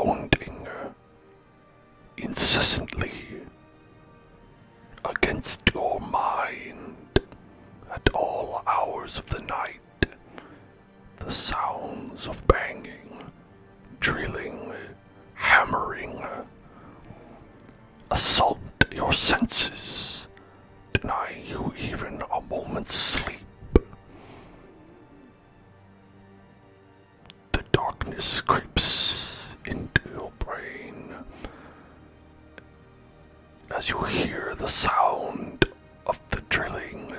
pounding incessantly against your mind at all hours of the night. The sounds of banging, drilling, hammering assault your senses, deny you even a moment's sleep. The darkness creeps into your brain as you hear the sound of the drilling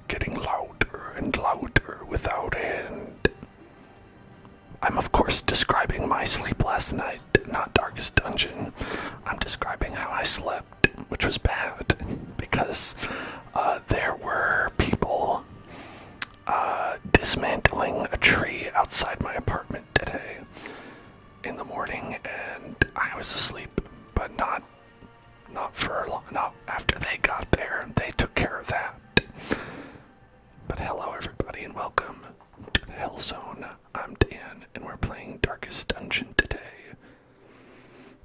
getting louder and louder without end. I'm of course describing my sleep last night, not Darkest Dungeon. I'm describing how I slept, which was bad, because there were people dismantling a tree outside my apartment today in the morning, and I was asleep, but not for long. Not after they got there. They took care of that. But hello everybody and welcome to the Hell Zone. I'm Dan and we're playing Darkest Dungeon today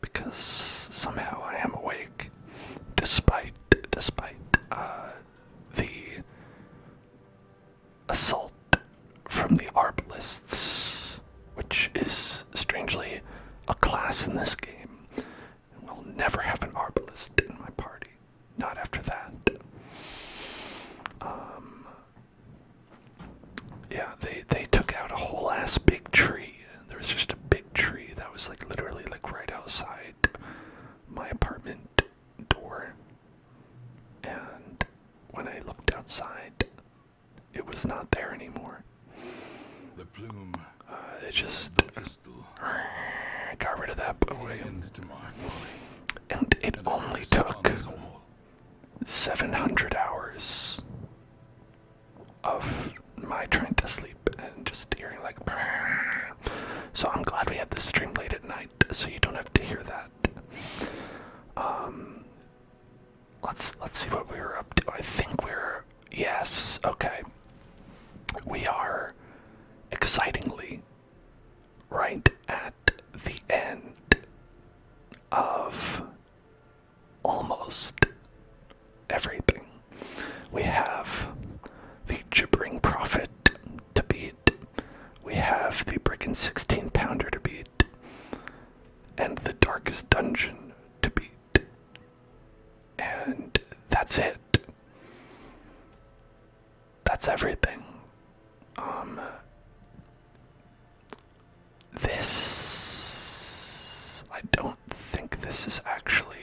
because somehow I am awake despite the assault from the arbalists, which is strangely a class in this game. And we'll never have an arbalist in my party. Not after that. Yeah, they took out a whole ass big tree. There was just a big tree that was like literally like right outside my apartment door. And when I looked outside, it was not there anymore. The plume. It just the pistol. Got rid of that boy. To my folly. And it only took 700 hours of my trying to sleep and just hearing like so I'm glad we had this stream late at night so you don't have to hear that. Let's see what we were up to. I think yes, okay. We are excitingly right at the end of almost everything. We have the gibbering prophet to beat. We have the brickin' 16-pounder to beat. And the darkest dungeon to beat. And that's it. That's everything. I don't think this is actually...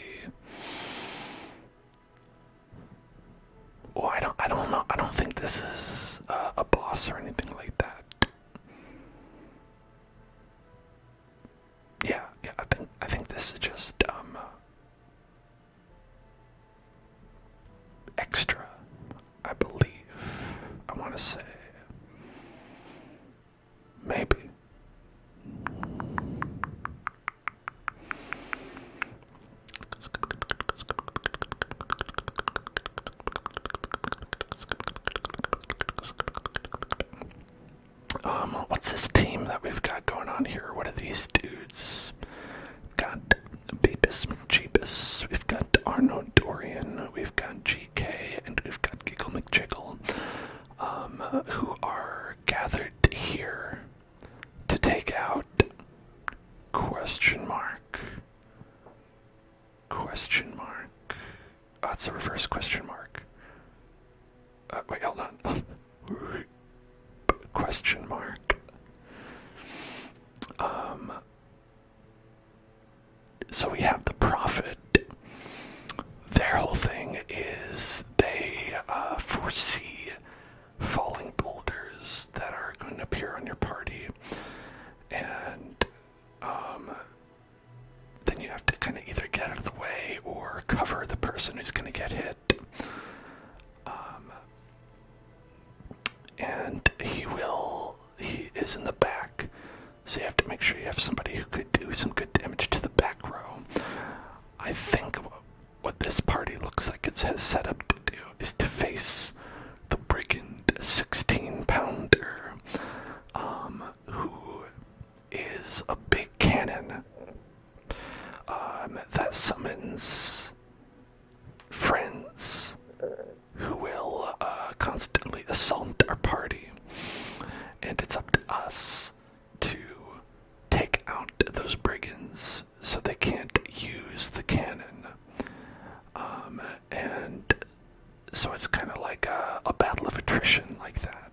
Well, I don't know. I don't think this is a boss or anything like that. Yeah. I think this is just extra. I believe. I want to say maybe. What's this team that we've got going on here? What are these dudes? We've got Beebus McJeebus, we've got Arno Dorian, we've got GK, and we've got Giggle McJiggle, who are gathered here to take out question mark. Oh, it's a reverse question mark. Wait, hold on. Question mark. So we have the prophet. Their whole thing is they foresee falling boulders that are going to appear on your party, and then you have to kind of either get out of the way or cover the person who's going to get hit. And he is in the back, so you have to make sure you have somebody who could do some good damage to the back row. I think what this party looks like it's set up to do is to face the brigand 16-pounder, who is a big cannon that summons friends who will constantly assault our party. And it's up to us to take out those brigands so they can't use the cannon. And so it's kind of like a battle of attrition like that.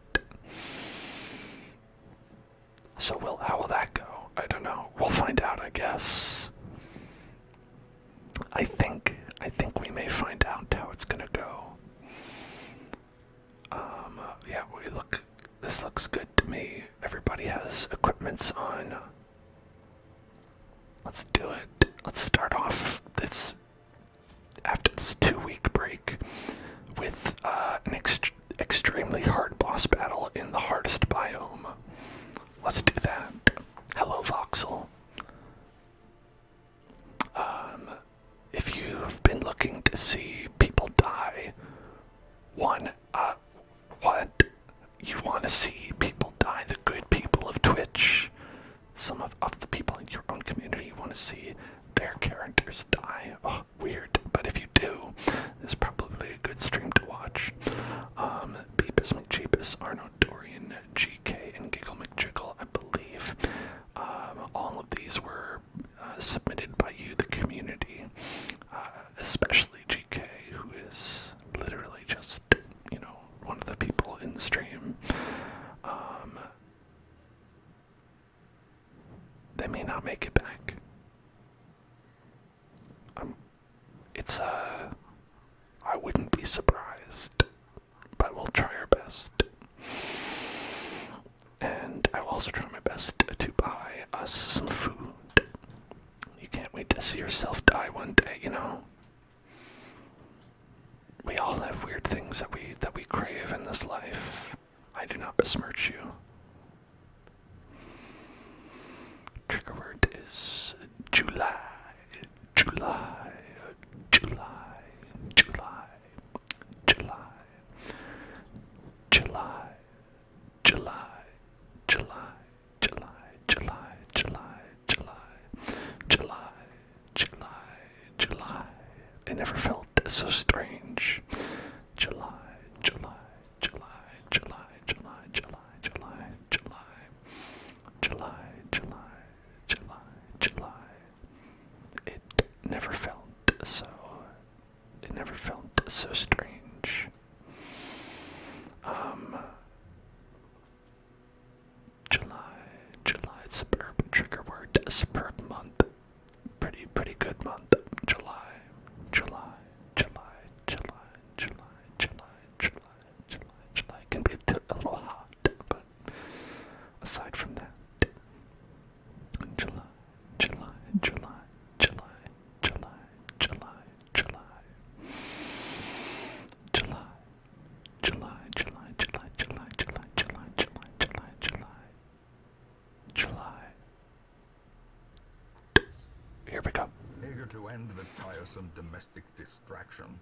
So how will that go? I don't know. We'll find out, I guess. I think we may find out how it's gonna go. Yeah, this looks good to me. Everybody has equipments on. Let's do it. Let's start off after this 2-week break with an extremely hard boss battle in the hardest biome. Let's do that. Hello, Voxel. If you've been looking to see people die, what? You want to see people die? The good people of Twitch? Some of the people in your own community, you want to see their characters die? Oh, weird. But if you do, this is probably a good stream to watch. Beepus McCheepus, Arno Dorian, GK, and Giggle McJiggle, I believe. All of these were submitted by you, the community. Especially GK, who is literally just, one of the people in the stream. They may not make it back. I wouldn't be surprised, but we'll try our best. And I will also try my best to buy us some food. You can't wait to see yourself die one day, We all have weird things that we crave in this life. I do not besmirch you. Trigger word is July. July. July. July. July. July. July. July. July. July. July. July. July. July. I never felt so strange. July. July. July. July. July. July. July. July. July. July. July. July. It never felt so strange. July, superb trigger word, superb month. Pretty good month. July can be a little hot, but aside from that, July. Here we go. Eager to end the tiresome domestic distraction,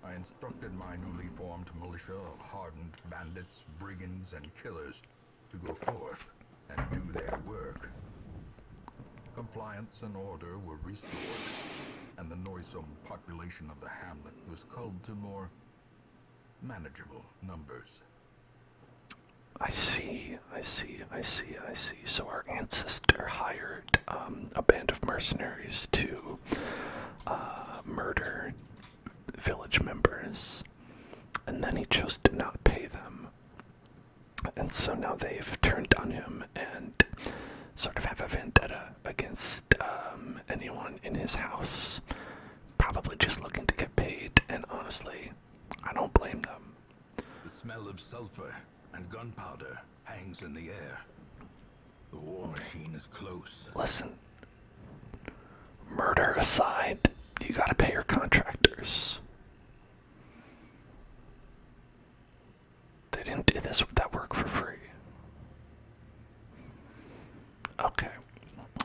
I instructed my newly formed militia of hardened bandits, brigands, and killers to go forth and do their work. Compliance and order were restored, and the noisome population of the hamlet was culled to more manageable numbers. I see. So our ancestor hired a band of mercenaries to murder village members, and then he chose to not pay them. And so now they've turned on him and sort of have a vendetta against anyone in his house, probably just looking to get paid, and honestly, I don't blame them. The smell of sulfur and gunpowder hangs in the air. The war machine is close. Listen, murder aside, you gotta pay your contractors. They didn't do that work for free. Okay.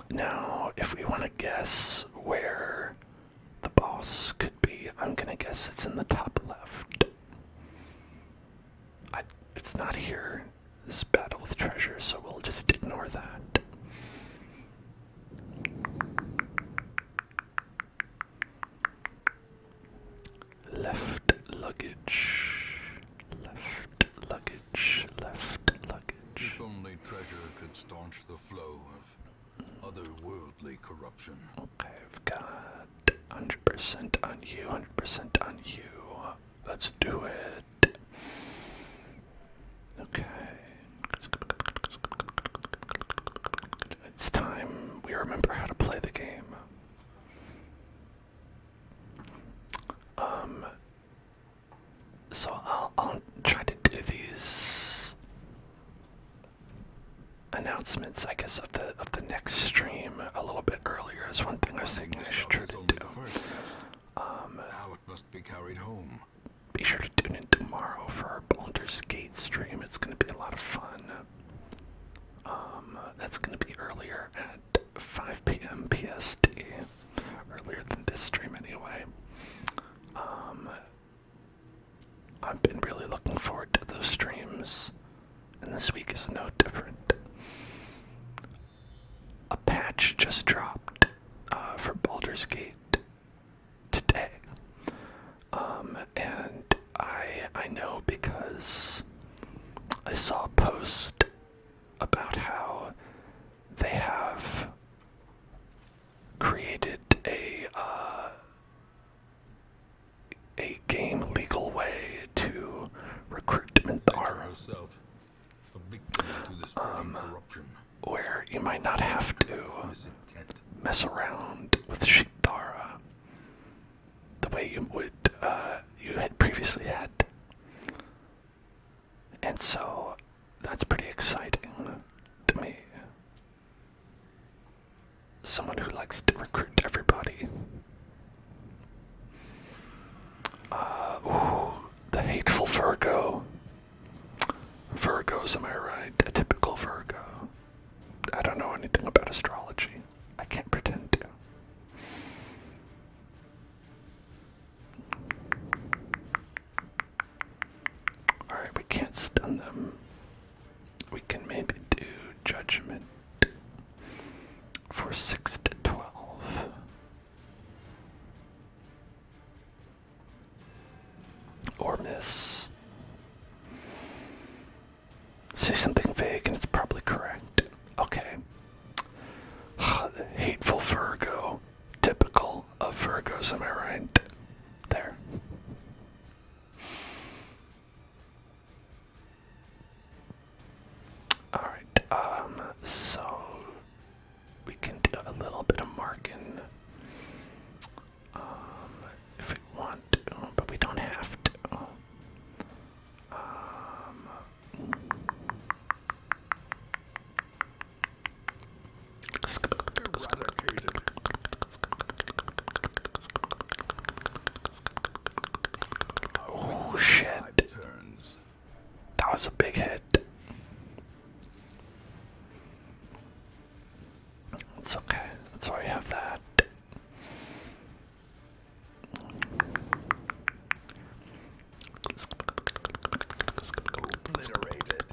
Now, if we want to guess where the boss could be, I'm gonna guess it's in the top left. It's not here. This battle with treasure, so we'll just ignore that. corruption. Okay, I've got 100% on you, 100% on you. Let's do it. Okay. It's time we remember how to play the game. So I'll try to do these announcements, I guess, of the next stream a little bit earlier. Is one thing I was thinking I should try to do. Now it must be carried home. Be sure to tune in tomorrow for our Baldur's Gate stream. It's going to be a lot of fun. That's going to be earlier at 5 p.m. PST. Earlier than this stream, anyway. I've been really looking forward to those streams, and this week is no different. A patch just dropped for Baldur's Gate today. And I know because I saw a post about how they have created a game legal way to recruit Minthara, where you might not have to mess around with Sheepthara the way you had previously had. And so that's pretty exciting to me. Someone who likes to recruit everybody. The hateful Virgo. Virgos, am I right? A typical Virgo. I don't know anything about astrology. I can't pretend to. Alright, we can't stun them. We can maybe do judgment for 6 to 12. Or miss. Say something vague and it's probably correct. Okay. The hateful Virgo. Typical of Virgos, am I right? There. Alright, so we can do a little bit of marking if we want to, but we don't have to. Oh shit. That was a big hit. It's okay. That's why we have that. Obliterated.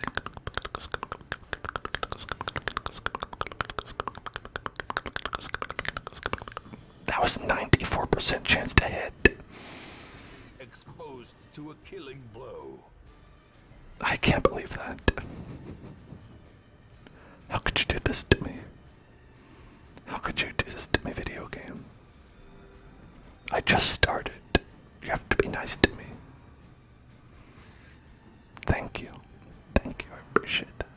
That was 94% chance to hit. Exposed to a killing blow. I can't believe that. How could you do this to me? How could you do this to me, video game? I just started. You have to be nice to me. Thank you. Thank you, I appreciate that.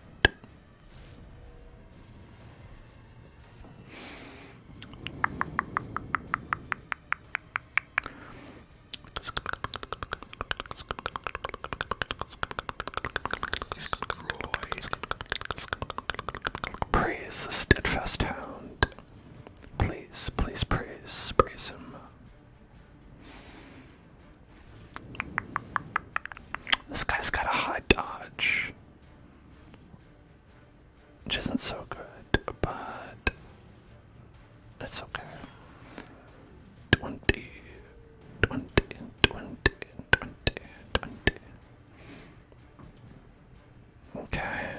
Praise the steadfast hound. Please, please praise him. This guy's got a high dodge, which isn't so good, but it's okay. 20. Okay.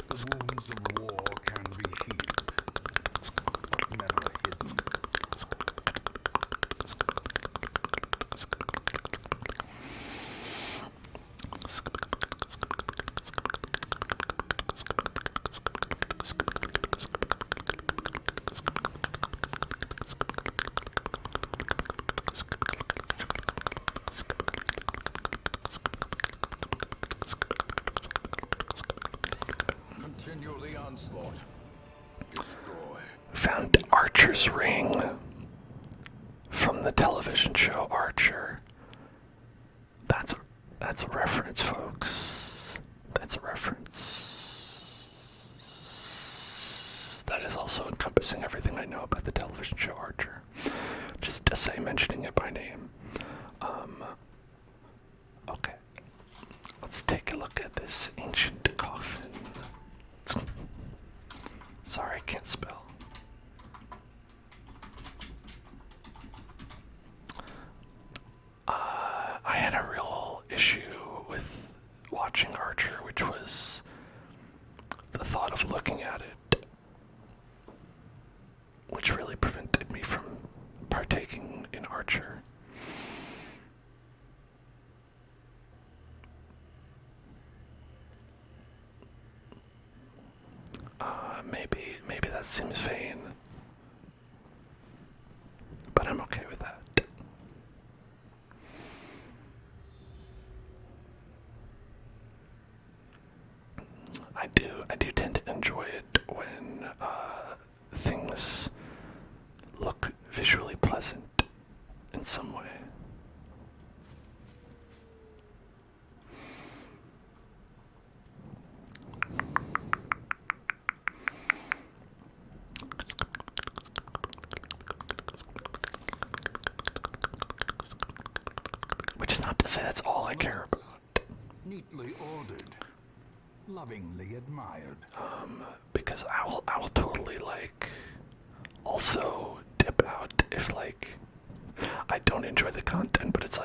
The wounds of war can be healed, but never hidden. Onslaught. Destroy. Found Archer's ring from the television show Archer. That's a reference, folks. That's a reference. That is also encompassing everything I know about the television show Archer. Just to say, mentioning it by name. Okay. Let's take a look at this ancient coffin. Sorry, I can't spell. I had a real issue with watching Archer, which was the thought of looking at it, which really prevented me from partaking in Archer. Maybe that seems vain, but I'm okay with that. I do tend to enjoy it when things look visually pleasant in some way. Which is not to say that's all I care about. Neatly ordered. Lovingly admired. Because I will totally also dip out if I don't enjoy the content, but it's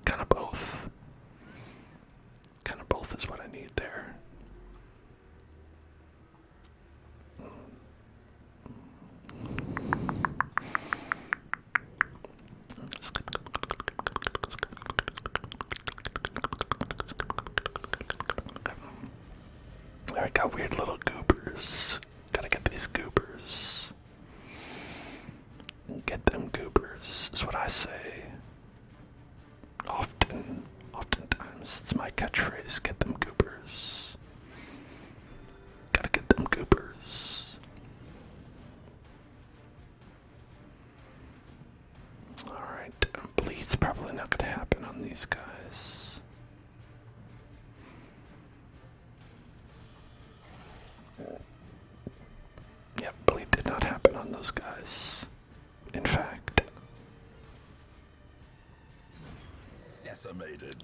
kind of both. Kind of both is what I need there. I got weird little goobers. Gotta get these goobers. Get them goobers is what I say. Oftentimes, it's my catchphrase. Get them goobers. Gotta get them goobers. Alright, bleed's probably not gonna happen on these guys. Yep, bleed did not happen on those guys. In fact, Decimated.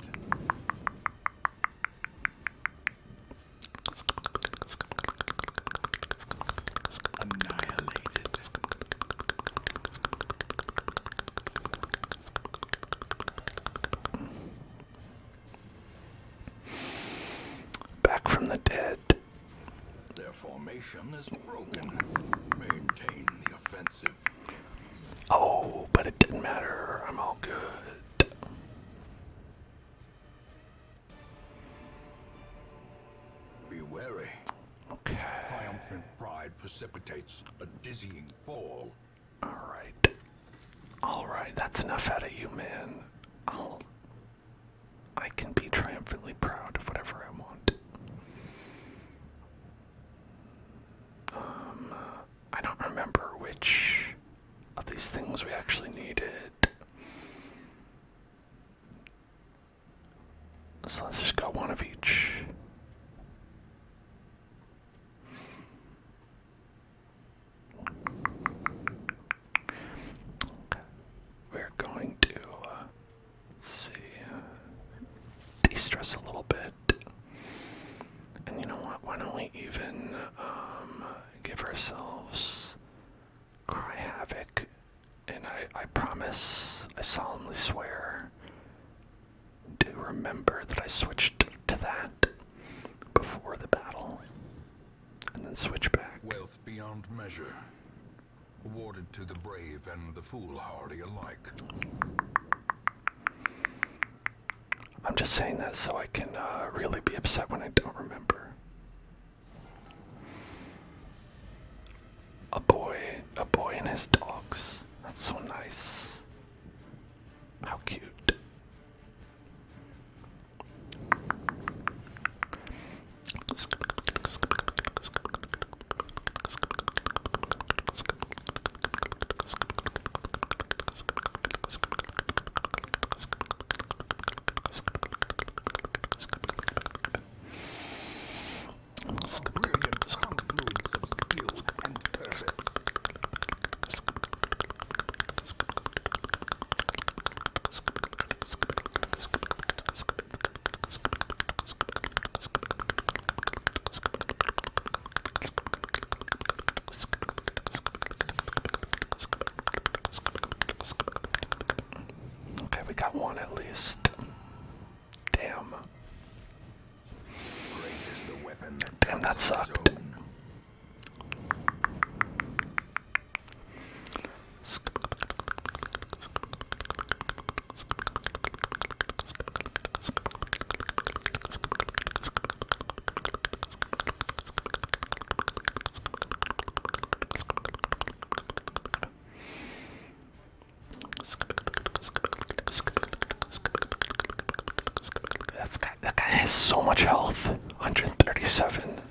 Annihilated. back from the dead. Their formation is broken. Maintain the offensive. Oh, but it didn't matter. I'm all good. Be wary. Okay. Triumphant pride precipitates a dizzying fall. Alright, that's enough out of you, man. I can be triumphantly proud of whatever I want. I don't remember which of these things we actually needed. So let's just go one of each. We're going to de-stress a little bit. And you know what? Why don't we even give ourselves Cry Havoc? And I promise, I solemnly swear, to remember that I switched to that before the battle, and then switch back. Wealth beyond measure. Awarded to the brave and the foolhardy alike. I'm just saying that so I can really be upset when I don't remember. A boy and his dogs. That's so nice. How cute. has so much health. 137.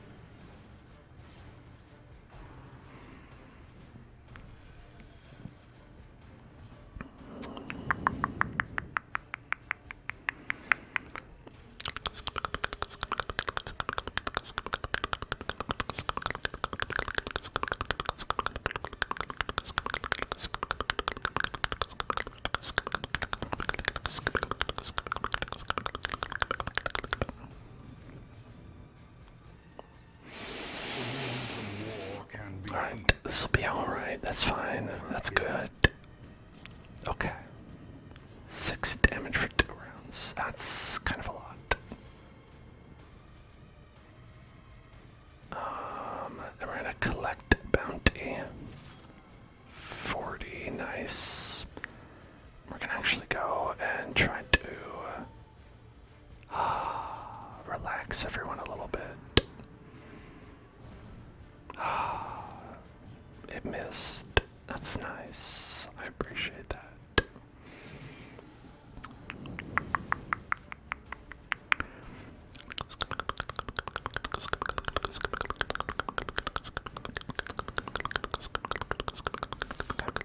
Alright, this'll be alright. That's fine. That's good. Okay. 6 damage for 2 rounds. That's kind of a lot. Then we're gonna collect bounty. 40, nice. We're gonna actually go and try to relax everyone a little bit. It missed. That's nice. I appreciate that.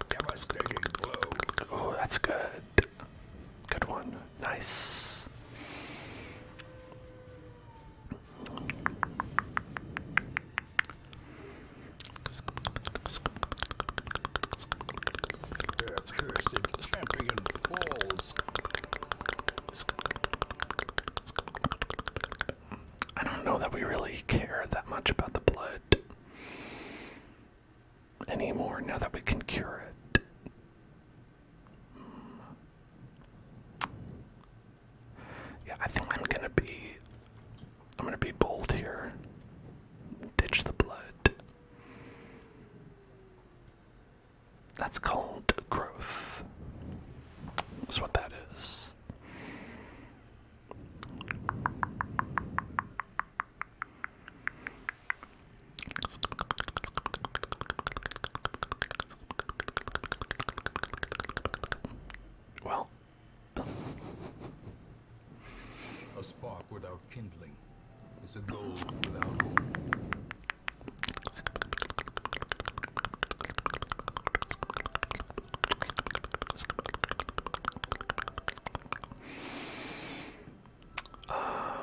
Devastating blow. Oh, that's good. Good one. Nice. Their cursed champion falls. I don't know that we really care that much about the blood anymore now that we can cure it. Yeah, I think I'm gonna be bold here. Ditch the blood. That's called growth. That's what that is. Well, A spark without kindling is a goal without hope.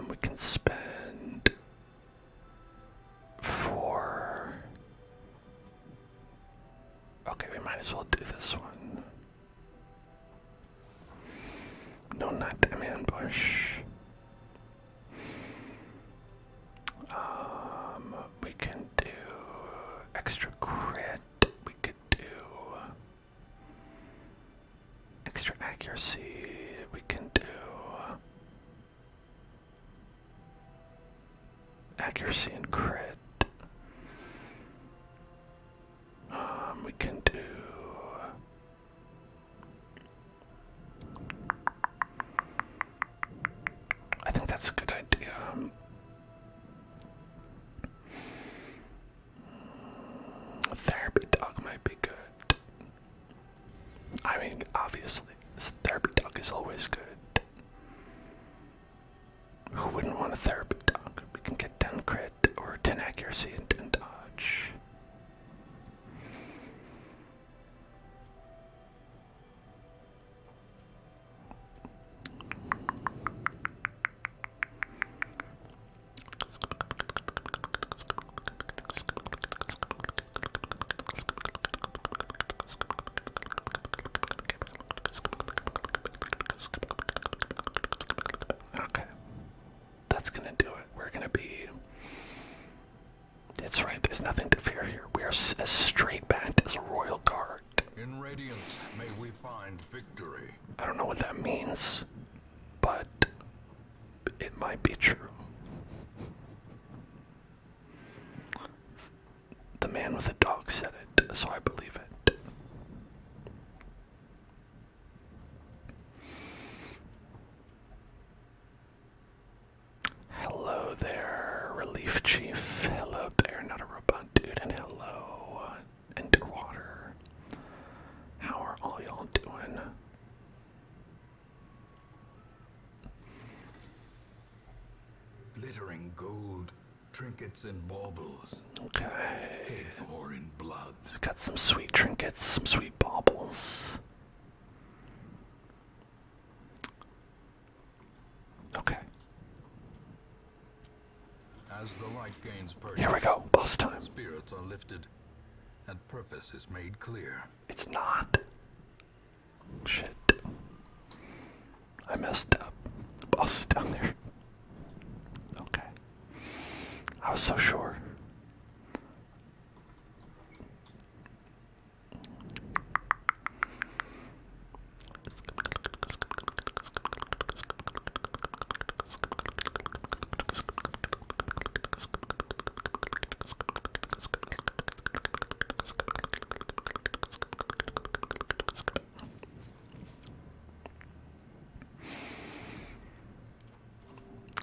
we can spend 4. Okay, we might as well do this one. No nighttime ambush. We can do extra crit. We could do extra accuracy. We can do accuracy and crit. We can do I think that's a good idea. A therapy dog might be good. I mean, obviously, this therapy dog is always good. Who wouldn't want a therapy dog? We can get 10 crit or 10 accuracy and 10 dodge. Okay. That's gonna do it. We're gonna be... It's right, there's nothing to fear here. We are as straight-backed as a royal guard. In radiance may we find victory. I don't know what that means, but it might be true. The man with the dog said it, so I believe it. Hello there, Relief Chief. Hello there, not a robot dude, and hello, Underwater. How are all y'all doing? gold, trinkets and baubles. Okay. Paid for in blood. So we got some sweet trinkets, some sweet baubles. Okay. As the light gains purchase, Here we go, boss time. spirits are lifted, and purpose is made clear. It's not. Shit. I messed up. The boss is down there. Okay. I was so sure.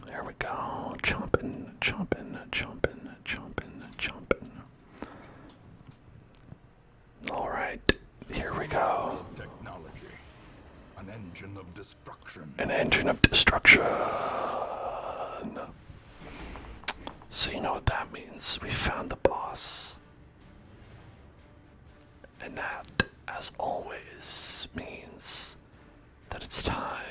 There we go. Chomping, chomping, chomping, chomping, chomping. All right, here we go. Technology, an engine of destruction. An engine of destruction. So you know what that means. We found the boss. And that, as always, means that it's time.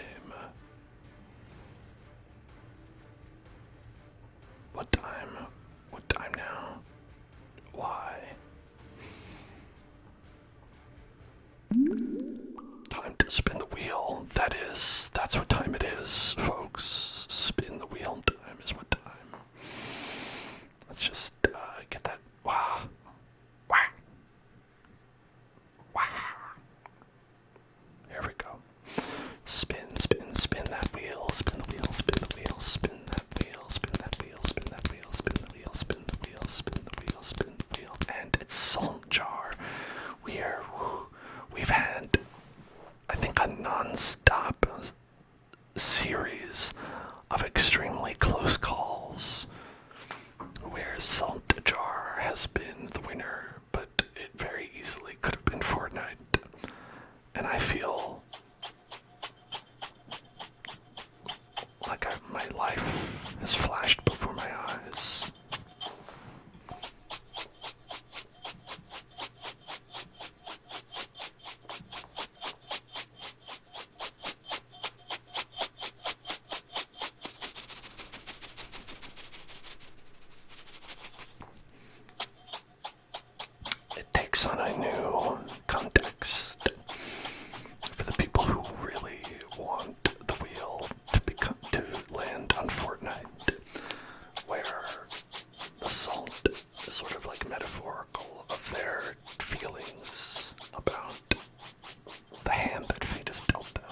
What time? What time now? Why? Time to spin the wheel. That's what time it is, folks. Spin the wheel time is what time. Let's just get that. Wow. Wow. Wow. Here we go. Spin, spin, spin that wheel. Spin the wheel, spin the wheel, spin that wheel, spin that wheel, spin that wheel, spin the wheel, spin the wheel, spin the wheel, spin the wheel. And it's Salt Jar. We've had, I think, a non-stop series of extremely close calls where Salt Jar has been the winner, but it very easily could have been Fortnite. And I feel like my life has flashed before my eyes. It takes on a new context for the people who really want the wheel to land on Fortnite, where the salt is sort of like metaphorical of their feelings about the hand that fate has dealt them.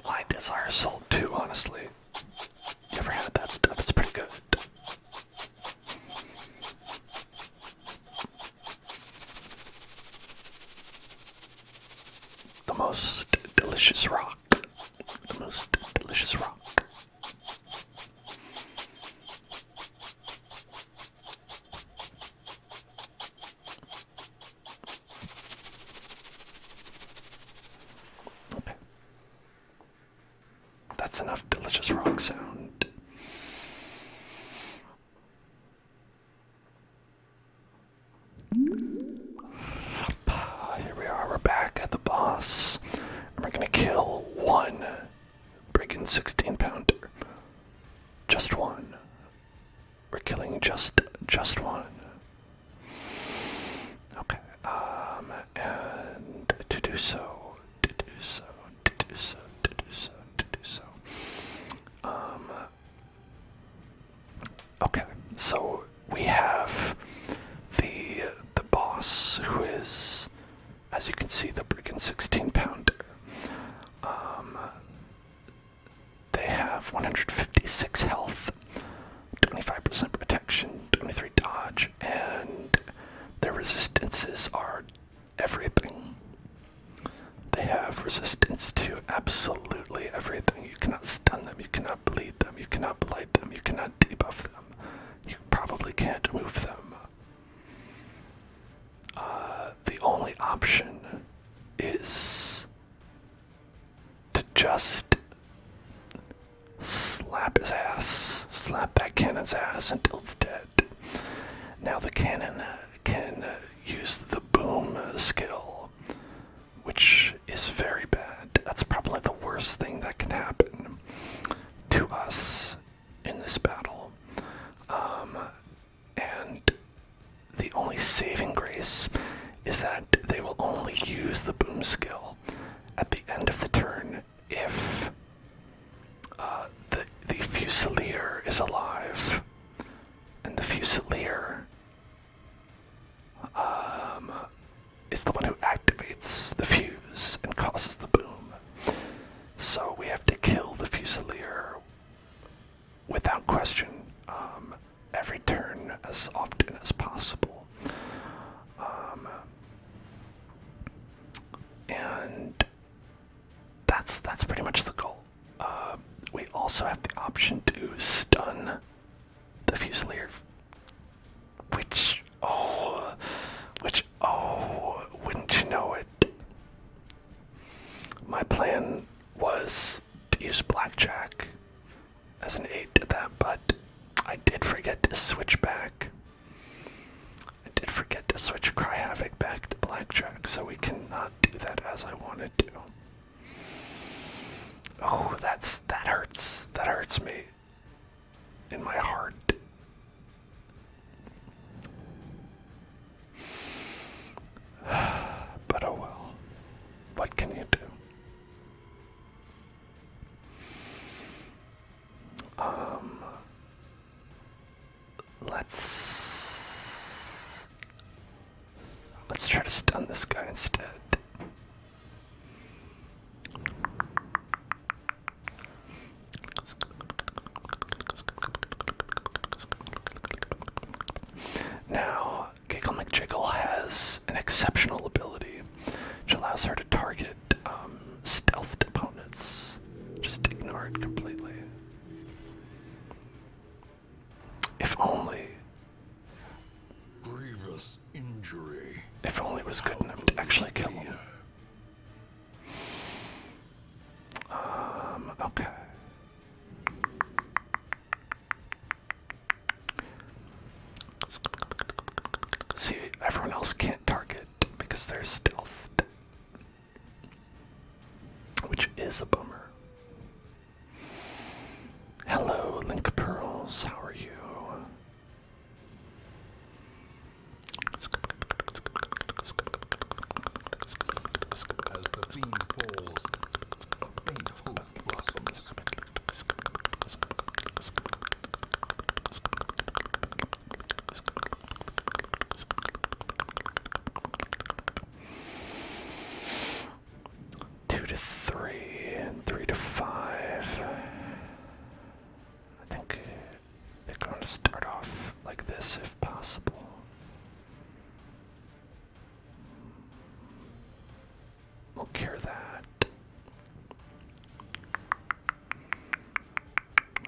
I desire salt too, honestly. You ever had that stuff? It's pretty good. The most delicious rock. The most delicious rock. Okay. That's enough delicious rock sound. Here we are, we're back at the boss. And we're gonna kill one brigand 16-pounder. Just one. We're killing just one. Okay, and to do so, okay, so we have the boss, who is, as you can see, the brigand 16-pounder. They have 156 health, 25% protection, 23 dodge, and their resistances are everything. They have resistance to absolutely everything. You cannot stun them, you cannot bleed them, you cannot blight them, you cannot debuff them. You probably can't move them. The only option is to just slap his ass, slap that cannon's ass until it's dead. Now the cannon can use the boom skill, which is very bad. That's probably the worst thing that can happen to us in this battle. And the only saving grace is that they will only use the boom skill at the end of the turn if the Fusilier is alive. And the Fusilier is the one who activates the fuse and causes the boom. So we have to kill the Fusilier without question, every turn as often as possible. And that's pretty much the goal. We also have the option to stun the Fusilier, which, wouldn't you know it? My plan was to use Blackjack as an aid to that, but I did forget to switch back. I did forget to switch Cry Havoc back to Blackjack, so we cannot do that as I wanted to. Oh, that hurts. That hurts me in my heart. But oh well. What can you do? Let's try to stun this guy instead. Now, Giggle McJiggle has an exceptional ability which allows her to target stealthed opponents. Just ignore it completely. If only. Grievous injury. If only it was good enough to actually kill him. Okay. See, everyone else can't target because they're stealthed, which is a bummer. Hello, Link Pearls, how are you? As the fiend falls, a faint hope blossoms. 2 to 3, and 3 to 5. I think they're going to start off like this if possible. We'll cure that.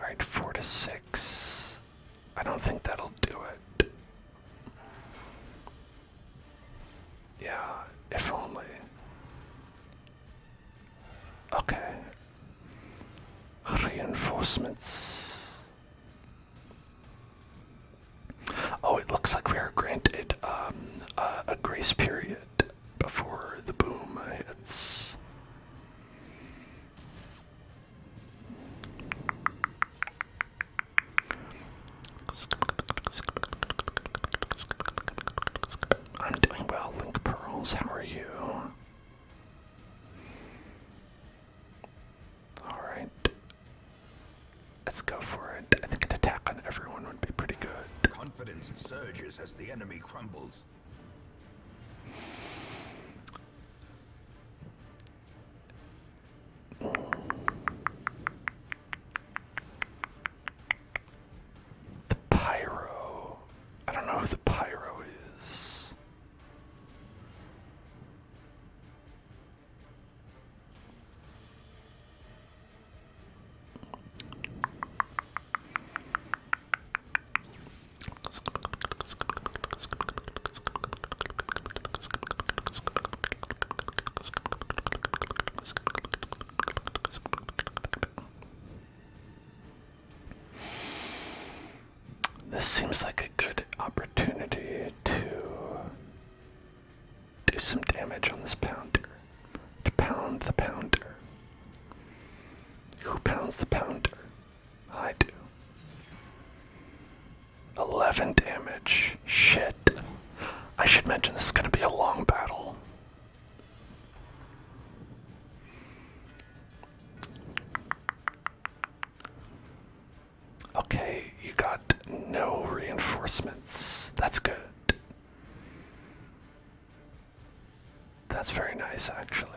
Alright, 4 to 6. I don't think that'll do it. Yeah, if only. Okay. Reinforcements. Oh, it looks like we are granted a grace period before the boom hits. I'm doing well, Link Pearls. How are you? Alright. Let's go for it. I think an attack on everyone would be pretty good. Confidence surges as the enemy crumbles. The Pyro. I don't know who the Pyro is. seems like a good opportunity to do some damage on this pounder. To pound the pounder. Who pounds the pounder? I do. 11 damage. Shit. I should mention this is going to be a long battle. Okay, you got no reinforcements. That's good. That's very nice, actually.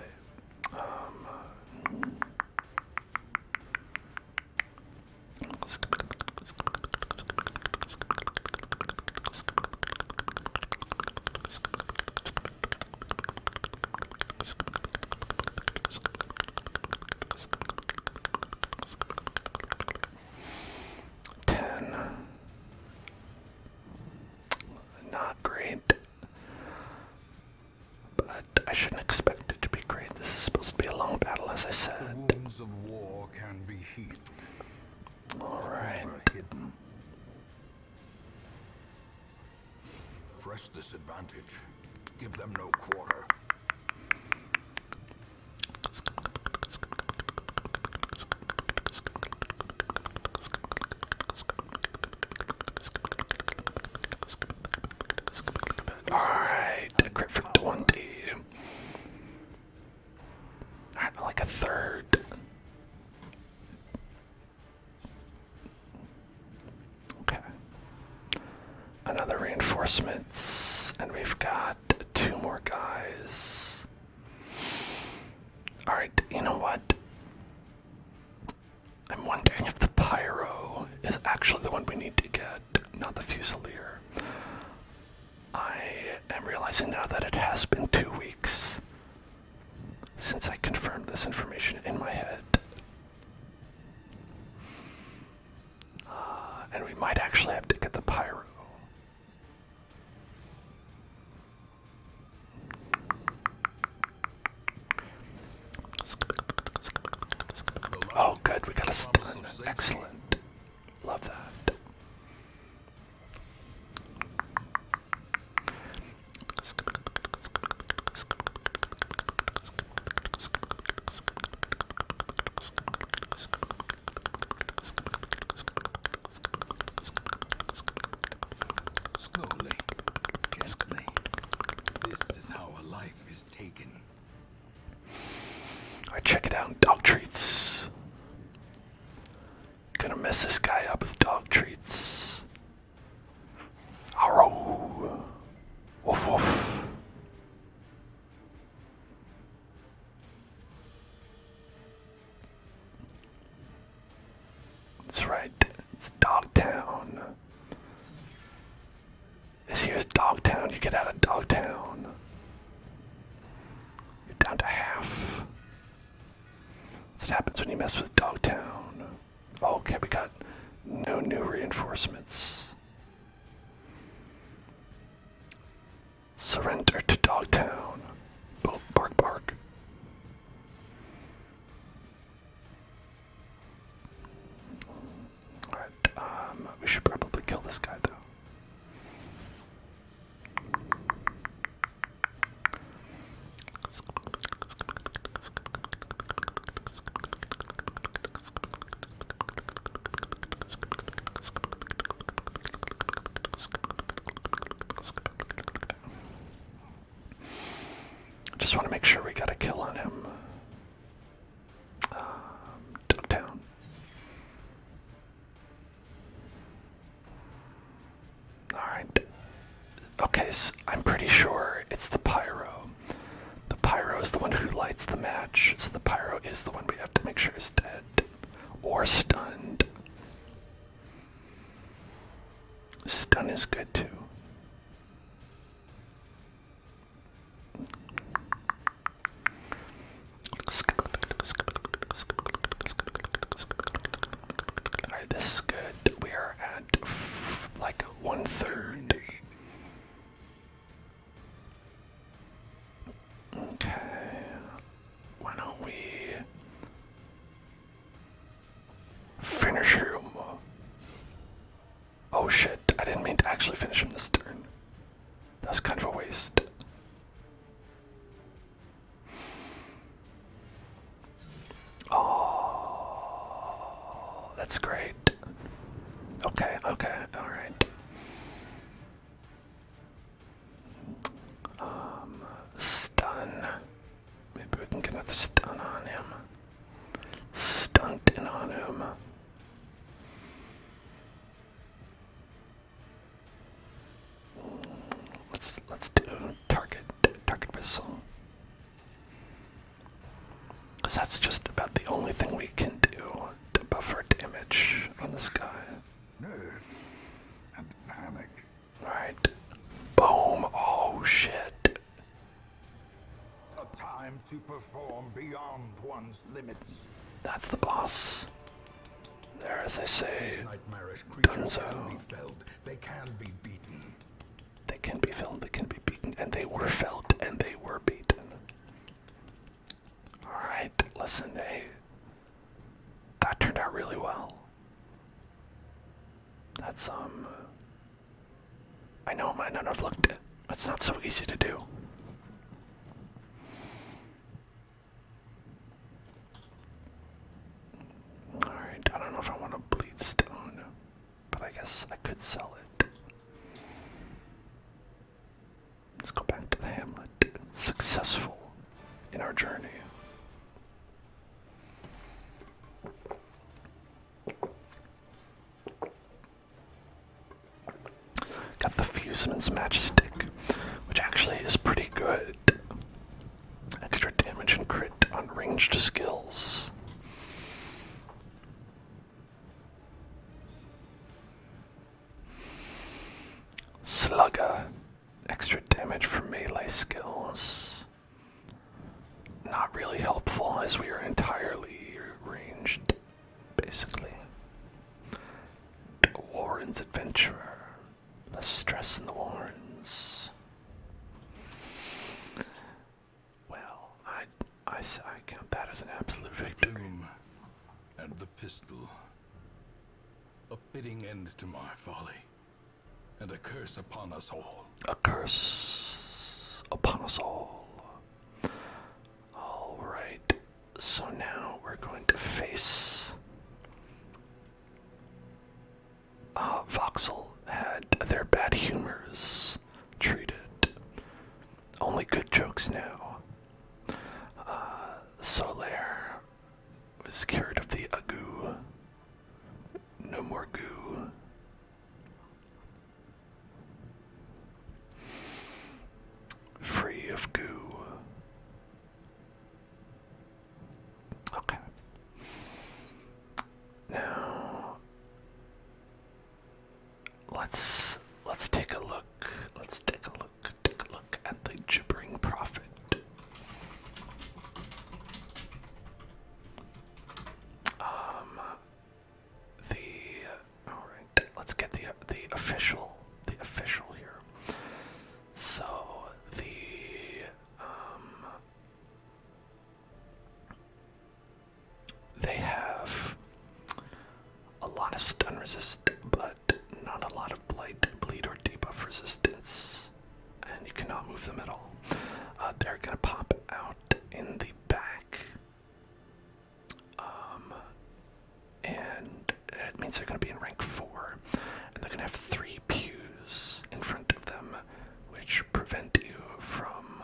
Not great, but I shouldn't expect it to be great. This is supposed to be a long battle, as I said. The wounds of war can be healed. Alright. Hidden. Press this advantage. Give them no quarter. Alright, a crit for 20. Alright, like a third. Okay. Another reinforcements, and we've got 2 more guys. Alright, you know what? I'm wondering if the pyro is actually the one we need to get, not the fusilier. I am realizing now that it has been 2 weeks since I confirmed this information in my head. And we might actually have to get the pyro. Oh, good, we got a stun. Excellent. Love that. Slowly, gently. This is how a life is taken. Alright, check it out. Dog treats. Gonna mess this guy up with dog treats. Arrow. Woof woof. That's right. It's Dogtown. This here's Dogtown. You get out of Dogtown. You're down to half. That's what happens when you mess with Dogtown. Okay, we got no new reinforcements. Surrender to Dogtown. Bark, bark. Alright, we should probably kill this guy, though. Just want to make sure we got a kill on him. Ducktown. Alright. Okay, so I'm pretty sure it's the pyro. The pyro is the one who lights the match, so the pyro is the one we have to make sure is dead. Or stunned. Stun is good too. Alright, this is good. We are at like 1/3. Okay. Why don't we finish him? Oh shit, I didn't mean damage from this turn. That was kind of a waste. Oh, that's great. Okay, alright. Stun. Maybe we can get another stun on him. Stunting on him. Let's do target missile. Cause that's just about the only thing we can do to buffer damage on this guy. Nerves and panic. Alright. Boom. Oh shit. A time to perform beyond one's limits. That's the boss. There, as I say, These nightmarish creatures Dunzo. can be felled. They can be beaten. They can be felled, they can be beaten, and they were felled, and they were beaten. Alright, listen, hey. That turned out really well. That's, I know it might not have looked it. It's not so easy to do. Alright, I don't know if I want to bleed stone, but I guess I could sell it. Let's go back to the hamlet. Successful in our journey. Got the Fuseman's matchstick, which actually is pretty good. Extra damage and crit on ranged skills. Slugger. Extra damage for melee skills. Not really helpful as we are entirely ranged, basically. Warren's Adventurer. Less stress in the Warrens. Well, I count that as an absolute victory. Doom and the pistol. A fitting end to my folly. And a curse upon us all. A curse upon us all. Alright, so now we're going to face... Voxel had their bad humors treated. Only good jokes now. Solaire was cured of the agu. No more goo. Free of goo. Okay. Now let's take a look. Take a look at the gibbering prophet. Alright, let's get the official here. So they have a lot of stun resist, but not a lot of blight, bleed, or debuff resistance, and you cannot move them at all. They're gonna pop out in the back, and it means they're gonna be in rank 4, and they're gonna have 3 pews in front of them, which prevent you from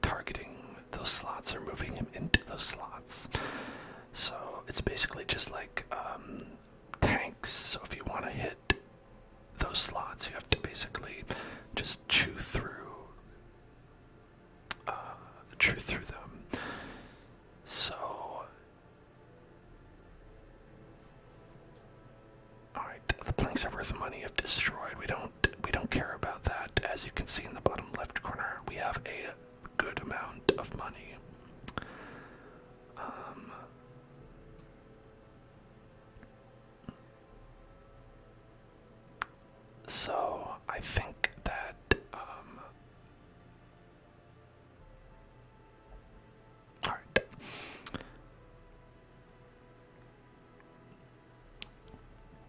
targeting those slots or moving him into those slots. So it's basically just like tanks. So if you want to hit those slots, you have to basically just chew through them. So, all right, the planks are worth money if destroyed. We don't care about that. As you can see in the bottom left corner, we have a good amount of money. So I think that all right.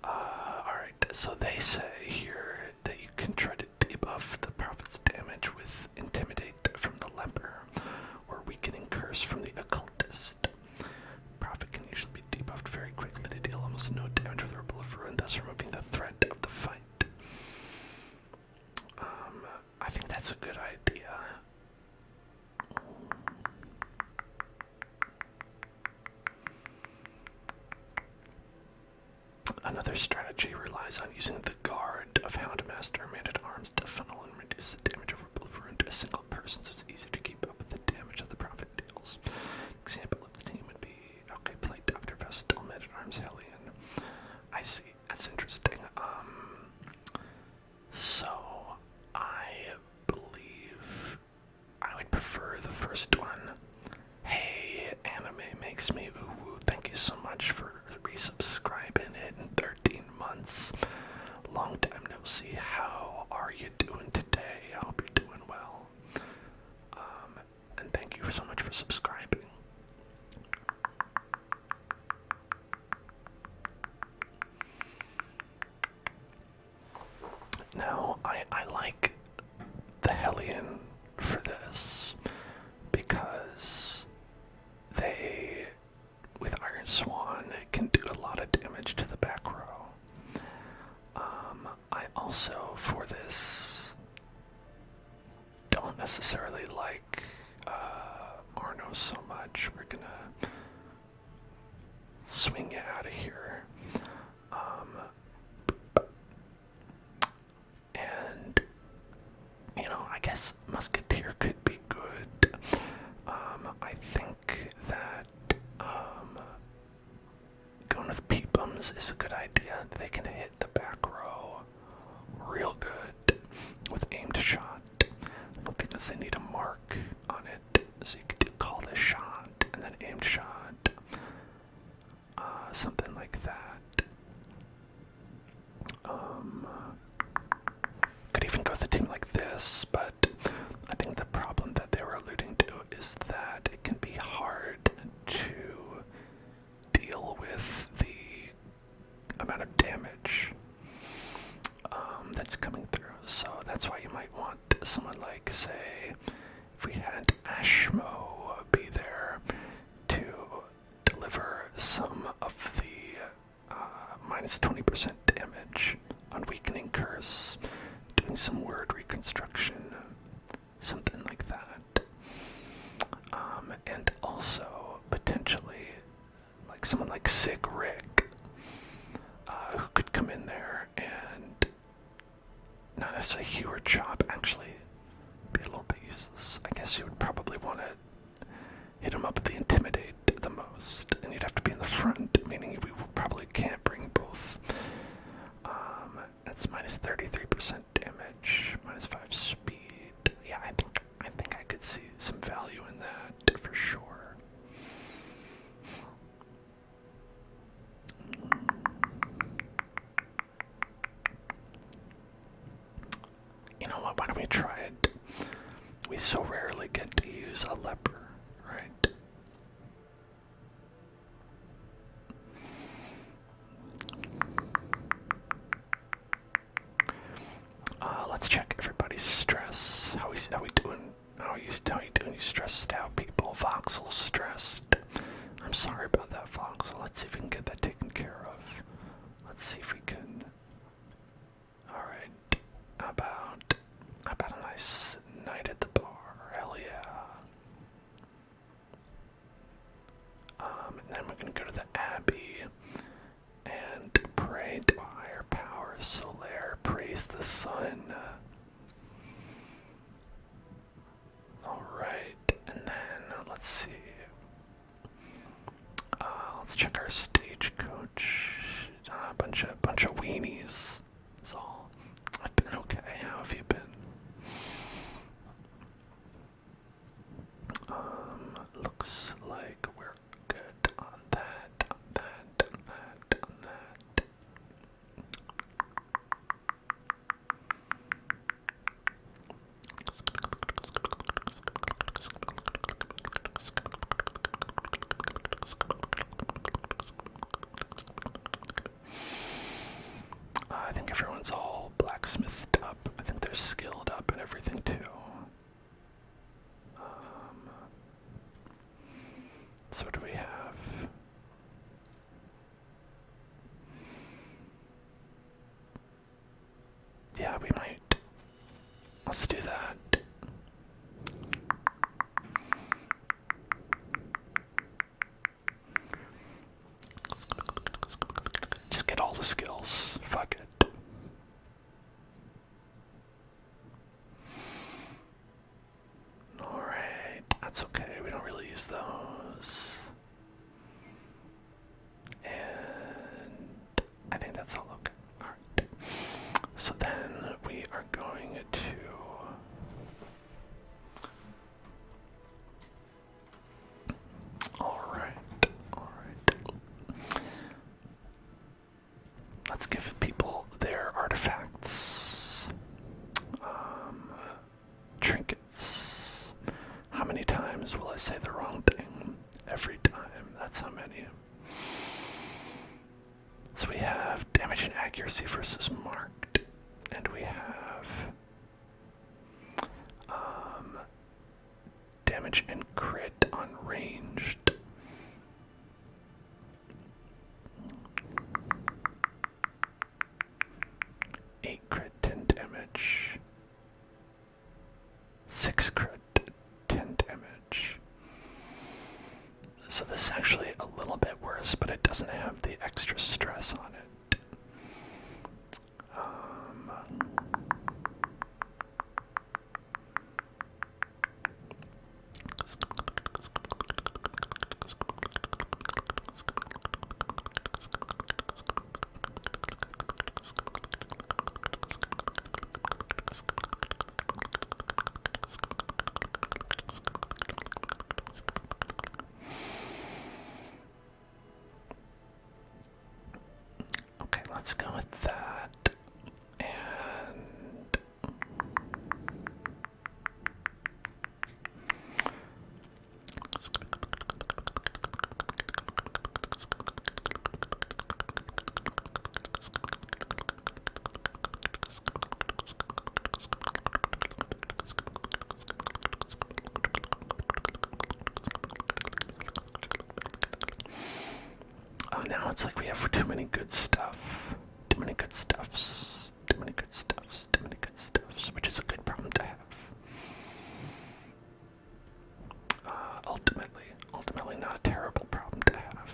All right. So they say That's a good idea. Another strategy relies on using the guard of Houndmaster man-at-arms to funnel and reduce the damage of a believer into a single person, so it's easy to keep up with the damage that the prophet deals. Example of the team would be, okay, play Dr. Vestal, man-at-arms Hellion. I see, that's interesting. So, I believe I would prefer the first one. Hey, anime makes me ooh, thank you so much for resubscribing it in 13 months. Long time no see. How are you doing today? I hope you're doing well. And thank you so much for subscribing. Now, I like the Hellion for this because they, with Iron Swan, can do a lot of damage to the back row. I also, for this, don't necessarily like Arno so much. We're gonna swing you out of here. And, you know, I guess Musketeer could be good. I think that going with Peepums is a good idea. They can hit the back row real good with aimed shot. Because they need a mark on it, so you could do call this shot and then aimed shot, something like that. Could even go with a team like this, but I think the problem that they were alluding to is that it can be hard to deal with the amount of damage that's coming through. So that's why you might want someone like, say, if we had Ashmo be there to deliver some of the minus 20% damage on Weakening Curse, doing some word reconstruction, something like that. And also, potentially, like someone like Sig Rick, who could come in there and not necessarily hew or chop, actually be a little bit useless. I guess you would probably want to hit him up with the Intimidate the most, and you'd have to be in the front, meaning we probably can't bring both. That's minus 33% damage, minus 5 speed. Yeah, I think I could see some value in that for sure. You know what, why don't we try it? We so rarely get to use a leper, right? Let's check everybody's stress. How we doing? How you doing? You stressed out, people? Voxel's stressed. I'm sorry about that, Voxel. Let's see if we can get that taken care of. Let's see if we can. All right. How about a nice night at the bar? Hell yeah. And then we're gonna go to the Abbey and pray to a higher power, Solaire, praise the sun. Alright, and then let's see. Let's check our stagecoach. A bunch of weenies. That's all. I've been okay. How have you been? Looks like we're good on that, on that, on that, on that. I think everyone's all blacksmithed up. I think they're skilled up and everything too. accuracy versus marked. And we have damage and crit on ranged. Crit, 10 damage. 6 crit, 10 damage. So this is actually a little bit worse, but it doesn't have the extra stress on it. Okay, let's go with that. And oh, now it's like we have too many good stuff. Too many good stuffs. Too many good stuffs. Too many good stuffs, which is a good problem to have. Ultimately not a terrible problem to have.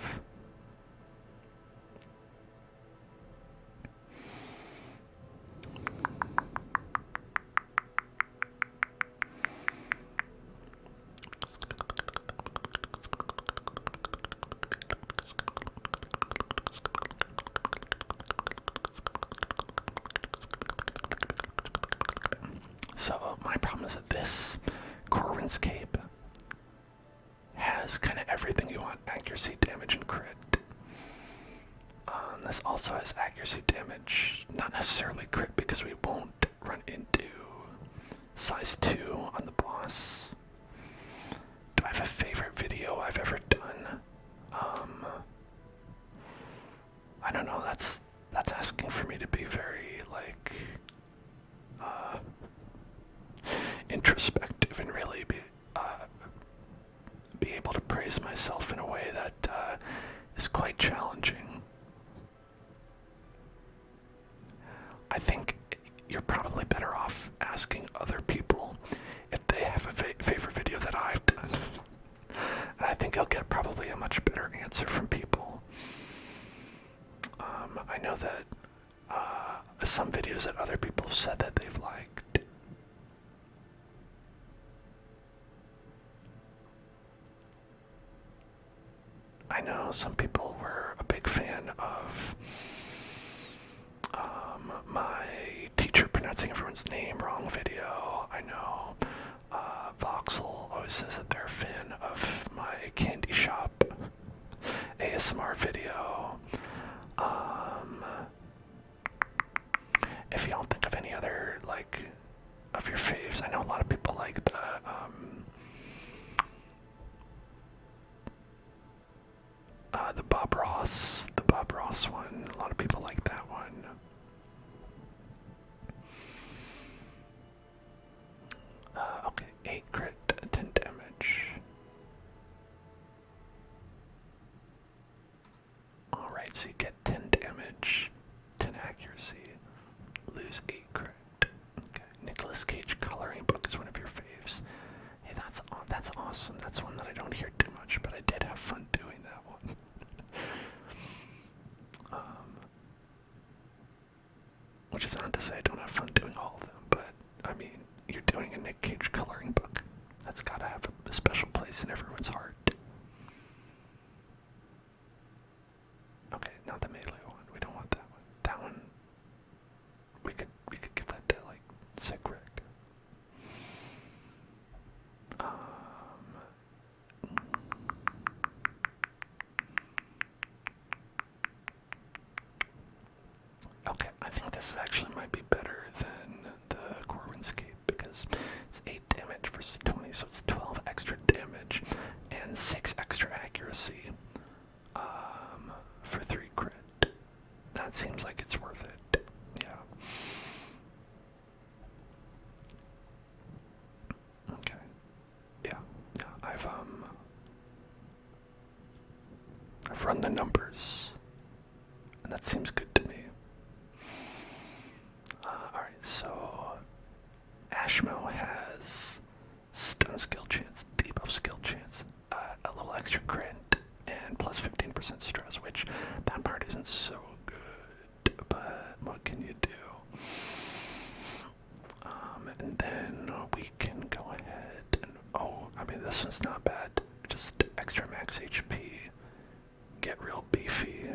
So my problem is that this Corwin's Cape has kind of everything you want: accuracy, damage, and crit. This also has accuracy, damage, not necessarily crit because we won't run into size 2 on the boss. Do I have a favorite video I've ever done? I don't know, that's asking for me to be very, like, introspective and really be able to praise myself in a way that is quite challenging. I think you're probably better off asking other people if they have a favorite video that I've done. And I think you'll get probably a much better answer from people. I know that some videos that other people have said that they've liked. I know some people were a big fan of my teacher pronouncing everyone's name wrong video. I know Voxel always says that they're a fan of my candy shop ASMR video. If y'all think of any other, like, of your faves, I know a lot of people like the Bob Ross one. A lot of people like that one. Okay, 8 crit, 10 damage. Alright, so you get 10 damage, 10 accuracy, lose 8 crit. Okay, Nicolas Cage coloring book is one of your faves. Hey, that's awesome. That's one that I don't hear too much, but I did have fun doing that one. Which is not to say I don't have fun doing all of them, but I mean, you're doing a Nick Cage coloring book. That's gotta have a special place in everyone's heart. Okay, not the melee one. We don't want that one. That one, we could give that to, like, Sick Rick. Okay, I think this actually might be better than the Corwin's Cape because it's 8 run the numbers. And that seems good to me. Alright, so Ashmo has stun skill chance, debuff skill chance, a little extra crit, and plus 15% stress, which that part isn't so good, but what can you do? And then we can go ahead and, this one's not bad, just extra max HP, get real beefy.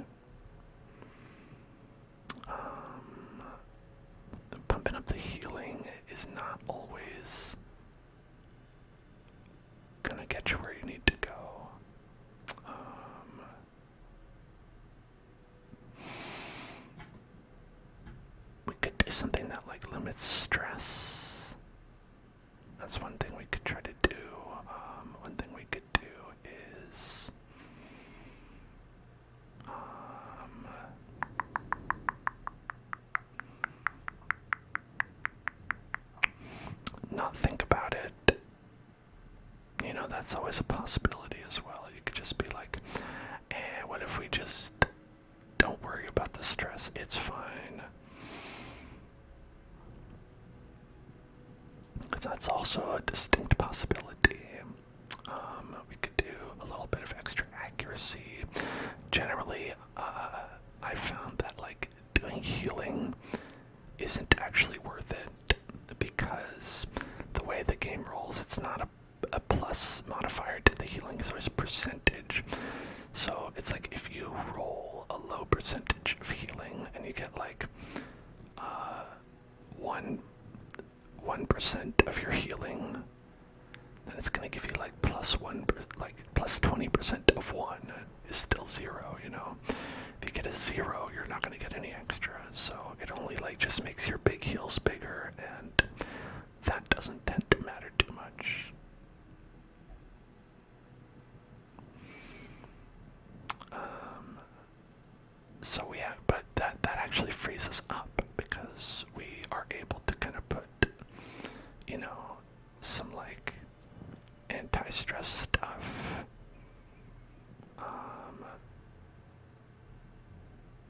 Pumping up the healing is not always gonna get you where you need to go. We could do something that like limits stress. That's one thing we could try to do. One thing we could do is not think about it. You know, that's always a possibility as well. You could just be like, what if we just don't worry about the stress? It's fine. That's also a distinct possibility. We could do a little bit of extra accuracy. Generally, I found that like doing healing isn't actually worth it because the way the game rolls, it's not a plus modifier to the healing, it's always a percentage. So it's like if you roll a low percentage of healing and you get like 1% of your healing, then it's gonna give you like plus 20% of 1 is still 0, you know? If you get a 0, you're not gonna get any extra, so it only like just makes your big heals bigger, and that doesn't tend to matter too much. So yeah, but that actually frees us up because we are able to kind of put, you know, some like anti-stress stuff.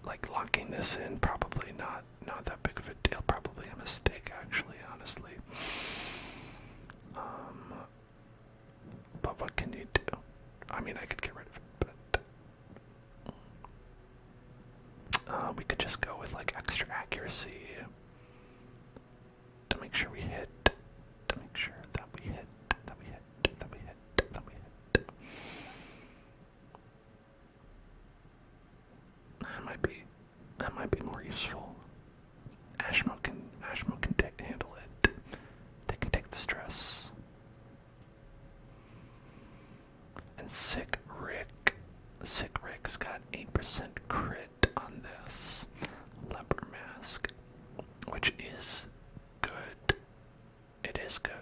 Like locking this in, probably not that big of a deal. Probably a mistake, actually, honestly. But what can you do? I mean, I could get rid of it, but we could just go with like extra accuracy to make sure we hit. To make sure that we hit. That we hit. That we hit. That we hit. That might be more useful. Ashmo can handle it. They can take the stress. And Sick Rick's got 8% crit on this leper mask, which is good. It is good.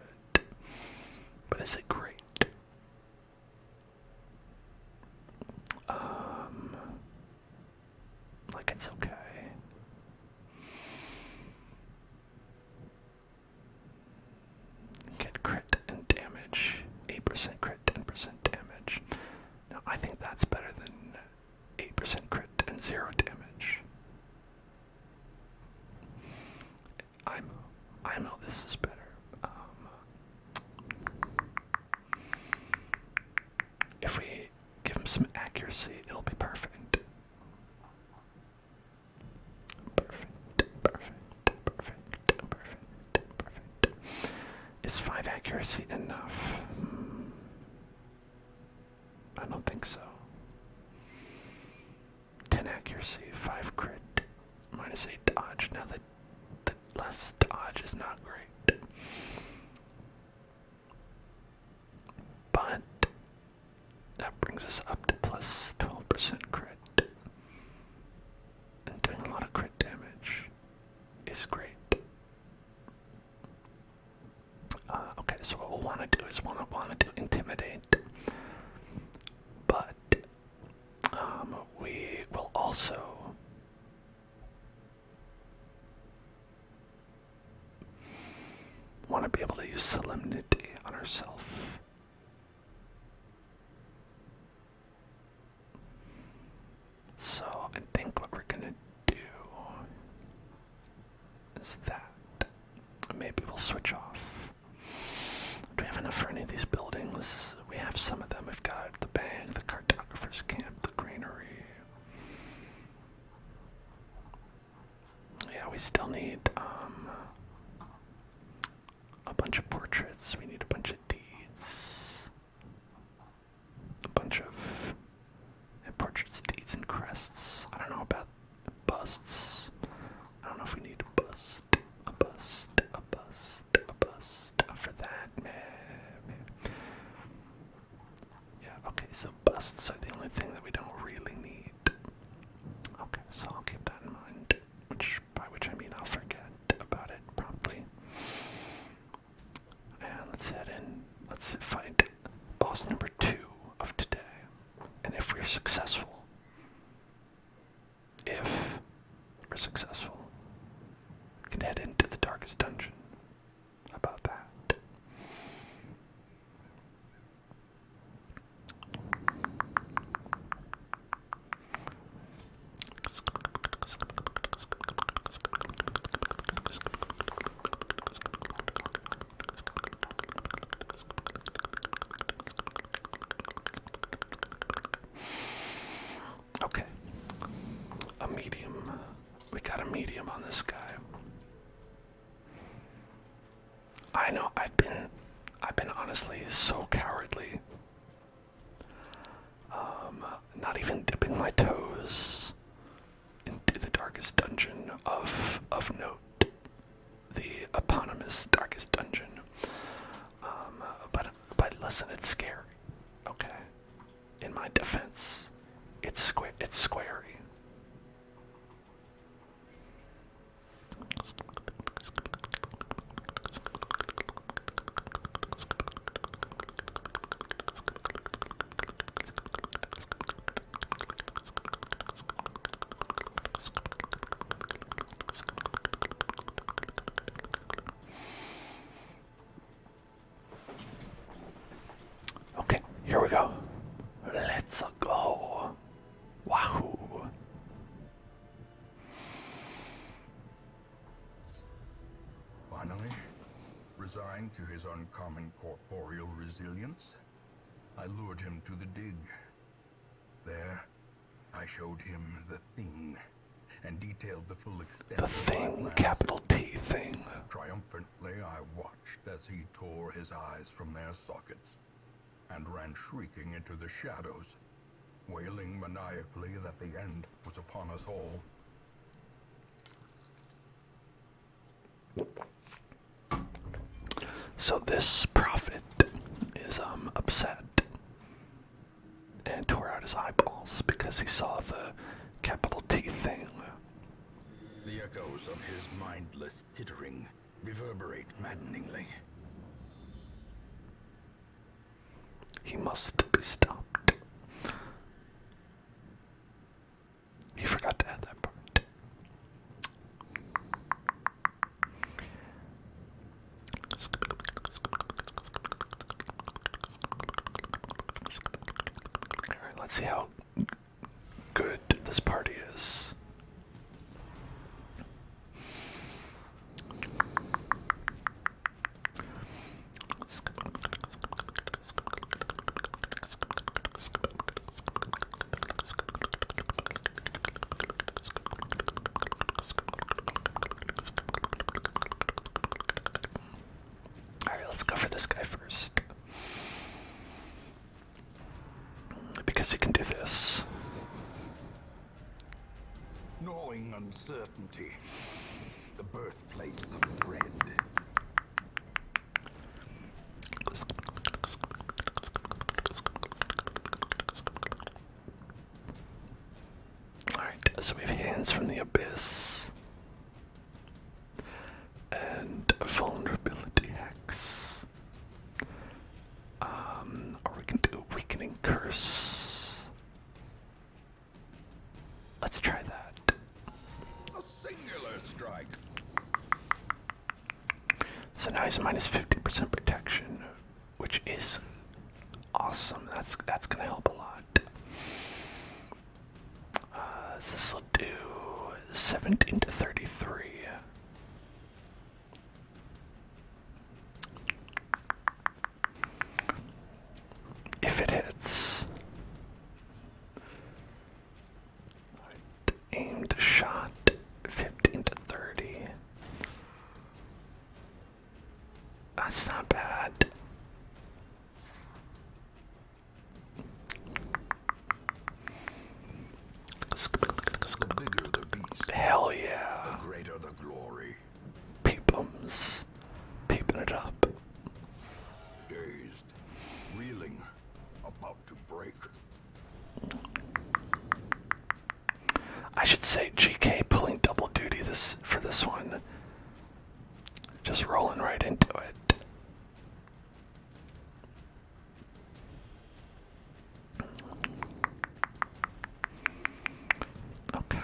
But is it great? Like it's okay. Get crit and damage. 8% crit, 10% damage. Now I think that's better than 8% crit and 0 damage. I know this is better. If we give him some accuracy, it'll be perfect. Perfect. Is 5 accuracy enough? I don't think so. 10 accuracy, 5 crit, minus 8 dodge. Now the less dodge is not great. But that brings us up to plus 12% crit. And doing a lot of crit damage is great. Okay, so what we'll want to do is want to intimidate. But we will also want to be able to use solemnity on ourselves. mana for any of these buildings. We have some of them. We've got the bank, the cartographer's camp, the granary. Yeah, we still need a bunch of portraits. We need a bunch of deeds. A bunch of portraits, deeds, and crests. I don't know about busts. I don't know if we need a bust, a bust, a bust, a bust for that. Yeah, okay, so busts are the only thing that we don't really need. Okay, so I'll keep that in mind, by which I mean I'll forget about it promptly. And let's head in. Let's find boss number 2 of today. And if we're successful, we can head into the darkest dungeon. How about that? Okay. A medium. We got a medium on this guy. I know I've been honestly so cowardly. Not even dipping my toes into the darkest dungeon of note. The eponymous darkest dungeon. But listen, it's scary. Okay. In my defense, it's squarey. Okay, here we go. Let's go. Wahoo. Finally, resigned to his uncommon corporeal resilience, I lured him to the dig. There, I showed him the thing, and detailed the full extent The of thing, my plans. capital T thing. Triumphantly, I watched as he tore his eyes from their sockets and ran shrieking into the shadows, wailing maniacally that the end was upon us all. So this prophet is upset and tore out his eyeballs because he saw the capital T thing. The echoes of his mindless tittering reverberate maddeningly. He must be stopped. He forgot to add that part. Alright, let's see how good this party is. Alright, let's go for this guy first. Because he can do this. Gnawing uncertainty, the birthplace of dread. Alright, so we have hands from the abyss. And a vulnerability hex. Or we can do a weakening curse. Let's try that. A singular strike. So now he's minus 50% protection, which is awesome. That's gonna help a lot. This will do 17 to 33. if it hits. Aimed shot 15 to 30. That's not bad. The bigger the beast, Hell yeah. the greater the glory. Peepums. Peeping it up. Dazed, reeling, about to break. I should say GK pulling double duty for this one. Just rolling right into it. Okay.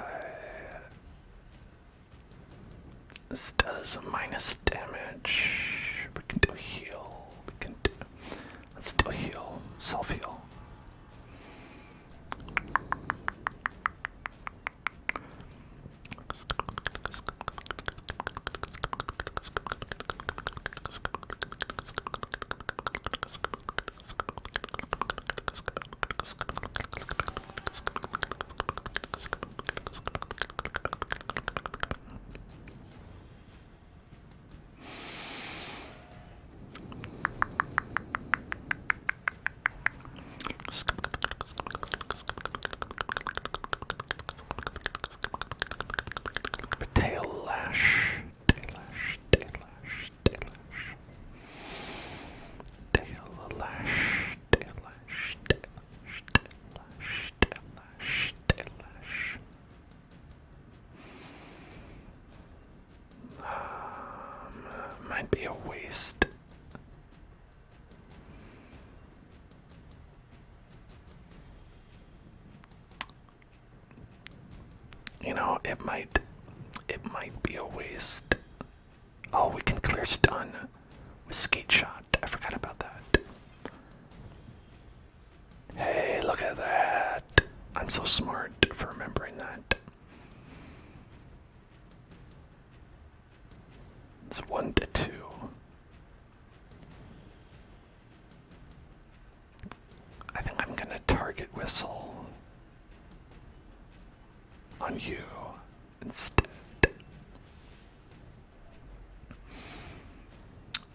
This does a minus damage. We can do heal. Let's do heal. Self-heal. Tail lash. Tail lash. Tail lash. Tail lash. Tail lash. Tail lash. Tail lash. Tail lash. Tail lash. Tail lash. Might be a waste. You know, it might be a waste. Oh, we can clear stun with skate shot. I forgot about that. Hey, look at that. I'm so smart for remembering that. It's 1 to 2. I think I'm gonna target whistle on you instead.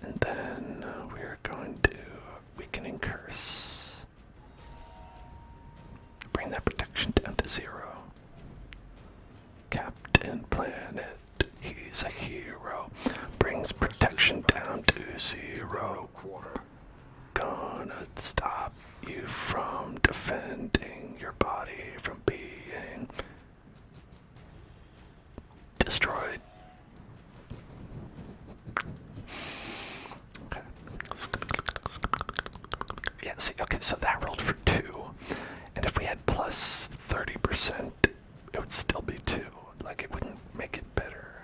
And then we're going to weakening curse. Bring that protection down to 0. Captain Planet, he's a hero. Brings protection down to 0. Gonna stop you from defending your body from being destroyed. Okay. Yeah, see, okay, so that rolled for 2. And if we had plus 30%, it would still be 2. Like, it wouldn't make it better.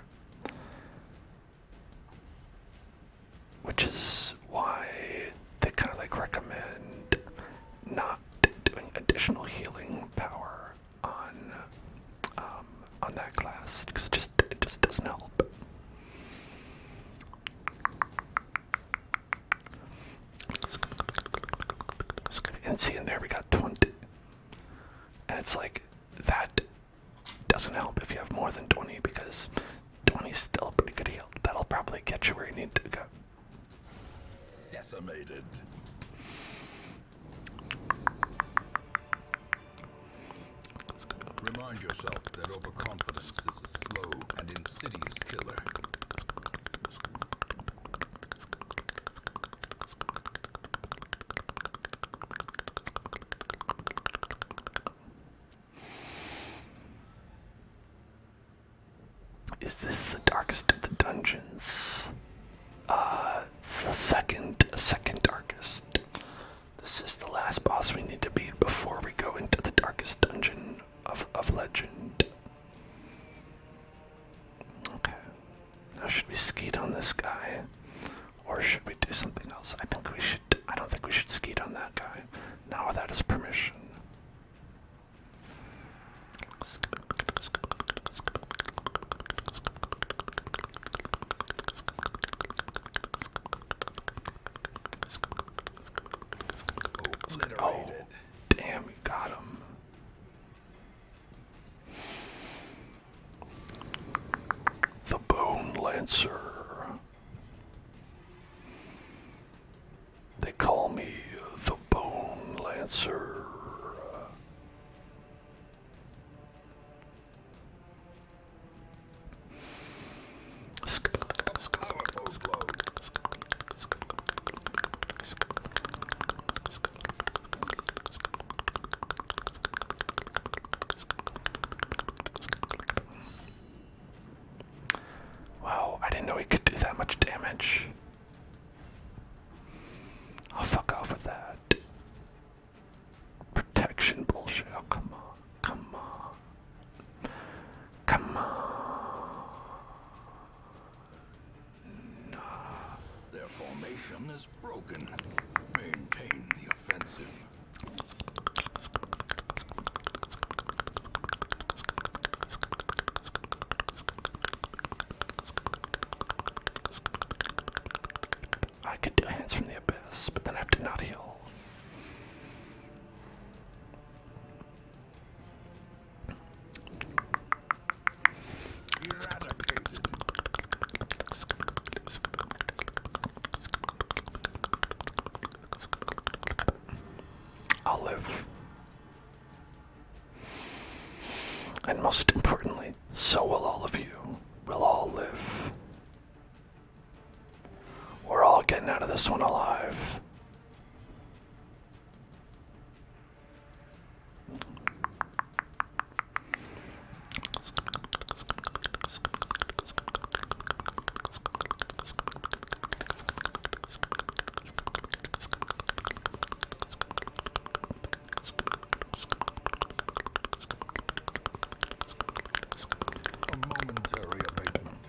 Which is why they kind of like recommend not doing additional healing power on that class, because it just doesn't help. And see, in there we got 20. And it's like, that doesn't help if you have more than 20, because 20 is still a pretty good heal. That'll probably get you where you need to go. Decimated. Remind yourself that overconfidence is a slow and insidious killer. Is this the darkest of the dungeons? It's the second darkest. This is the last boss we need to beat before we go into the darkest dungeon of legend. Okay. Now should we skeet on this guy? Or should we do something else? I don't think we should skeet on that guy. Not without his permission. sir. Wow, I didn't know he could do that much damage. I'll fuck off with that. Protection bullshit. Oh, come on. Come on. Come on. Their formation is broken. Maintain the offensive. I could do hands from the abyss, but then I have to not heal. Eradicated. I'll live. And most importantly, so will all of you. We'll all live. We're all getting out of this one alive. A momentary abatement.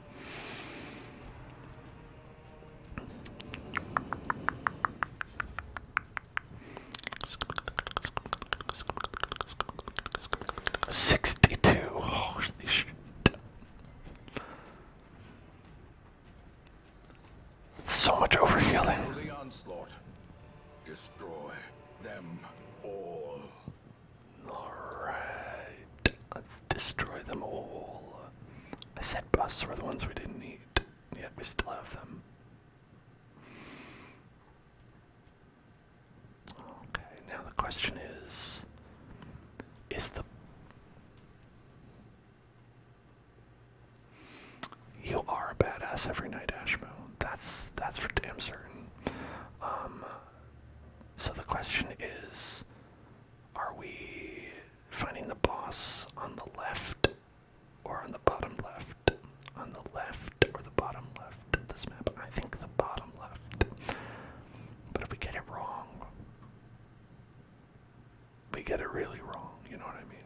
Holy shit. So much overhealing. For the onslaught. Destroy them all. Alright. Let's destroy them all. I said busts were the ones we didn't need, yet we still have them. Okay, now the question is the... You are a badass every night, Ashmo. That's for damn certain. So the question is, are we finding the boss on the left or on the bottom left? On the left or the bottom left of this map? I think the bottom left. But if we get it wrong, we get it really wrong, you know what I mean?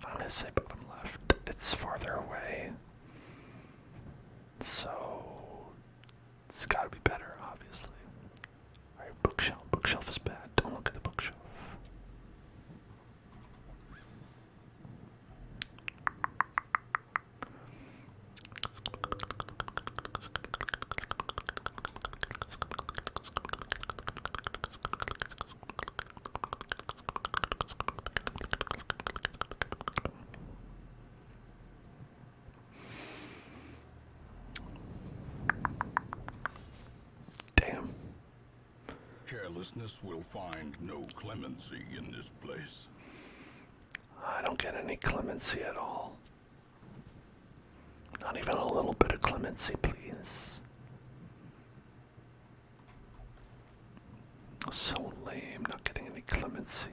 I'm gonna say bottom left. It's farther away. So it's gotta be better, obviously. Alright, bookshelf. Bookshelf is bad. Don't look at the bookshelf. Damn. Carelessness will find no clemency in this place. I don't get any clemency at all. Not even a little bit of clemency, please. So lame, not getting any clemency.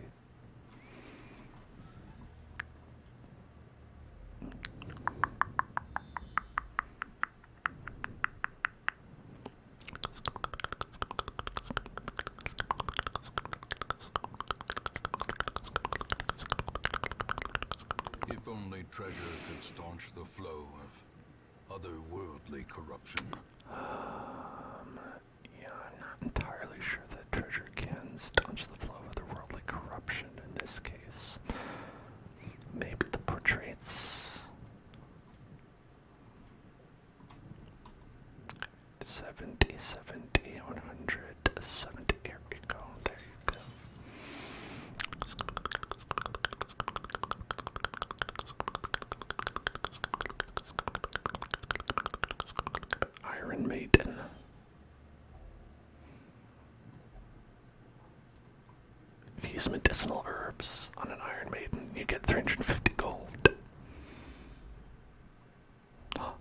If only treasure could staunch the flow of otherworldly corruption. Yeah, I'm not entirely sure that treasure can staunch the flow of otherworldly corruption in this case. Maybe the portraits. 70, 70, 100, 70. Here we go. There you go. Iron Maiden. If you use medicinal herbs on an Iron Maiden, you get 350 gold.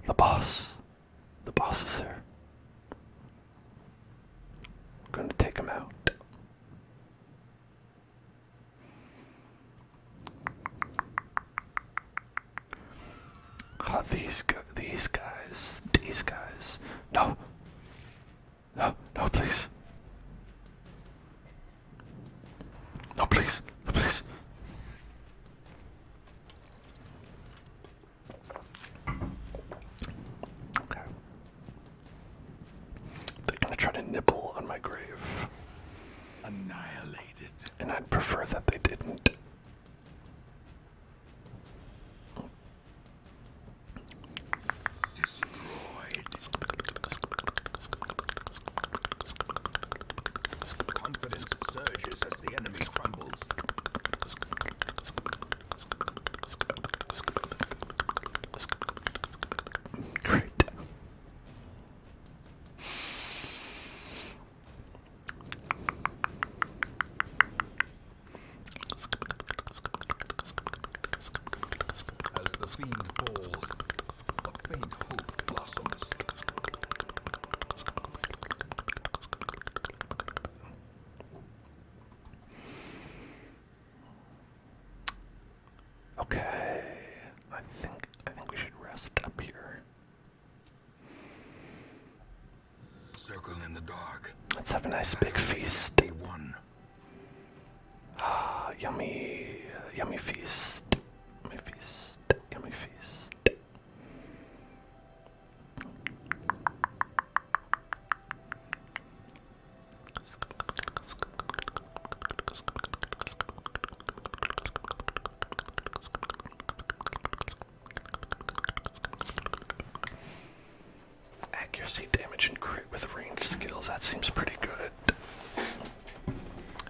The boss. The boss is there. I'm going to take him out. Ah, these guys. No, please. No, please. Okay. They're gonna try to nibble on my grave. Annihilated. And I'd prefer that they didn't. Confidence surges as the enemy crumbles. Great. As the fiend falls, a faint hope blossoms. Okay. I think we should rest up here. Circle in the dark. Let's have a nice big feast. Day one. Ah, yummy feast. Yummy feast. Yummy feast. Accuracy, damage, and crit with ranged skills. That seems pretty good.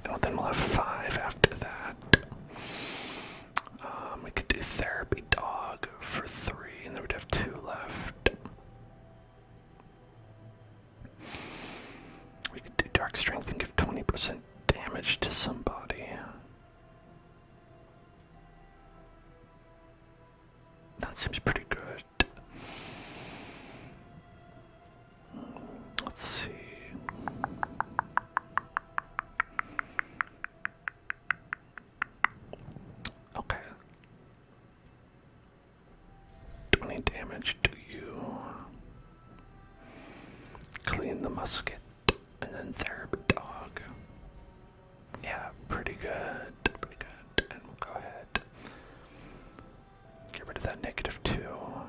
And then we'll have 5 after that. We could do therapy dog for 3, and then we'd have 2 left. We could do dark strength and give 20% damage to somebody. That seems pretty good. Let's see. Okay. 20 damage to you. Clean the musket. And then therapy dog. Yeah, pretty good. Pretty good. And we'll go ahead. Get rid of that -2.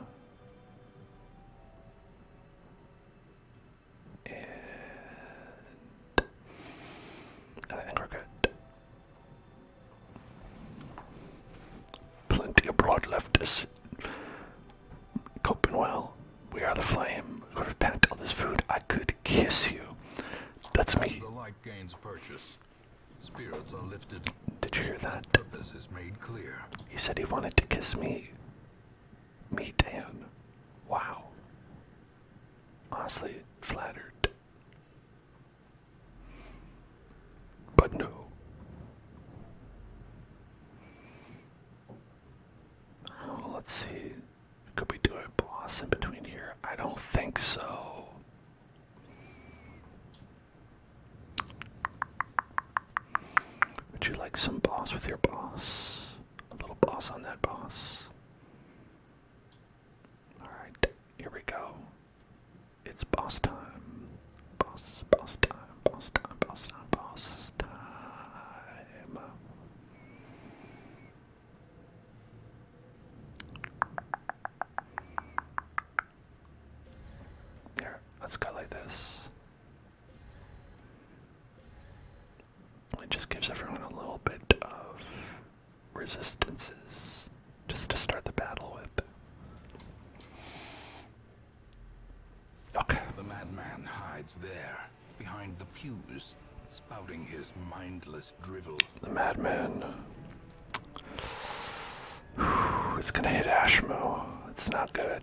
And I think we're good. Plenty of blood left us. Coping well. We are the flame. Who have packed all this food. I could kiss you. That's me. The light gains purchase. Spirits are lifted. Did you hear that? Purpose is made clear. He said he wanted to kiss me. Me, Dan. Wow. Honestly, flattered. But no. Oh, let's see. Could we do a boss in between here? I don't think so. Would you like some boss with your boss? A little boss on that boss. Alright, here we go. It's boss time. Boss time, boss time, boss time, boss time. Here, let's go like this. It just gives everyone a little bit of resistances just to start the battle with. Okay. The madman hides there, behind the pews, spouting his mindless drivel. The madman. It's gonna hit Ashmo. It's not good.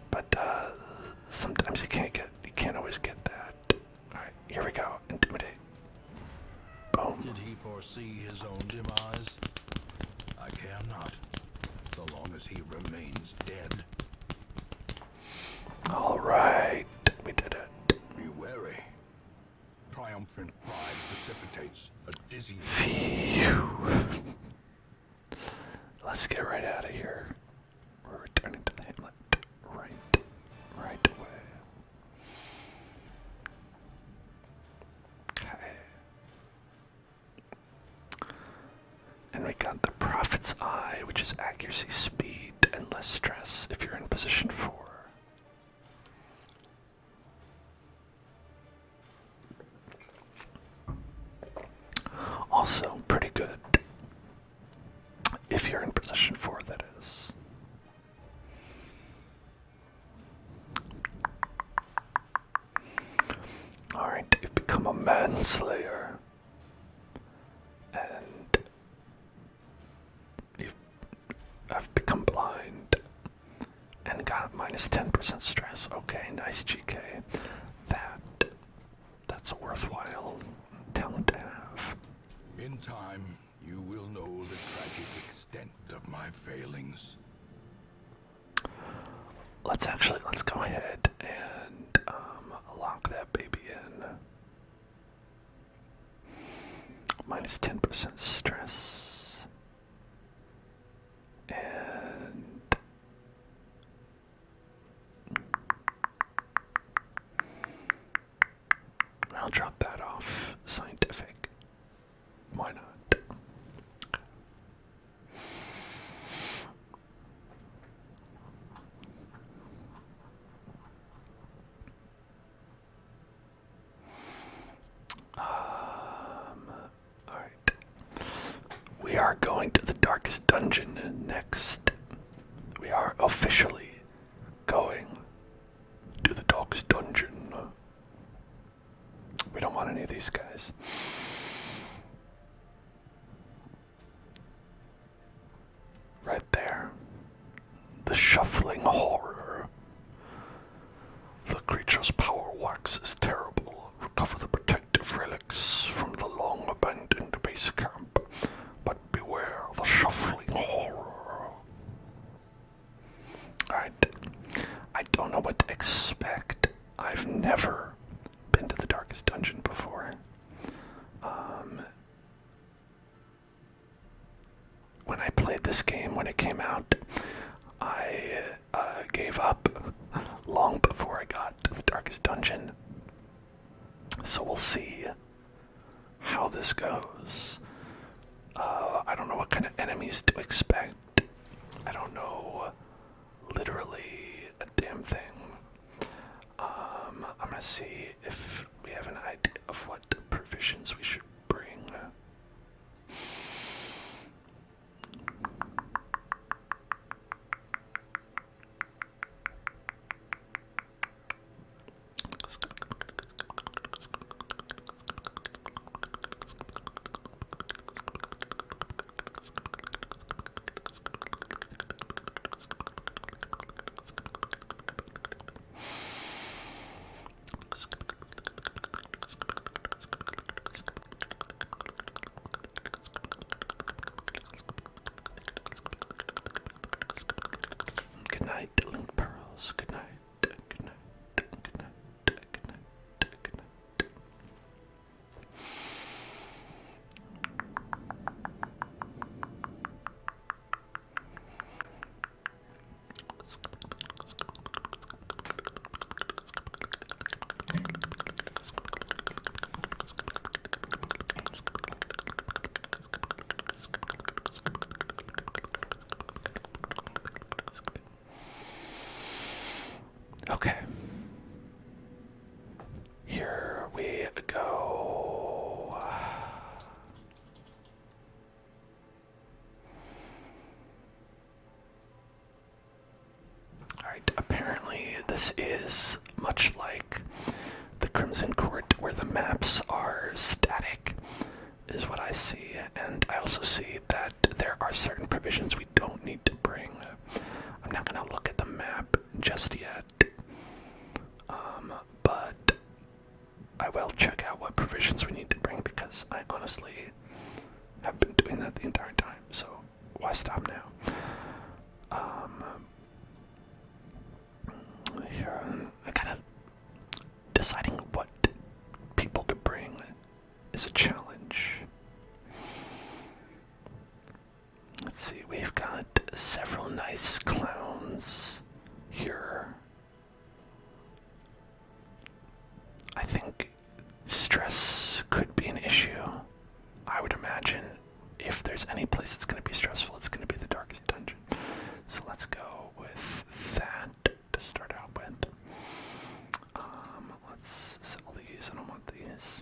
so long as he remains dead. Alright, we did it. Be wary. Triumphant pride precipitates a dizzying. Phew. Let's get right out of here. We're returning to the hamlet. Right away. Okay. And we got the Prophet's Eye, which is accuracy, speed, and less stress if you're in position 4. Also, pretty good. If you're in position 4, that is. Alright, you've become a manslayer. And I've become blind. And got minus 10% stress. Okay, nice GK. That's a worthwhile talent to have. In time, you will know the tragic extent of my failings. Let's go ahead and lock that baby in. Minus 10% stress. And I'll drop that off. Scientific. Why not? Alright. We are going to the darkest dungeon next. We are officially going to the darkest dungeon. We don't want any of these guys. Right there. The shuffling horror. The creature's power waxes terrible. Recover the protective relics from the long-abandoned base camp. But beware the shuffling horror. Alright. I don't know what to expect. I've never been to the darkest dungeon before. When I played this game, when it came out, I gave up long before I got to the darkest dungeon. So we'll see how this goes. I don't know what kind of enemies to expect. I don't know literally a damn thing. I'm gonna see if we have an idea of what provisions we should bring. Good night, link pearls. Good night. Good night. Good night. Good night. Good night. Okay. Here we go. Alright, apparently this is much like the Crimson Court, where the maps are static, is what I see. And I also see that there are certain provisions we don't need to bring. I'm not going to look at the map just yet. But I will check out what provisions we need to bring, because I honestly have been doing that the entire time, so why stop now? see, we've got several nice clowns here. I think stress could be an issue. I would imagine if there's any place that's going to be stressful, it's going to be the darkest dungeon. So let's go with that to start out with. Let's sell these. I don't want these.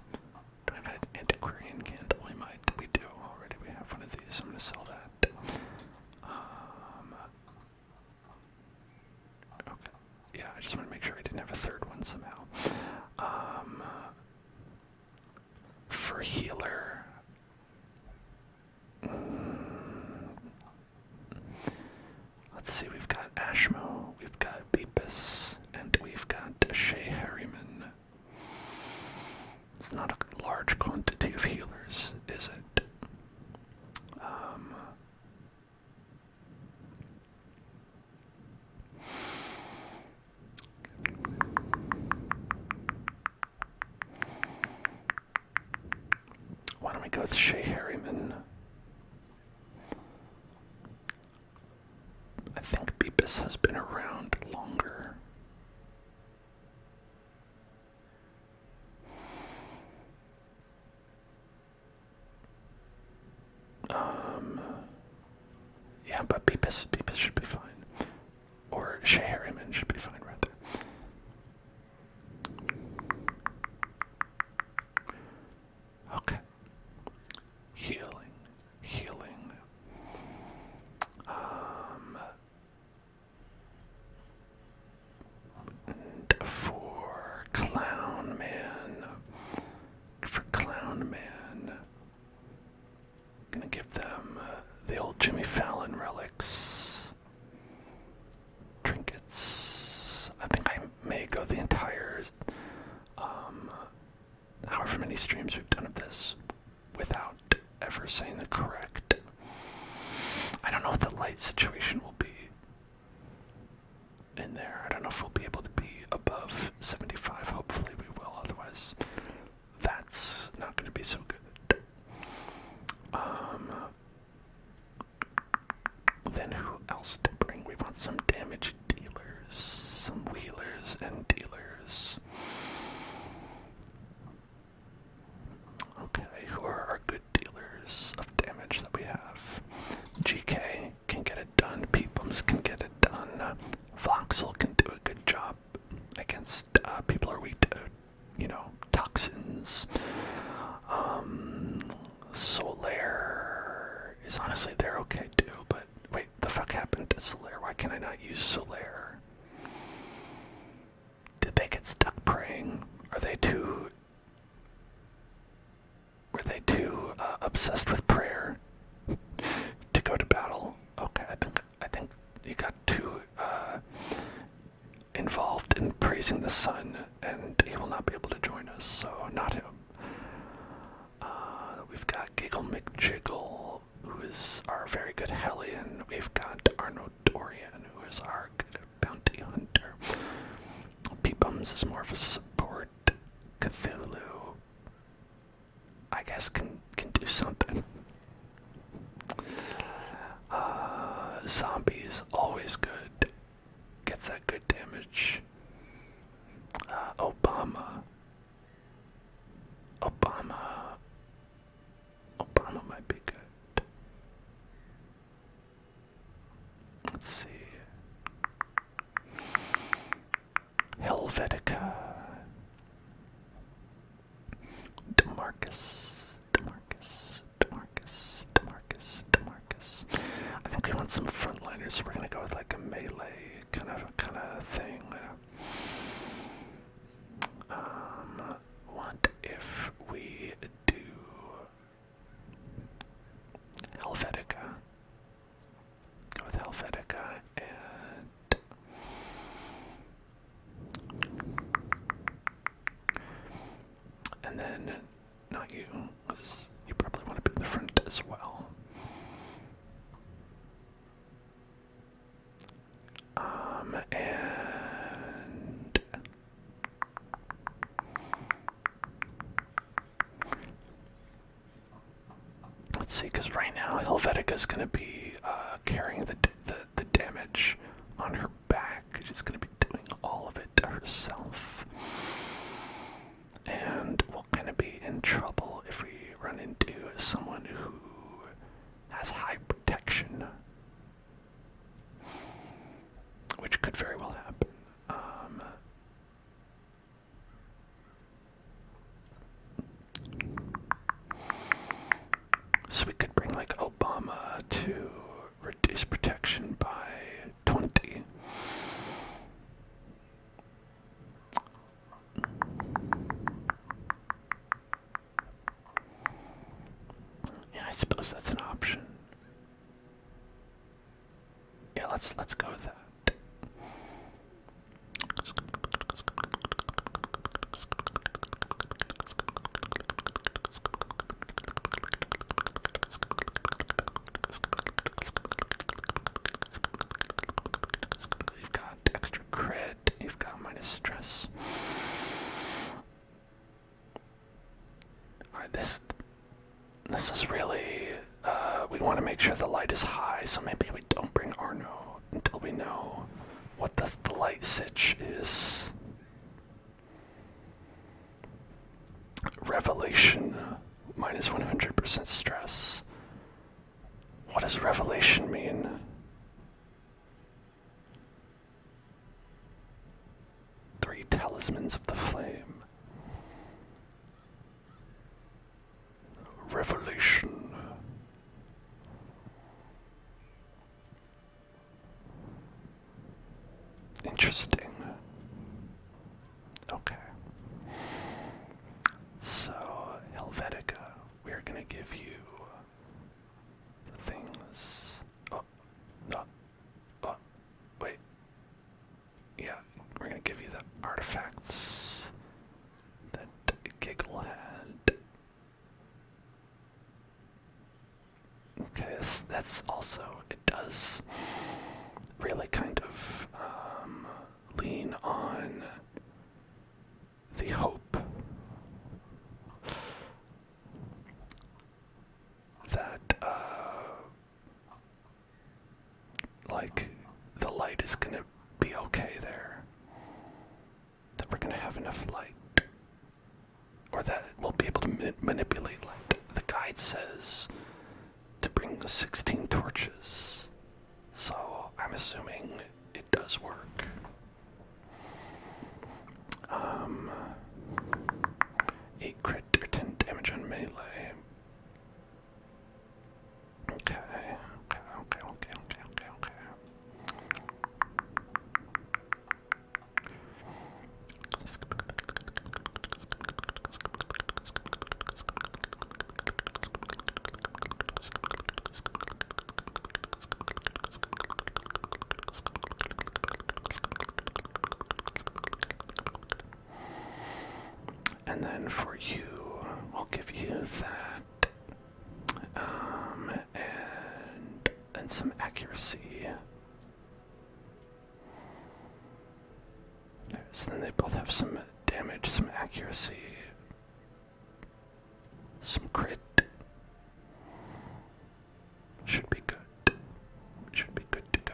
Do I have an antiquarian candle? We do already. We have one of these. I'm going to sell that. Okay. Yeah, I just want to make sure I didn't have a third one somehow. For healer, let's see, we've got Ashmo, we've got Beepus, and we've got Shea Harriman. It's not a large quantity of healers, is it? Why don't we go with Shea Harriman? I think Beepus has been around longer. Yeah, but Beepus should be fine. Or Shea Harriman should be fine, rather. Okay. Healing. And for Clown Man, gonna give them the old Jimmy Fallon relics, trinkets. I think I may go the entire, however many streams we've done of this, without ever saying the correct. I don't know what the light situation will be in there. I don't know if we'll be able to be above 75. Hopefully we will, otherwise that's not going to be so good. Then who else to bring? We want some damage dealers, some wheelers and dealers. Okay, who are our good dealers of damage that we have? GK can get it done, Peepums can get it done, Voxel can do a good job against people who are weak to, toxins. Solaire is honestly, they're okay too, but wait, the fuck happened to Solaire? Why can I not use Solaire? Did they get stuck praying? Were they too obsessed with prayer to go to battle? Okay, I think you got too involved in praising the sun, and he will not be able to join us, so not him. We've got Giggle McJiggle, who is our very good Hellion. We've got Arno Dorian, who is our good bounty hunter. Peepums is more of a support. Cthulhu, I guess, can do something. Zombies, always good. Gets that good damage. Obama might be good. Let's see. Helvetica. Demarcus. I think we want some frontliners, so we're gonna go with like a melee kind of thing. What if we do Helvetica? Go with Helvetica and then not you, because you probably want to be in the front as well. And let's see, because right now Helvetica is going to be could very well happen. So we could bring like Obama to reduce protection by 20. Yeah, I suppose that's an option. Yeah, let's go with that. You've got extra crit, you've got minus stress. Alright, this is really, we want to make sure the light is high, so maybe we don't bring Arno until we know what the light sitch is. Revelation, minus 100% stress. What does revelation mean? 3 talismans of the flame. Revelation. Interesting. Okay. So, Helvetica, we're gonna give you the things. Oh, no. Oh, wait. Yeah, we're gonna give you the artifacts that Giggle had. Okay, that's also, it does really kind of lean on the hope that like the light is gonna be okay there, that we're gonna have enough light, or that we'll be able to manipulate light. The guide says to bring 16 torches, so I'm assuming it does work. 8 crit or 10 damage on melee. Okay. And then for you, I'll give you that, and some accuracy. So then they both have some damage, some accuracy, some crit. Should be good. Should be good to go.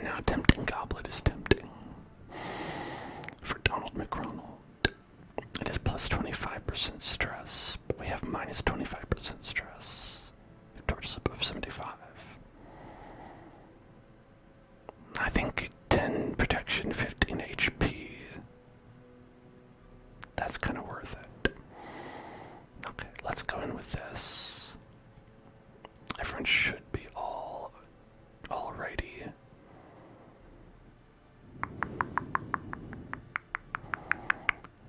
Now tempting goblet is tempting. For Donald McRonald, it is plus 25% stress, but we have minus 25% stress. The torch is above 75. I think 10 protection, 15 HP. That's kind of worth it. Okay, let's go in with this. Everyone should be alrighty.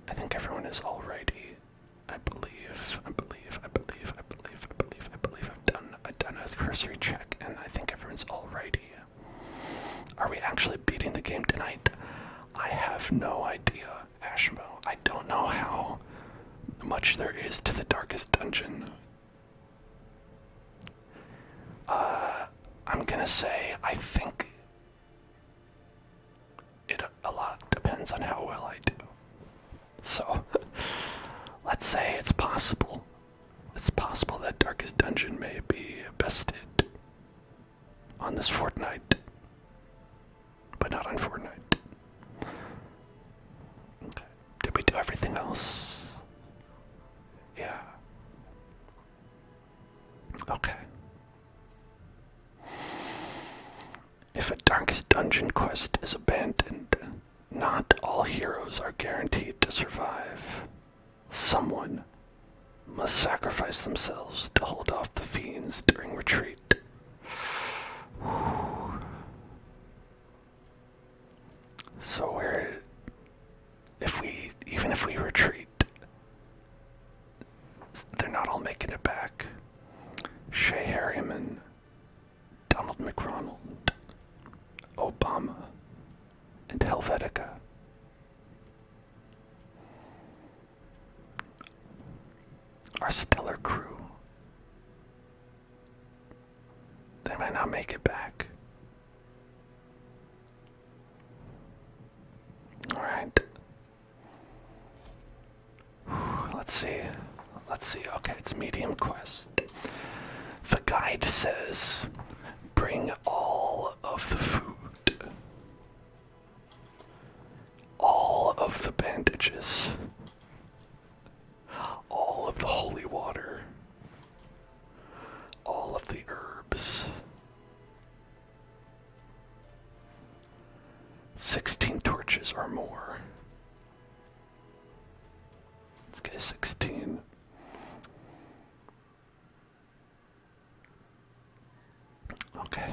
I think everyone is alrighty. I believe. I've done a cursory check, and I think everyone's alrighty. Are we actually beating the game tonight? I have no idea, Ashmo. I don't know how much there is to the darkest dungeon. I'm gonna say I think it a lot depends on how well I do. So, let's say it's possible. It's possible that darkest dungeon may be bested on this fortnight, but not on Fortnite. Okay. Did we do everything else? Yeah. Okay. If a darkest dungeon quest is abandoned, not all heroes are guaranteed to survive. Someone must sacrifice themselves to hold off the fiends during retreat. Whew. So even if we retreat, they're not all making it back. Shay Harriman, Donald McRonald, Obama, and Helvetica. Our stellar crew. They might not make it back. Alright. Let's see. Okay, it's medium quest. The guide says, bring all of the food. All of the bandages. All of the holy water. All of the herbs. 16 torches or more. Let's get a 16. Okay.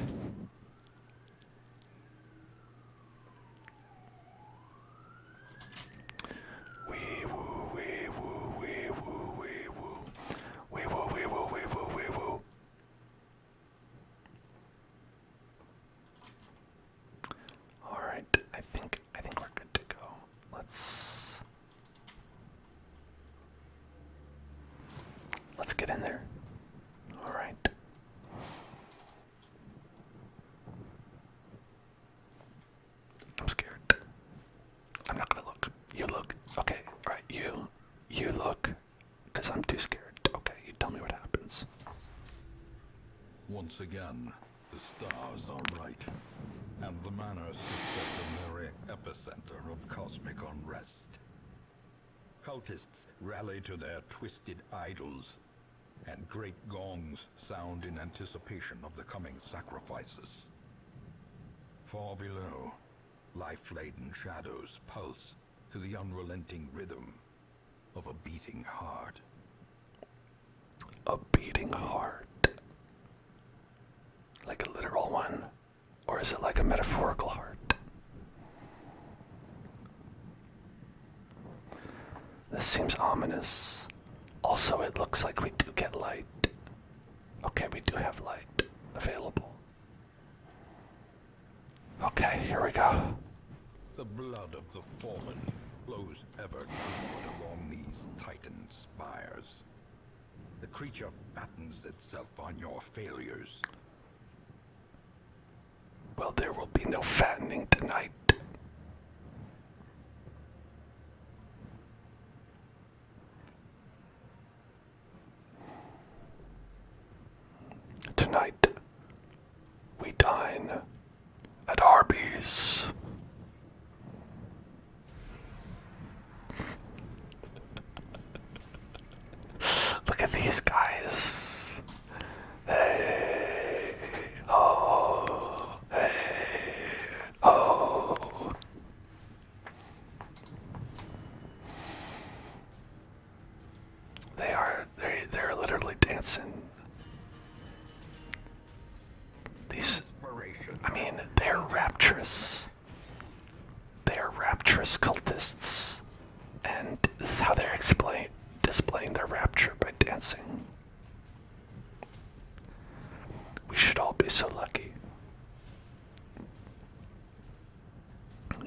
Wee woo, wee woo, wee woo, wee woo. Wee woo, wee woo, wee woo, wee woo. Alright, I think we're good to go. Let's get in there. Alright. I'm scared. I'm not gonna look. You look. Okay, alright, you look. Because I'm too scared. Okay, you tell me what happens. Once again, the stars are right, and the manor sits at the very epicenter of cosmic unrest. Cultists rally to their twisted idols, and great gongs sound in anticipation of the coming sacrifices. Far below, life-laden shadows pulse to the unrelenting rhythm of a beating heart. A beating heart. Like a literal one? Or is it like a metaphorical heart? This seems ominous. Also, it looks like we do get light. Okay, we do have light available. Okay, here we go. The blood of the fallen flows ever downward along these titan spires. The creature fattens itself on your failures. Well, there will be no fattening tonight. Tonight, we dine at Arby's. Look at these guys. Hey, oh, hey, oh. They're literally dancing. They're rapturous. They're rapturous cultists. And this is how they're displaying their rapture by dancing. We should all be so lucky.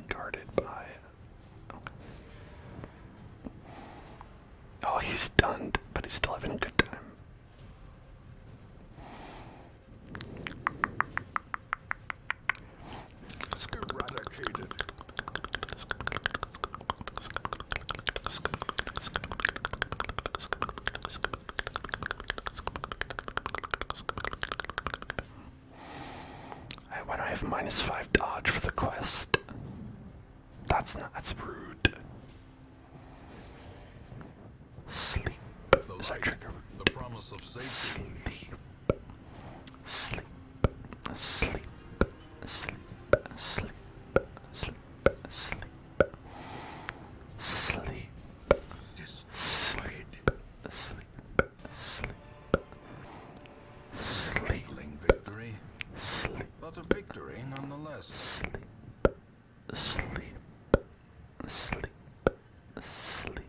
Guarded by... Okay. Oh, he's stunned, but he's still having a good time. Eradicated. 5, -5 dodge for the quest. That's rude. Sleep. Is that trigger? The promise of safety. Sleep. Sleep. Sleep. Sleep. Sleep. Sleep. Sleep. Destroyed. Sleep. Sleep. Sleep. Trifling victory, Sleep. but a victory nonetheless. Sleep. Sleep. Sleep. Sleep.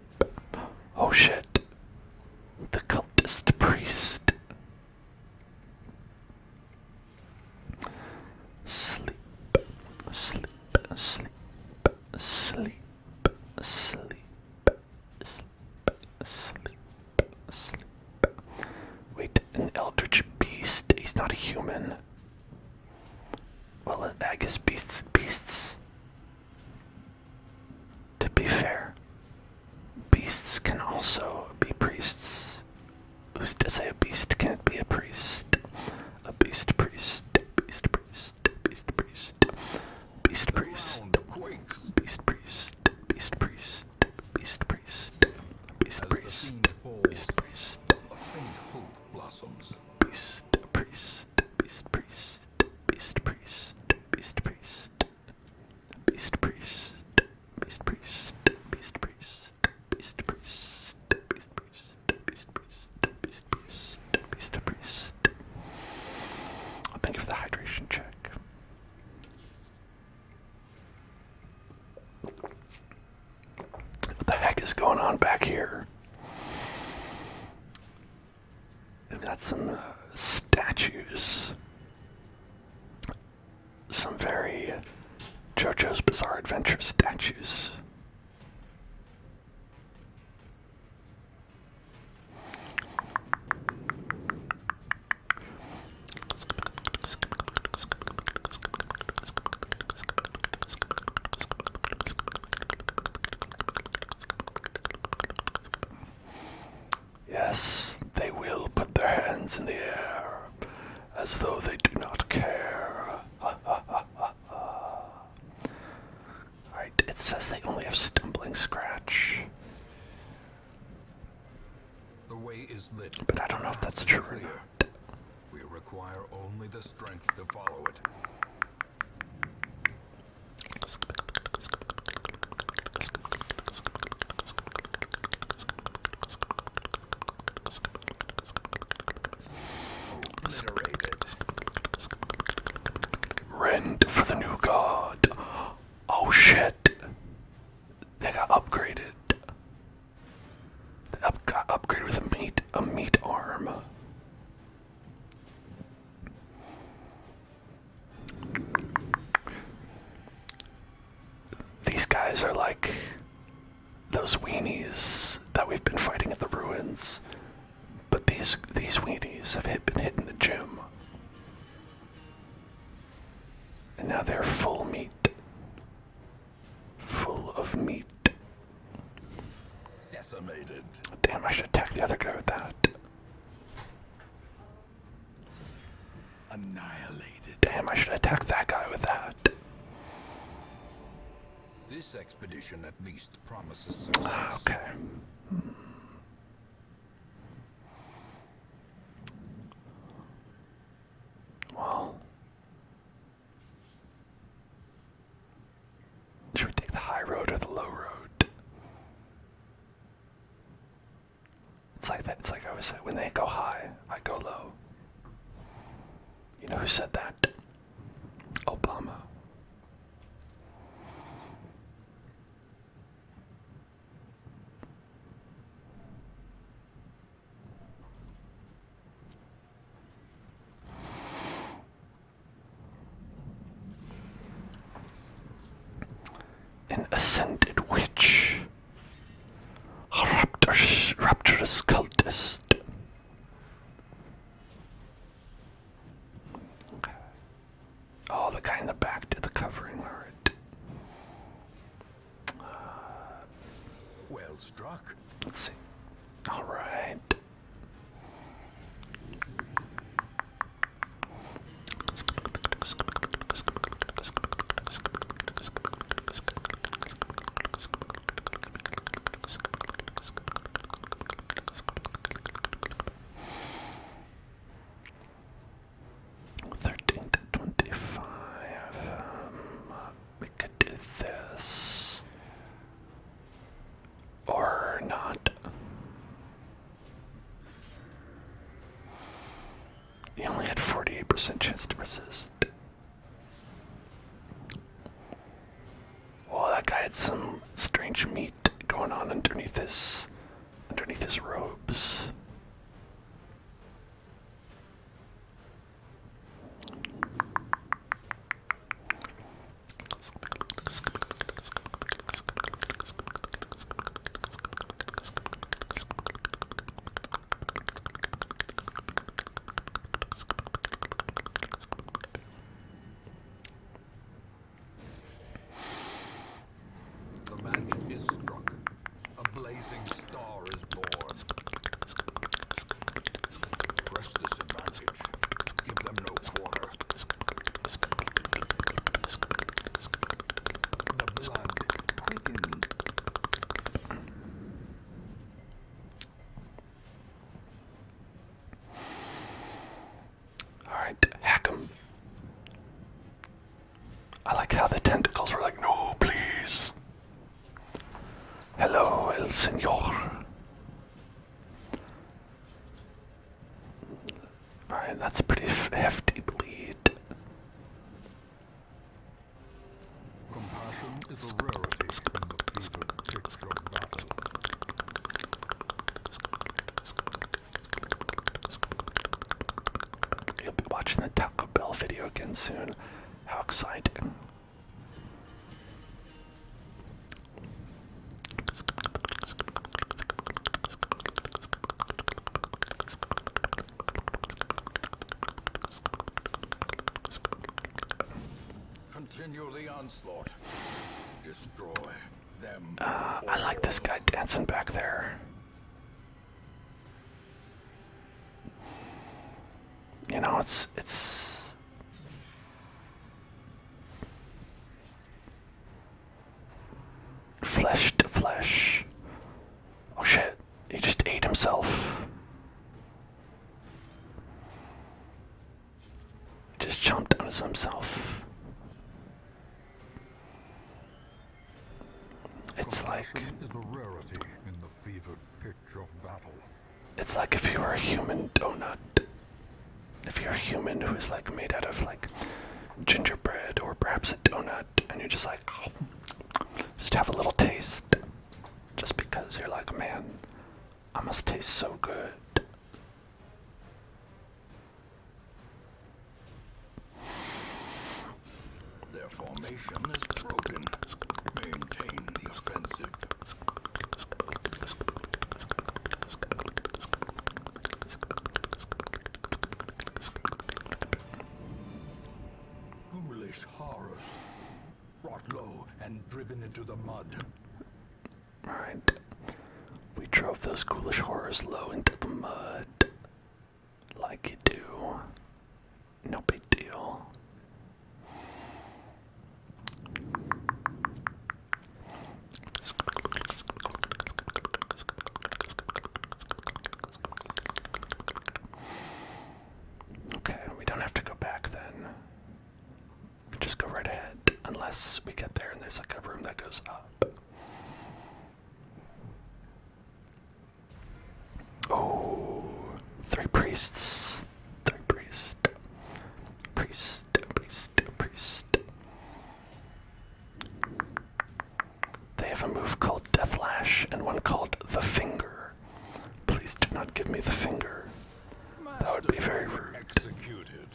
Oh shit. The cultist priest. Sleep. Sleep. Sleep. Sleep. Sleep. Sleep. Sleep. Wait, an eldritch beast? He's not a human. Well, I guess beasts. To be fair, beasts can also be priests. Who's to say a beast can't be a priest? A beast priest. Beast priest. Beast priest. Beast priest. The ground quakes Beast priest. Beast priest. Beast priest. Beast as the priest. scene falls. Beast priest. A faint hope blossoms. Beast priest. Beast priest. Beast priest. Beast priest. Beast priest. Beast priest. Beast priest. Beast priest. Beast priest. Beast priest. Beast priest. Beast priest. I'll thank you for the hydration check. What the heck is going on back here? They've got some statues. Some very JoJo's Bizarre Adventure statues. Yes, they will put their hands in the air as though they do not care. Alright, it says they only have stumbling scratch, The way is lit. but I don't know if that's true or Clear. not. We require only the strength to follow it. Obliterated. Rend for the new god. Oh shit. They got upgraded. They got upgraded with a meat arm. These guys are like those weenies that we've been fighting at the ruins. But these weenies have been hit in the gym. And now they're full meat. Full of meat. Decimated. Damn, I should attack the other guy with that. Annihilated. Damn, I should attack that guy with that. This expedition at least promises success. Okay. Well. Should we take the high road or the low road? It's like that. It's like I always say, when they go high, I go low. You know who said that? Obama. An ascended witch. Rapturous cultist. Okay. Oh, the guy in the back did the covering, alright. Well struck. Let's see. Alright. You only had 48% chance to resist. Well, that guy had some strange meat going on underneath his robes. The match is struck. A blazing star is born. Press this advantage. Give them no quarter. The blood quickens. Alright, hack him. I like how the tentacles were like, no, please. Hello, el señor. Alright, that's a pretty hefty bleed. Compassion is a rarity in the fevered pitch of battle. You'll be watching the Taco Bell video again soon. How exciting. Continue the onslaught. Destroy them. I like this guy dancing back there. You know, it's flesh to flesh. Oh shit, he just ate himself. Just chomped on himself. It's like is a rarity in the fevered pitch of battle. it's like if you were a human donut. If you're a human who is like made out of like gingerbread or perhaps a donut, and you're just like, oh, just have a little taste, just because you're like, man, I must taste so good. Their formation is broken. Maintain the offensive. Foolish horrors. Brought low and driven into the mud. Alright. We drove those ghoulish horrors low into the mud. Like you do. No big deal. Okay, we don't have to go back then. We just go right ahead. Unless we get there and there's like a room that goes up. Oh, 3 priests. 3 priests. Priest. They have a move called Deathlash and one called The Finger. Please do not give me the finger. That would be very rude. Executed.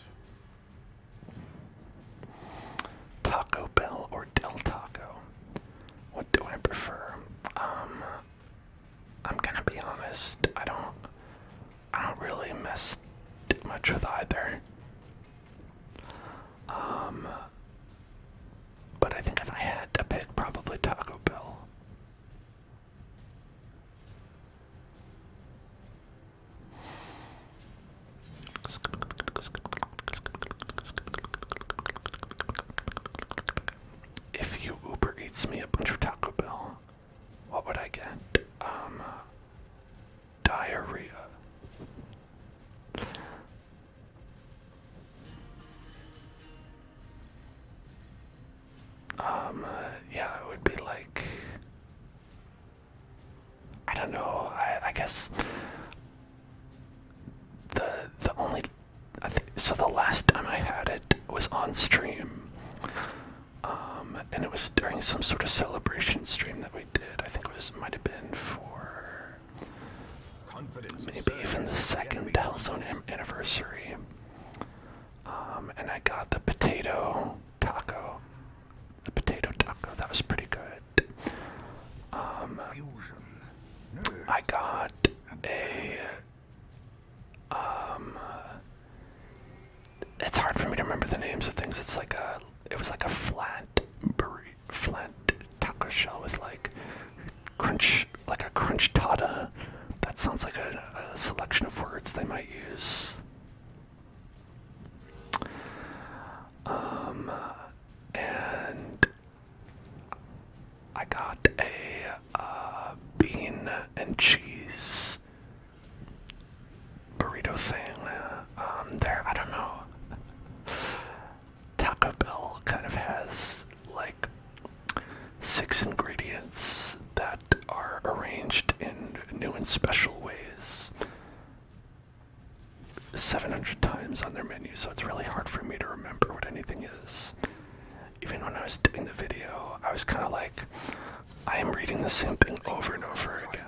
Taco Bell or Del Taco? What do I prefer? I'm gonna be honest. I don't really mess too much with either. But I think if I had to pick, probably Taco Bell. If you Uber Eats me a bunch of Taco Bell, what would I get? Diarrhea. on stream. And it was during some sort of celebration stream that we did. I think it might have been for maybe even the second Hellzone anniversary. And I got the potato taco. The potato taco, that was pretty good. I got a it's hard for me to remember the names of things. It was like a flat taco shell with like a crunch tata. That sounds like a selection of words they might use. And I got a bean and cheese burrito thing. There, I don't know. Taco Bell kind of has like 6 ingredients that are arranged in new and special ways 700 times on their menu, so it's really hard for me to remember what anything is. Even when I was doing the video, I was kind of like, I am reading the same thing over and over again.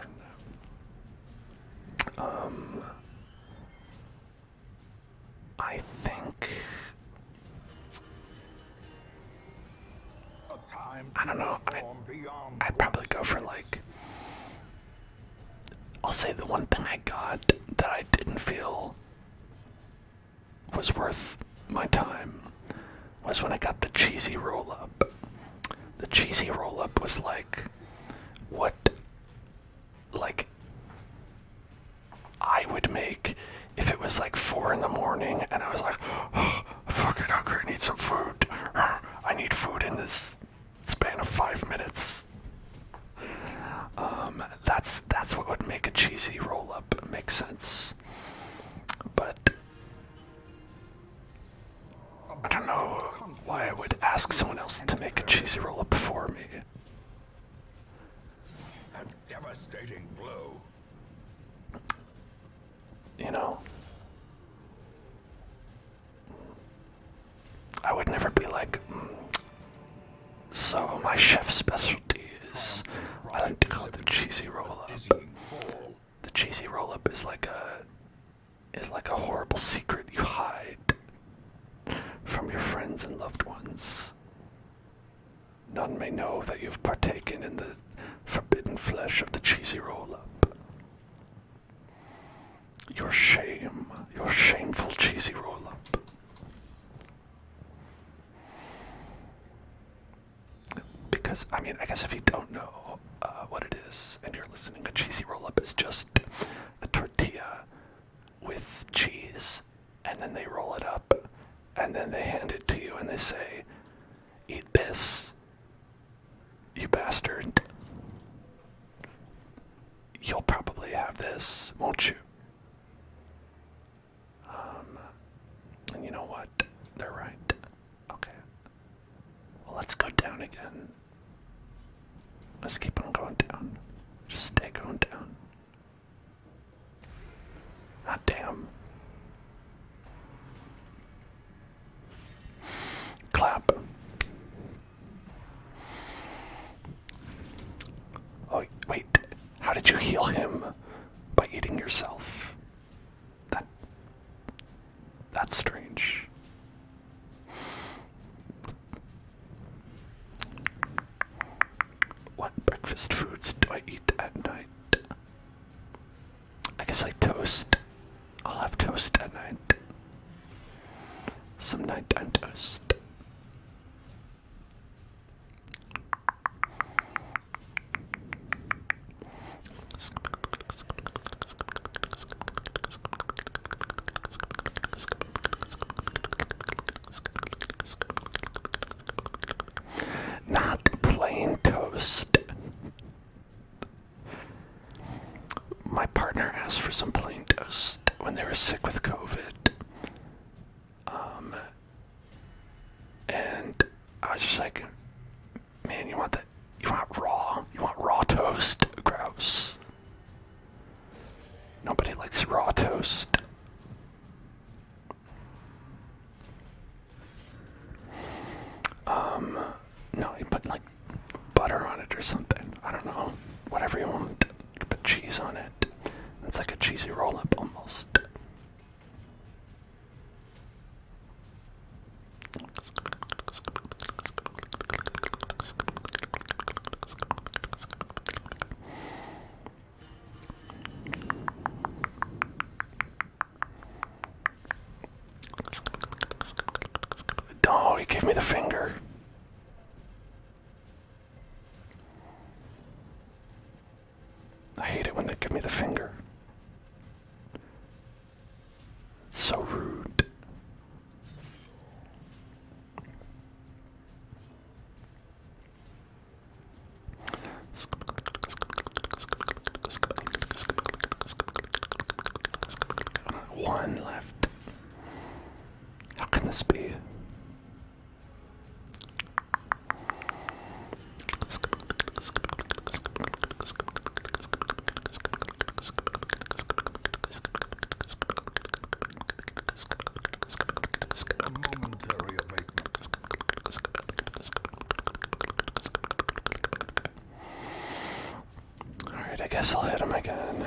I think, I don't know, I'd probably go for like, I'll say the one thing I got that I didn't feel was worth my time was when I got the cheesy roll-up. The cheesy roll-up was like, what, like, I would make if it was like 4 in the morning and I was like, oh, I'm fucking hungry, I need some food. I need food in this span of 5 minutes. That's what would make a cheesy roll-up make sense. But I don't know why I would ask someone else to make a cheesy roll-up for me. A devastating blow. You know? I would never be like, so my chef's specialty is, I like to call it the cheesy roll-up. The cheesy roll-up is like a horrible secret you hide from your friends and loved ones. None may know that you've partaken in the forbidden flesh of the cheesy roll-up. Your shame, your shameful cheesy roll-up. Because, I mean, I guess if you don't know what it is and you're listening, a cheesy roll-up is just a tortilla with cheese, and then they roll it up, and then they hand it to you and they say, eat this, you bastard. You'll probably have this, won't you? And you know what? They're right. Okay. Well, let's go down again. Let's keep on going down. Just stay going down. Ah, damn. Clap. Oh, wait. How did you heal him? By eating yourself? That's strange. What breakfast foods do I eat at night? I guess I toast. I'll have toast at night. Some nighttime toast. Not plain toast. My partner asked for some plain toast when they were sick with COVID. And I was just like, man, you want raw? You want raw toast? Gross. Nobody likes raw toast. this be? A momentary awakening. Alright, I guess I'll hit him again.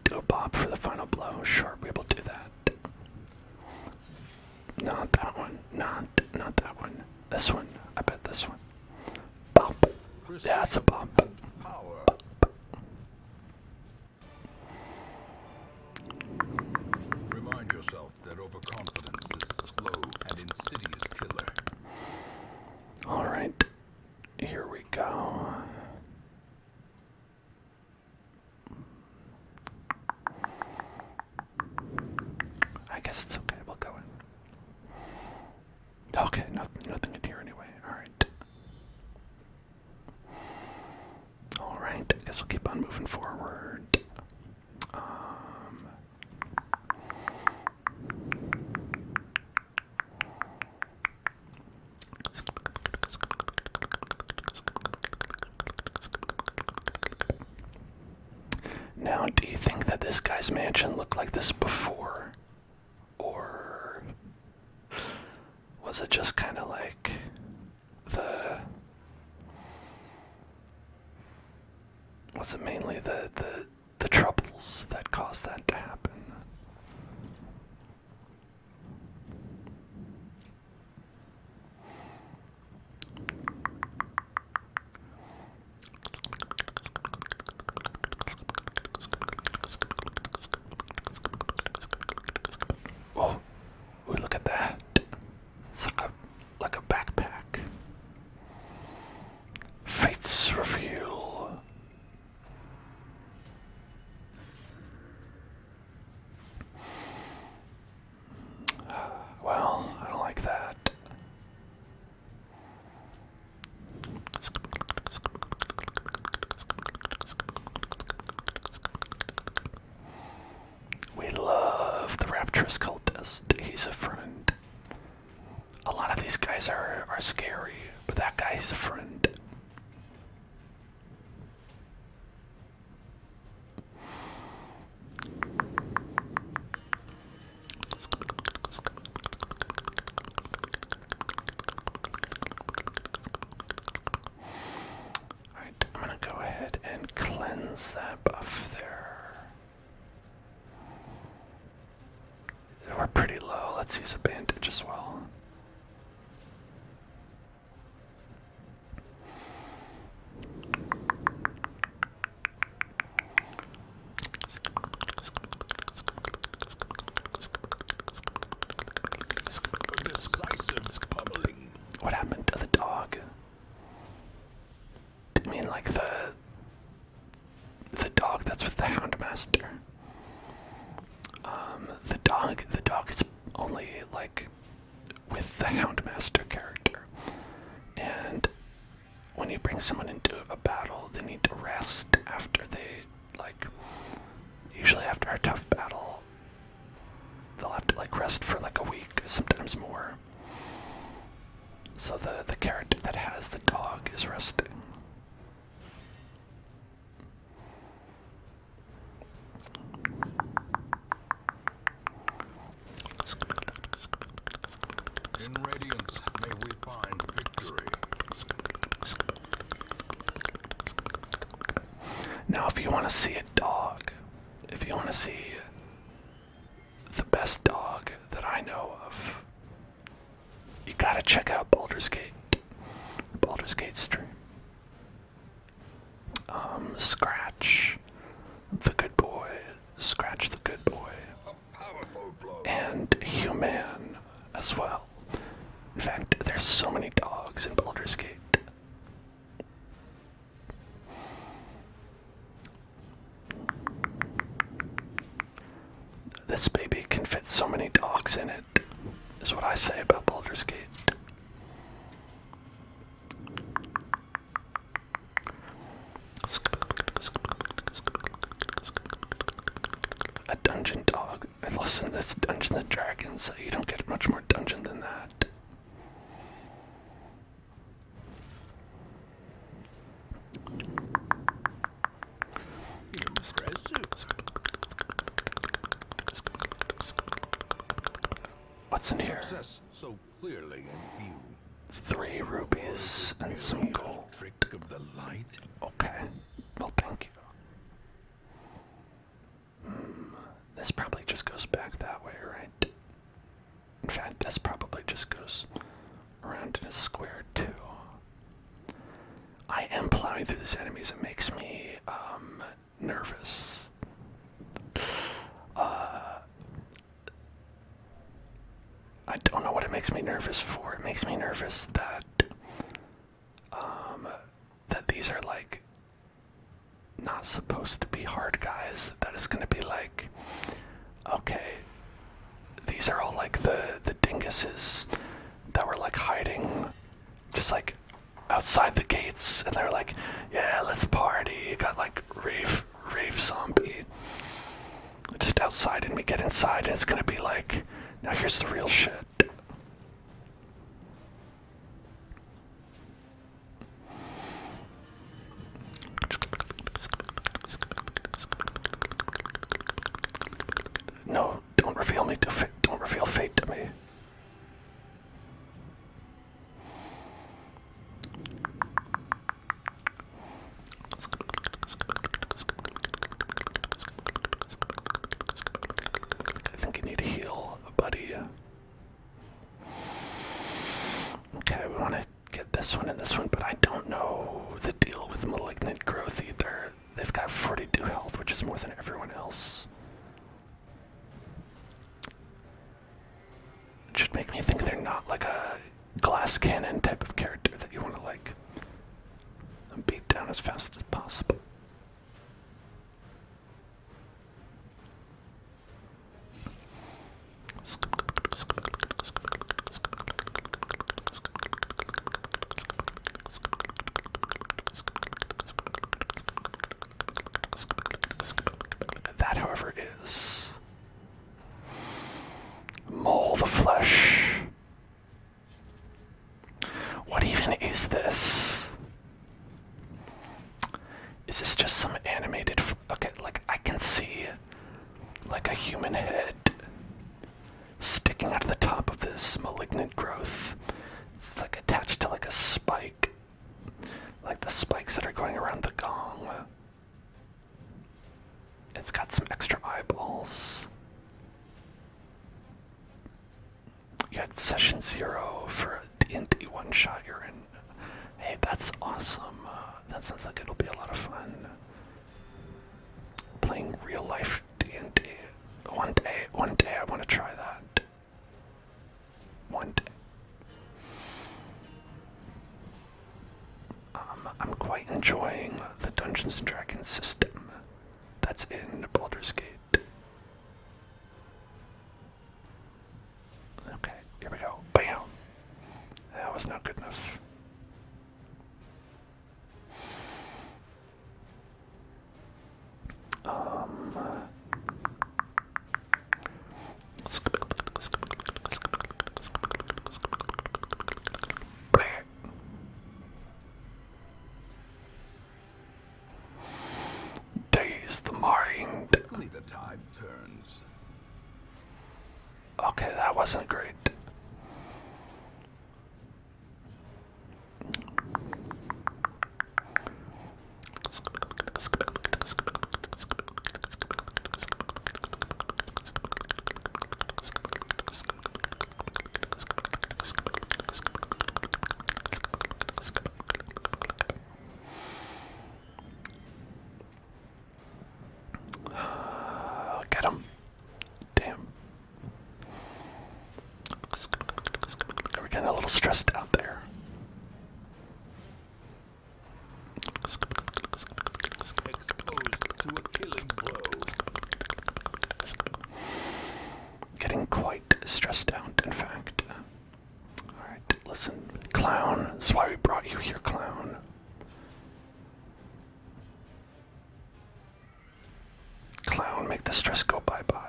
Do a bop for the final blow. Sure, we will do that. Not that one. Not that one. This one. I bet this one. Bop. Yeah, it's a bop. Power. Remind yourself that overconfidence is a slow and insidious killer. Alright. Here we go. I guess it's okay. We'll go in. Okay, nothing in here anyway. Alright. Alright, I guess we'll keep on moving forward. Now, do you think that this guy's mansion looked like this before? Or was it just kind of like was it mainly the troubles that caused that to happen? Oh, ooh, look at that. It's like a backpack. Fate's reveal. Well, I don't like that. We love the rapturous cultist. He's a friend. A lot of these guys are scary, but that guy is a friend. Alright, I'm gonna go ahead and cleanse that buff there. We're pretty low. Let's use a bandage as well. A decisive pummeling. What happened to the dog? I mean, like the dog that's with the Houndmaster. The dog is only like with the Houndmaster character, and when you bring someone into a battle, they need to rest after they usually after a tough battle, they'll have to rest for like a week, sometimes more. So the character that has the dog is resting. In radiance may we find victory. Now, if you want to see a dog, if you want to see the best dog that I know of, you gotta check out Baldur's Gate stream. Scratch the good boy, A powerful blow. and Human as well. In fact, there's so many dogs in Baldur's Gate. This baby can fit so many dogs in it, is what I say about Baldur's Gate. A dungeon dog. Listen, it's Dungeons and Dragons, so you don't get much more dungeon than that. What's in here? Success so clearly in view. 3 rubies and some gold. Trick of the light. Okay. Well, thank you. This probably just goes back that way, right? In fact, this probably just goes around in a square, too. I am plowing through these enemies. It makes me, nervous. I don't know what it makes me nervous for. It makes me nervous that, that these are, like, not supposed to be hard guys. That is going to be like, okay, these are all like the dinguses that were like hiding just like outside the gates, and they're like, yeah, let's party. You got like rave zombie just outside, and we get inside and it's going to be like, now here's the real shit. No, don't reveal me to fate. Don't reveal fate to me. I think you need to heal, buddy. Okay, we want to get this one and this one, but I don't know the deal with malignant growth either. They've got 42 health, which is more than everyone else. It should make me think they're not like a glass cannon type of character that you want to like beat down as fast as possible. That, however, is Mole the Flesh. What even is this? Is this just some animated... Okay, like, I can see, like, a human head sticking out of the top of this malignant growth. It's, like, attached to, like, a spike. Like the spikes that are going around the gong. It's got some extra eyeballs. You had session 0 for a D&D one-shot you're in. Hey, that's awesome. That sounds like it'll be a lot of fun. Playing real-life D&D. One day I want to try that. One day. I'm quite enjoying the Dungeons & Dragons system that's in Baldur's Gate. Okay, here we go. Bam! That was not good enough. Daze the mind. Quickly the tide turns. Okay, that wasn't great. Get him. Damn. Getting a little stressed out there. Exposed to a killing blow. Getting quite stressed out, in fact. Alright, listen, clown. That's why we brought you here, clown. Clown, make the stress go bye-bye.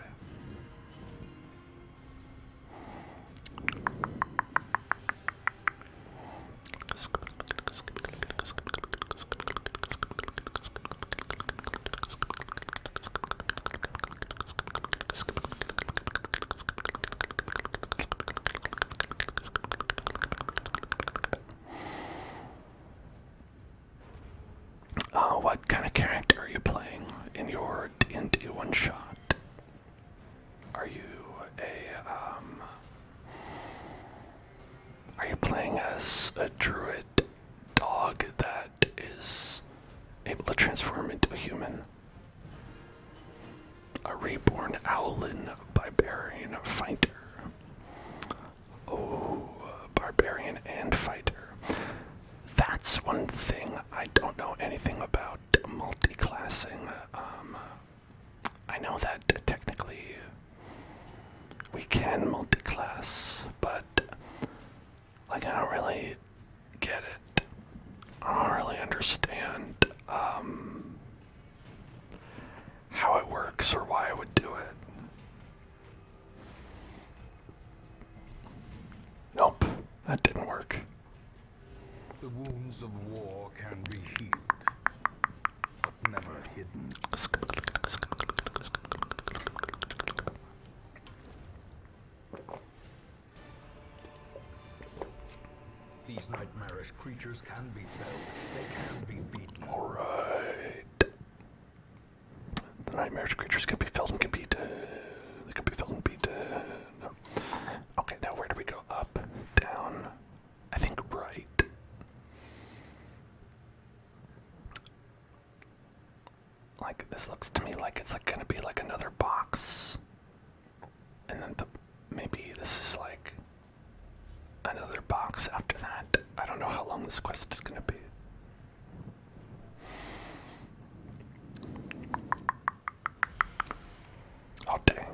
What kind of character are you playing in your D&D one-shot? Are you are you playing as a druid dog that is able to transform into a human? A reborn owlin barbarian fighter. Oh, barbarian and fighter. That's one thing I don't know anything about multi-classing. I know that technically we can multi-class, but like I don't really get it. I don't really understand how it works or why I would do it. Nope, that didn't work. The wounds of war can be healed, but never hidden. These nightmarish creatures can be felled. They can be beaten. Alright. The nightmarish creatures can be felled and can be beaten. They can be felled and beaten. Okay, now where do we go? Up, down, I think right. Like, this looks to me like it's like gonna be like another box. And then maybe this is like another box after that. I don't know how long this quest is gonna be. Oh dang.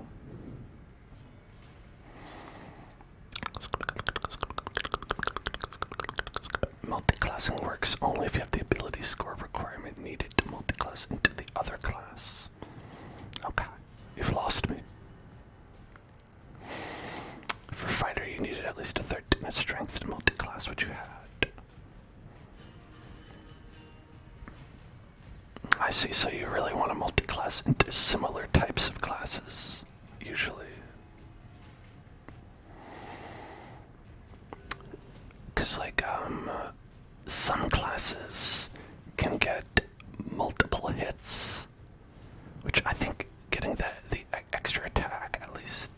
Multiclassing works only if you have the ability score requirement needed to multiclass into the other class. Okay, you've lost me. For fighter, you needed at least a 13 strength to multiclass what you had. I see, so you really want to multiclass into similar types of classes, usually. Because, like, some classes can get multiple hits, which I think getting the extra attack, at least,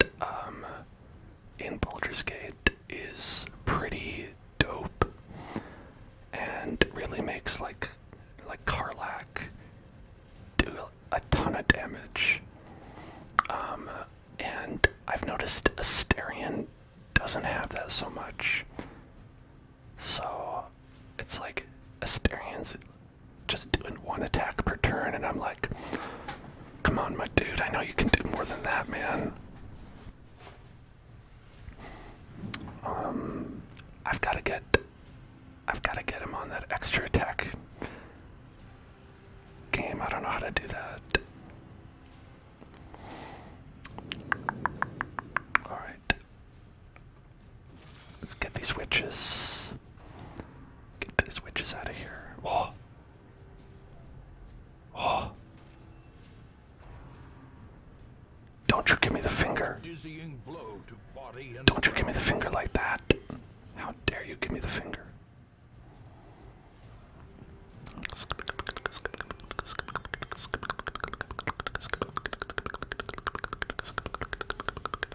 in Baldur's Gate, is pretty dope, and really makes, like Karlach do a ton of damage. And I've noticed Asterion doesn't have that so much. So it's like Asterion's just doing one attack per turn, and I'm like, come on, my dude, I know you can do more than that, man. I've gotta get him on that extra attack game. I don't know how to do that. Alright. Let's get these witches. Get these witches out of here. Oh. Oh. Don't you give me the finger. Dizzying blow to body and Don't you give me the finger like that. How dare you give me the finger.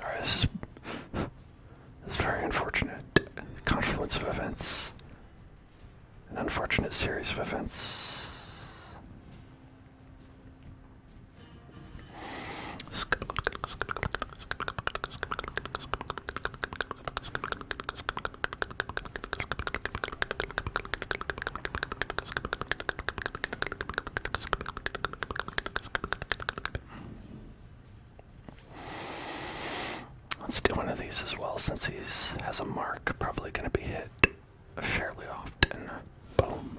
Alright, this is very unfortunate. Confluence of events. An unfortunate series of events. Let's do one of these as well, since he has a mark. Probably going to be hit fairly often. Boom.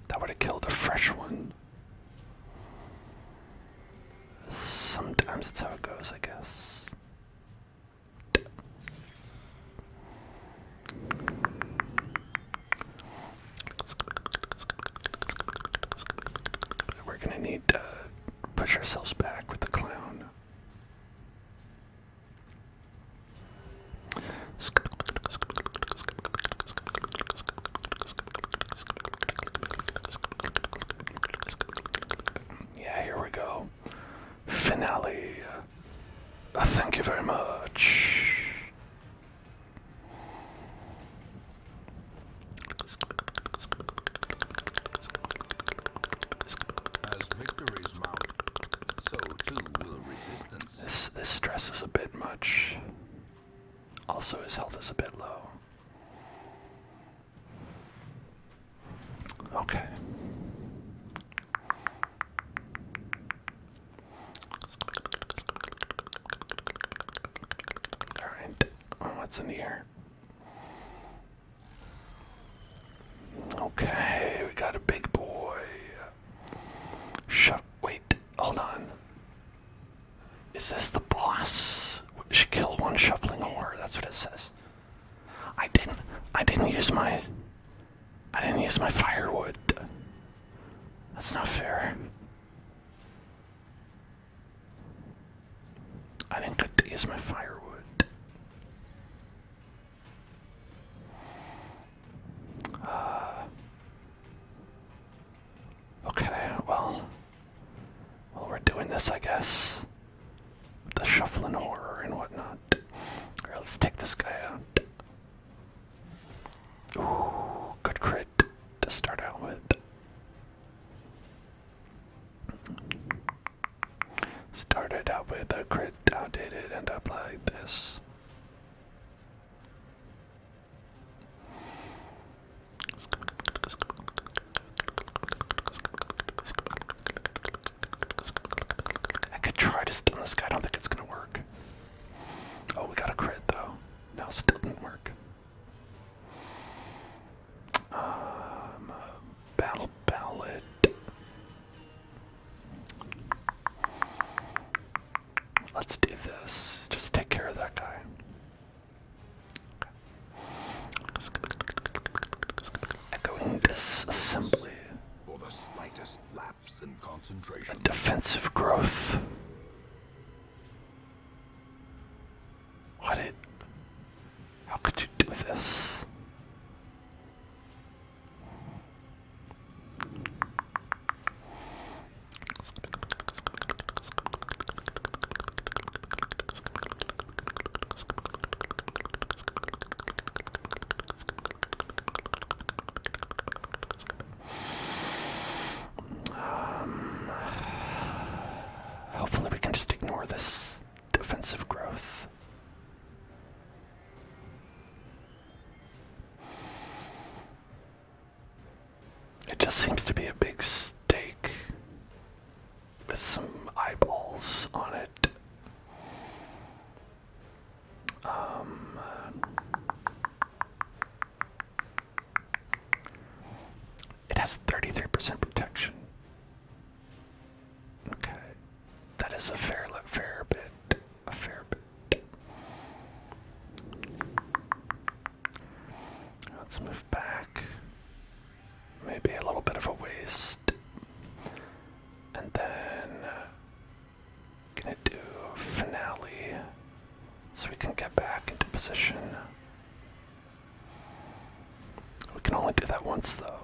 That would have killed a fresh one. Sometimes it's how it goes, I guess. We're gonna need to push ourselves back with the clown. Yeah, here we go. Finale. Thank you very much. As victories mount, so too will resistance. This stress is a bit much. Also, his health is a bit low. Okay. Alright. What's in here? Okay, we got a big boy. Wait, hold on. Is this the boss? We should kill one shuffling horror, that's what it says. I didn't use my firewood. That's not fair. I didn't get to use my firewood. Okay, well, we're doing this, I guess. The shuffling horror and whatnot. Alright, let's take this guy out. Ooh, good crit to start out with. Started out with a crit, how did it end up like this? I could try to stun this guy, I don't think it's gonna work. Oh, we got a crit though. No, still didn't work. Battle ballad. Let's do this. Just take care of that guy. Echoing disassembly. For the slightest lapse in concentration. Defensive growth. How could you do this? Hopefully we can just ignore this defensive growth. It just seems to be a big steak with some eyeballs on it. It has 33% protection. Okay, that is a fair bit. A fair bit. Let's move back. Maybe a little bit of a waste. And then gonna do finale so we can get back into position. We can only do that once though.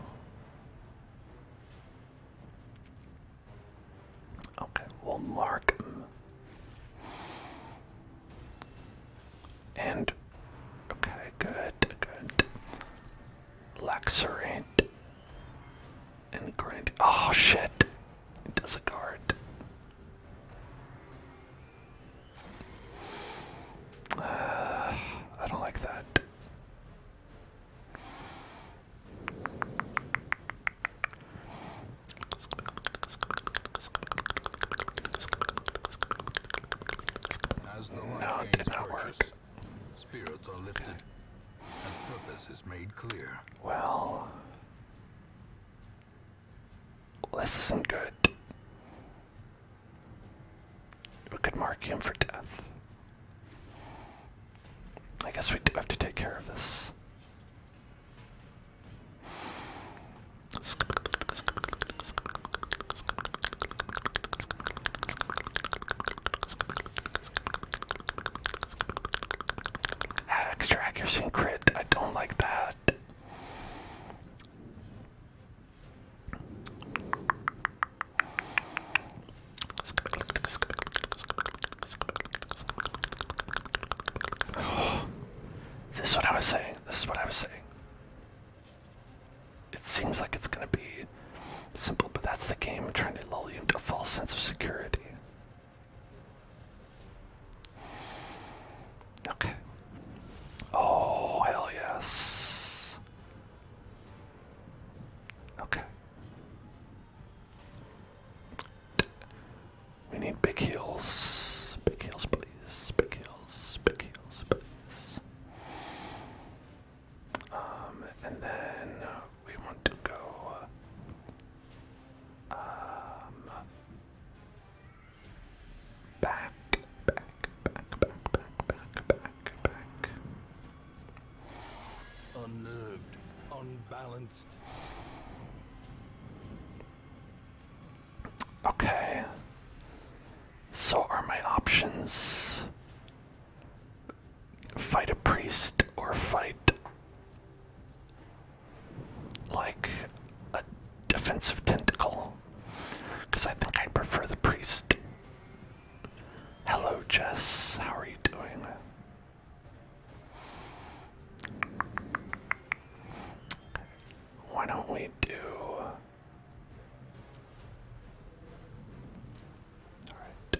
Okay, we'll mark him. And okay, good. Lacerate. And grind. Oh shit. It does a guard. I don't like that. that gains did not work. purchase. Spirits are lifted, and purpose is made clear. Well, this isn't good. We could mark him for death. I guess we do have to take care of this. Extra accuracy and crit. I don't like that. This is what I was saying. This is what I was saying. It seems like it's gonna be simple, but that's the game trying to lull you into a false sense of security. Okay. Oh, hell yes. Okay. We need big heals. Big heals, please. Big heals. Big heals, please. And then we want to go back, back. Unnerved, unbalanced. Okay. So are my options fight a priest or fight like a defensive tentacle? Because I think I'd prefer the priest. Hello, Jess. How are you doing? Why don't we do... Alright.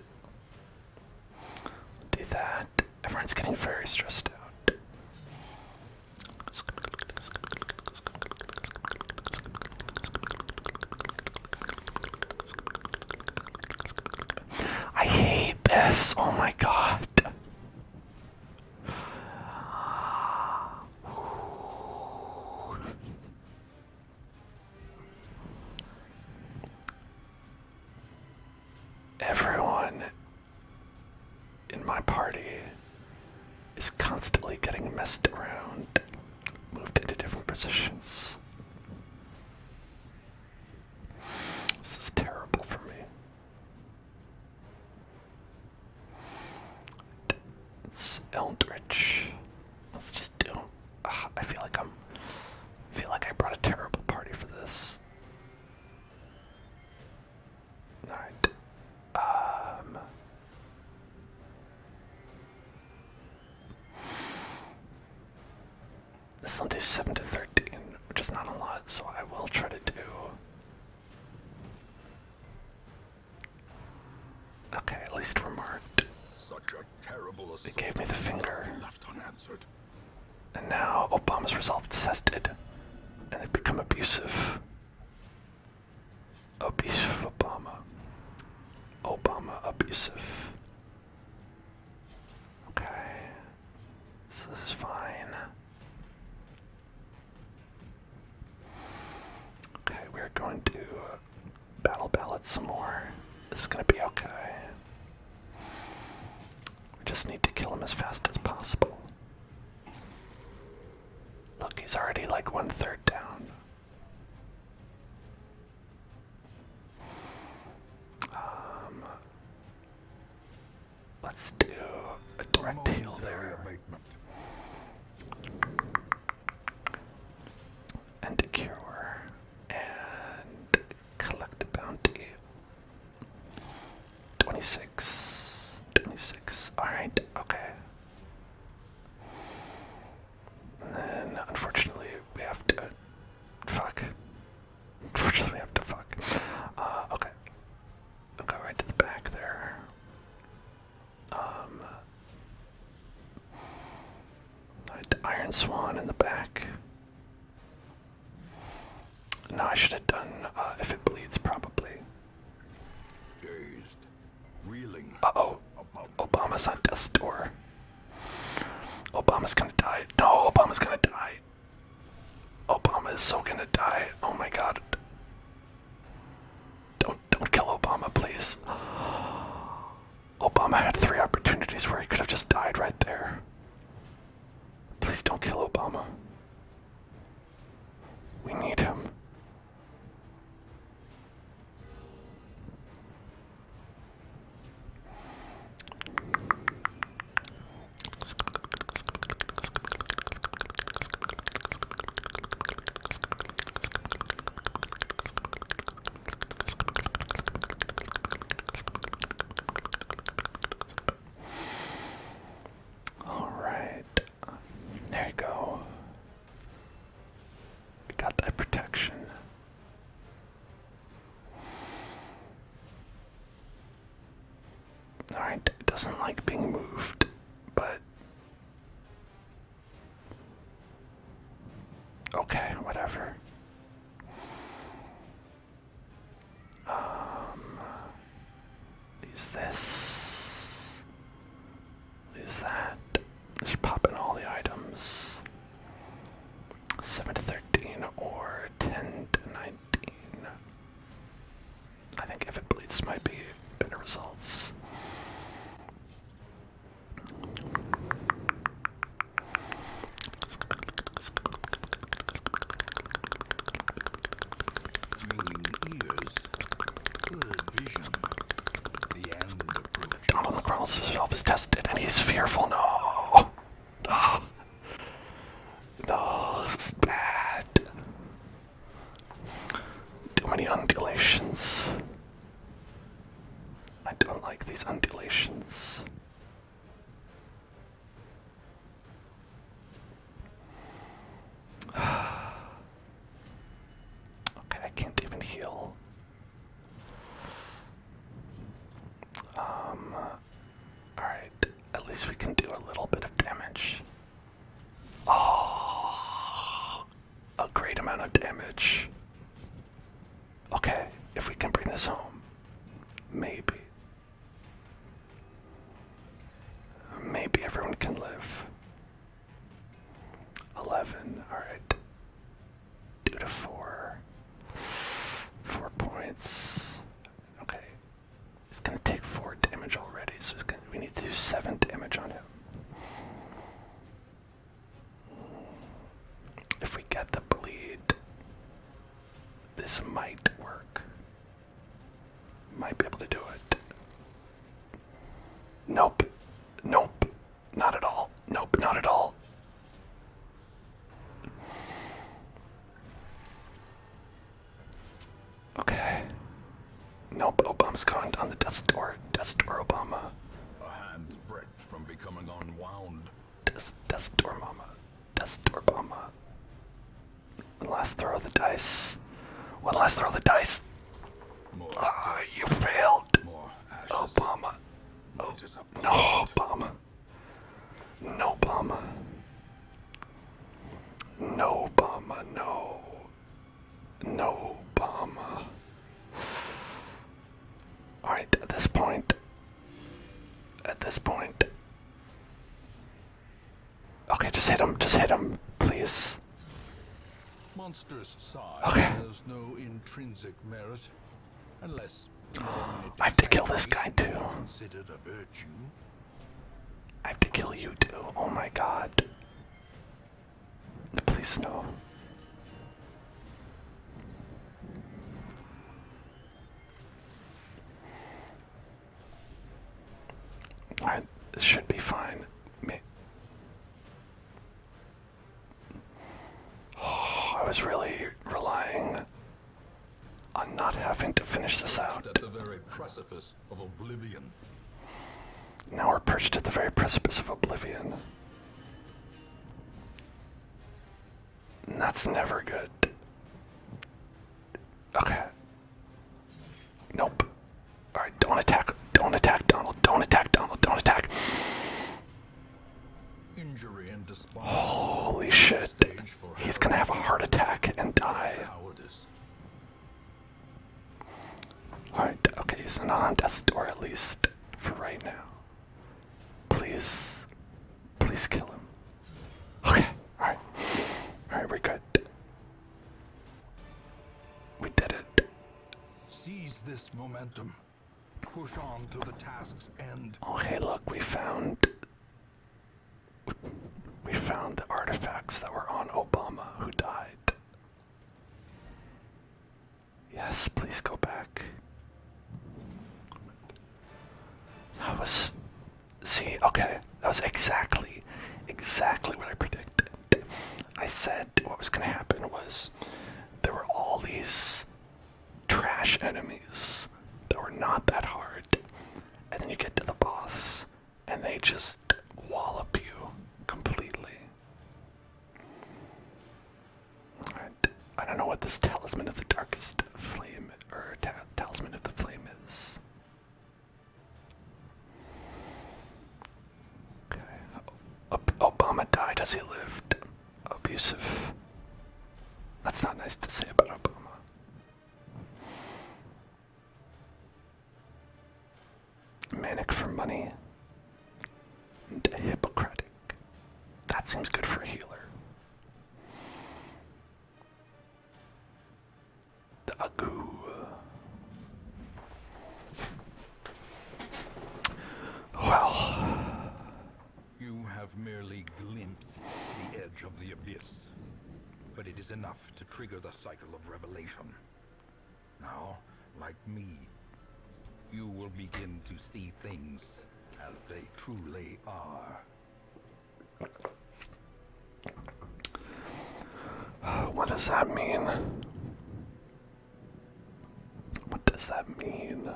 Do that. Everyone's getting very stressed out. I hate this. Oh my god. Everyone in my party is constantly getting messed around, moved into different positions. This is terrible for me. It's Eldritch. Let's just do. I feel like I brought a terrible party for this. All right. This will do 7 to 13, which is not a lot, so I will try to do. Okay, at least we're marked. Such a terrible They gave me the finger. left unanswered. And now Obama's resolve is tested, and they've become abusive. Abusive Obama. Obama abusive. Okay. So this is fine. Okay, we're going to battle ballot some more. This is gonna be okay. We just need to kill him as fast as possible. Look, he's already like 1/3 down. Let's do a direct heal there. Abatement. And a cure. And collect a bounty. 26. 26. Alright, okay. And then, unfortunately, we have to... Fuck. Unfortunately, we have to fuck. Okay. I'll go right to the back there. The Iron Swan in the back. No, I should have done, if it bleeds, probably. Dazed, reeling. Uh-oh. Obama's on death's door. Obama's gonna die. No, Obama's gonna die. Obama is so gonna die. Oh my god. Don't kill Obama, please. Obama had 3 opportunities where he could have just died right there. Please don't kill Obama. We need him. Alright. There you go. We got that protection. Alright, it doesn't like being moved, but okay, whatever. Use this. Use that. Just pop in all the items. 7 to 13 or 10 to 19. I think if it bleeds might be better results. Donald McReynolds himself is tested and he's fearful. No. No. No, this is bad. Too many undulations. I don't like these undulations. Okay, I can't even heal. Alright, at least we can do a little bit of damage. Oh, a great amount of damage. Okay, if we can bring this home, maybe. Maybe everyone can live. 11, alright. 2 to 4. 4 points. Okay. He's gonna take 4 damage already, so we need to do 7 damage on him. If we get the bleed, this might work. Might be able to do it. Nope. Nope. Not at all. Nope, not at all. Okay. Nope, Obama's gone on the death's door. Death's door, Obama. A hand's breadth from becoming unwound. Death's door, Mama. Death's door, Obama. One last throw of the dice. One last throw of the dice. More Ah, dust, you failed. more ashes. Obama. More Oh, disappointment. no, Obama. No, Obama. No, Obama, no. No, Obama. Alright, at this point. Okay, just hit him, please. Monstrous size Okay. has no intrinsic merit, unless I have to kill this guy too. considered a virtue. I have to kill you too. Oh my god. Please no. Alright, this should be fine. Oh, I was really relying on not having to finish this out. At the very precipice of oblivion. Now we're perched at the very precipice of oblivion. And that's never good. Okay. Nope. Alright, don't attack. Don't attack Donald. Don't attack Donald. Don't attack. Injury and despondency. Holy shit. He's gonna have a heart attack and die. Cowardice. Alright, okay, he's not on death's door at least for right now. Please. Please kill him. momentum. Push on to the task's end. Oh, hey, look, we found the artifacts that were on Obama who died. Yes, please go back. Okay, that was exactly what I predicted. I said what was going to happen was there were all these trash enemies that were not that hard, and then you get to the boss, and they just wallop you completely. Alright, I don't know what this Talisman of the Darkest Flame, or Talisman of the Flame is. Obama died as he lived. Abusive. That's not nice to say about Obama. Manic for money. And Hippocratic. That seems good for a healer. The Agu. Well. You have merely glimpsed the edge of the abyss, but it is enough to trigger the cycle of revelation. Now, like me, you will begin to see things as they truly are. What does that mean? What does that mean?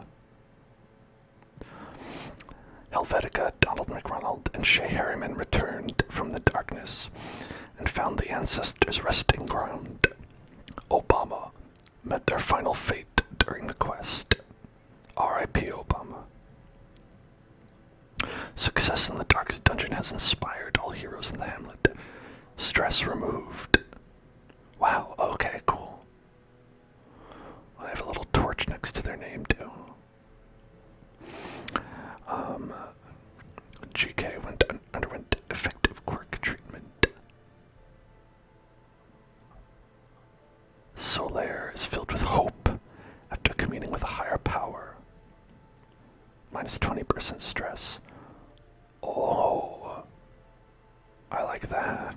Helvetica, Donald McRonald, and Shay Harriman returned from the darkness and found the ancestors' resting ground. Obama met their final fate during the quest. R.I.P. Obama. Success in the darkest dungeon has inspired all heroes in the hamlet. Stress removed. Wow, okay, cool. I have a little torch next to their name, too. GK underwent effective quirk treatment. Solaire is filled with hope after communing with a higher power. Minus 20% stress. Oh, I like that.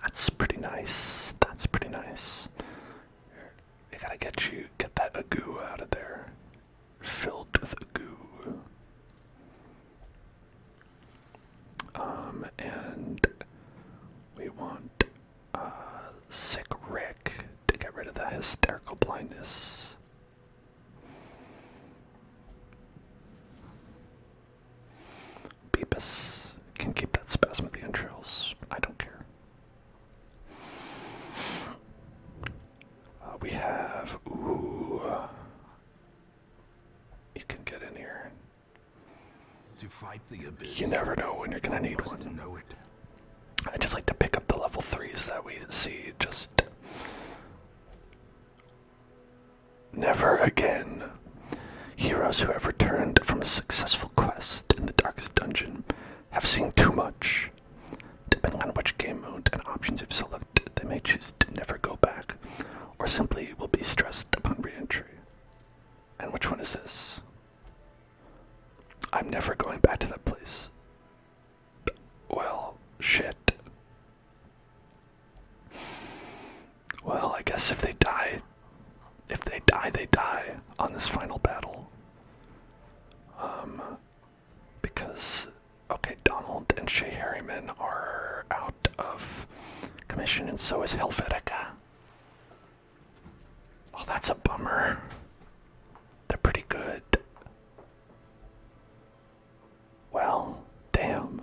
That's pretty nice. That's pretty nice. I gotta get that Agu out of there. Filled with Agu. And we want Sick Rick to get rid of the hysterical blindness. Beepus can keep that spasm of the entrails. I don't care. We have, you can get in here. To fight the abyss, You never know when you're gonna need one. to know it. I just like to pick up the level 3s that we see, just never again. Heroes who have returned from a successful quest in the darkest dungeon have seen too much. Depending on which game mode and options you've selected, they may choose to never go back, or simply will be stressed upon re-entry. And which one is this? I'm never going back to that place. Well, shit. Well, I guess if they die, they die on this final battle. Because, okay, Donald and Shay Harriman are out of commission, and so is Helvetica. Oh, that's a bummer. They're pretty good. Well, damn.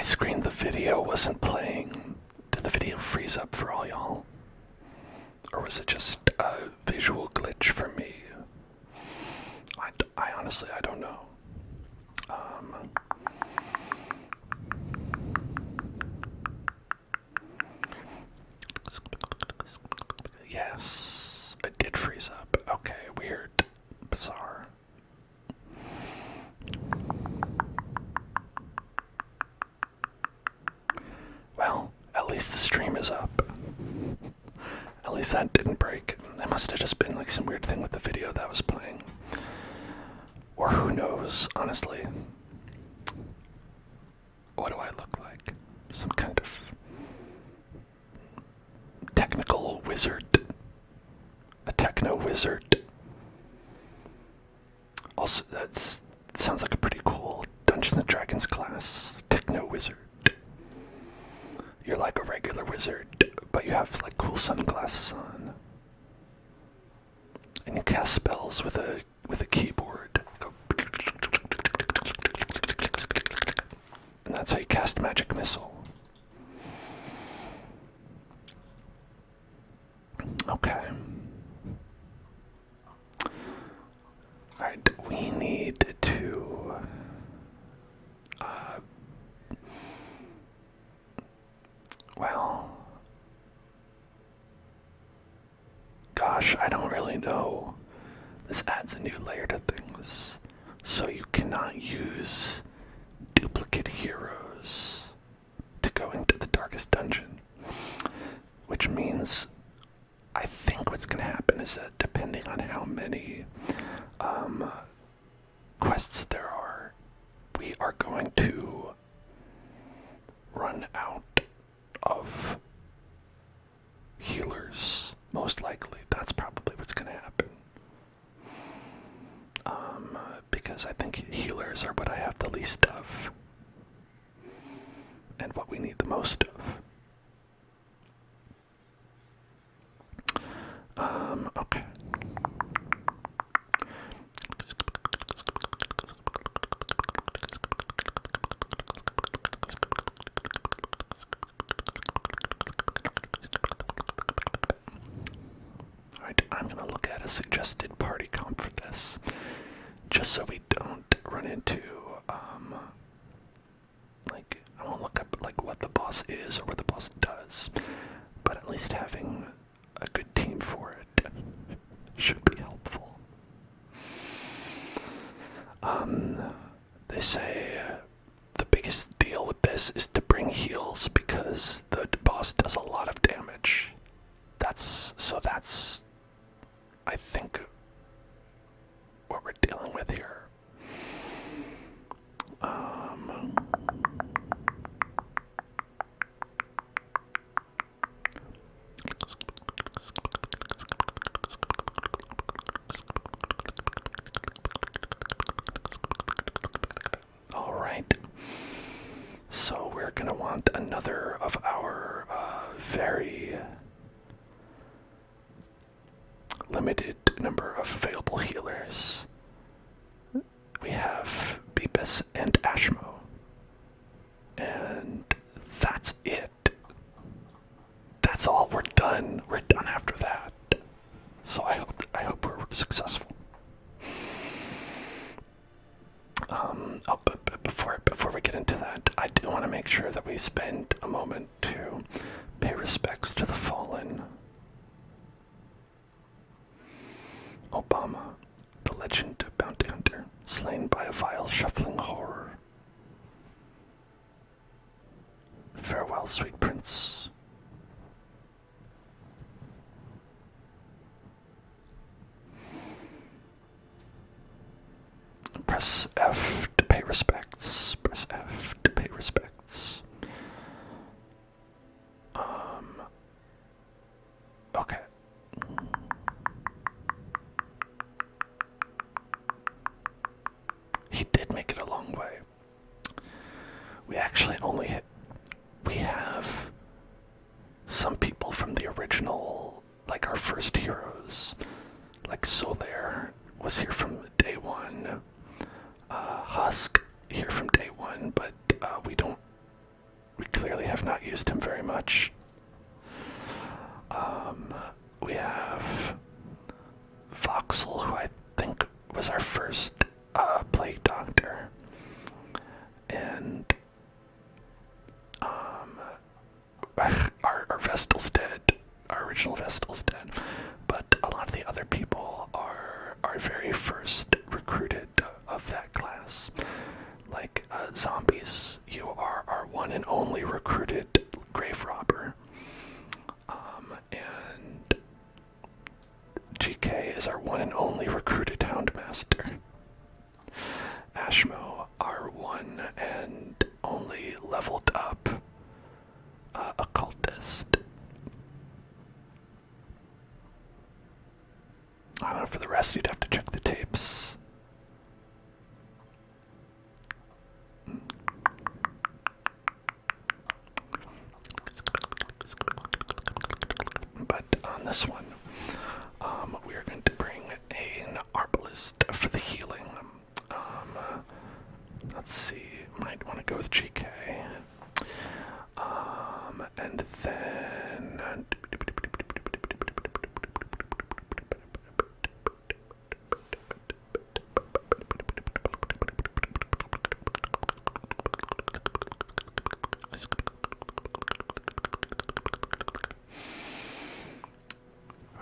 screen the video wasn't playing. Did the video freeze up for all y'all? Or was it just a visual glitch for me? I honestly, I don't know. Yes, it did freeze up. Okay, weird. Bizarre. Well, at least the stream is up. At least that didn't break. That must have just been like some weird thing with the video that was playing. Or who knows, honestly. What do I look like? Some kind of technical wizard. A techno wizard. Also, that sounds like a pretty cool Dungeons and Dragons class. Techno wizard. You're like a regular wizard, but you have like cool sunglasses on. And you cast spells with a keyboard. And that's how you cast Magic Missile. Okay. Alright, we need to well, gosh, I don't really know. This adds a new layer to things. So you cannot use duplicate heroes to go into the darkest dungeon. Which means I think what's going to happen is that depending on how many quests there are, we are going to run out of healers. Most likely, that's probably what's going to happen. Because I think healers are what I have the least of, and what we need the most of. Okay. Alright, I'm gonna look at a suggested party comp for this, just so we don't run into, like, I won't look up, like, what the boss is or what the boss does, but at least having a good team for it should be helpful. They say the biggest deal with this is to bring heals because the boss does a lot of damage. That's, I think, what we're dealing with here. Alright, so we're gonna want another of our very limited number of available healers. We have Beepus and Ashmo, and that's it. That's all. We're done. We're done after that. So I hope we're successful. But before we get into that, I do want to make sure that we spend a moment to pay respects to the fallen. Obama, the legend bounty hunter, slain by a vile shuffling horror. Farewell, sweet prince. Press F to pay respects. Press F to pay respects. Okay. He did make it a long way. We actually only we have some people from the original, like our first heroes. Like Solaire was here from day one. Husk here from day one, but we don't much. We have Voxel, who I think was our first plague doctor, and our Vestal's dead. Our original Vestal's dead, but a lot of the other people are our very first recruited of that class. Like zombies, you are our one and only recruited grave robber. And GK is our one and only recruited Houndmaster. Ashmo, our one and only leveled up occultist. I don't know, for the rest you'd have to check the tapes. But on this one, we are going to bring an arbalist for the healing. Let's see, might want to go with GK. And then...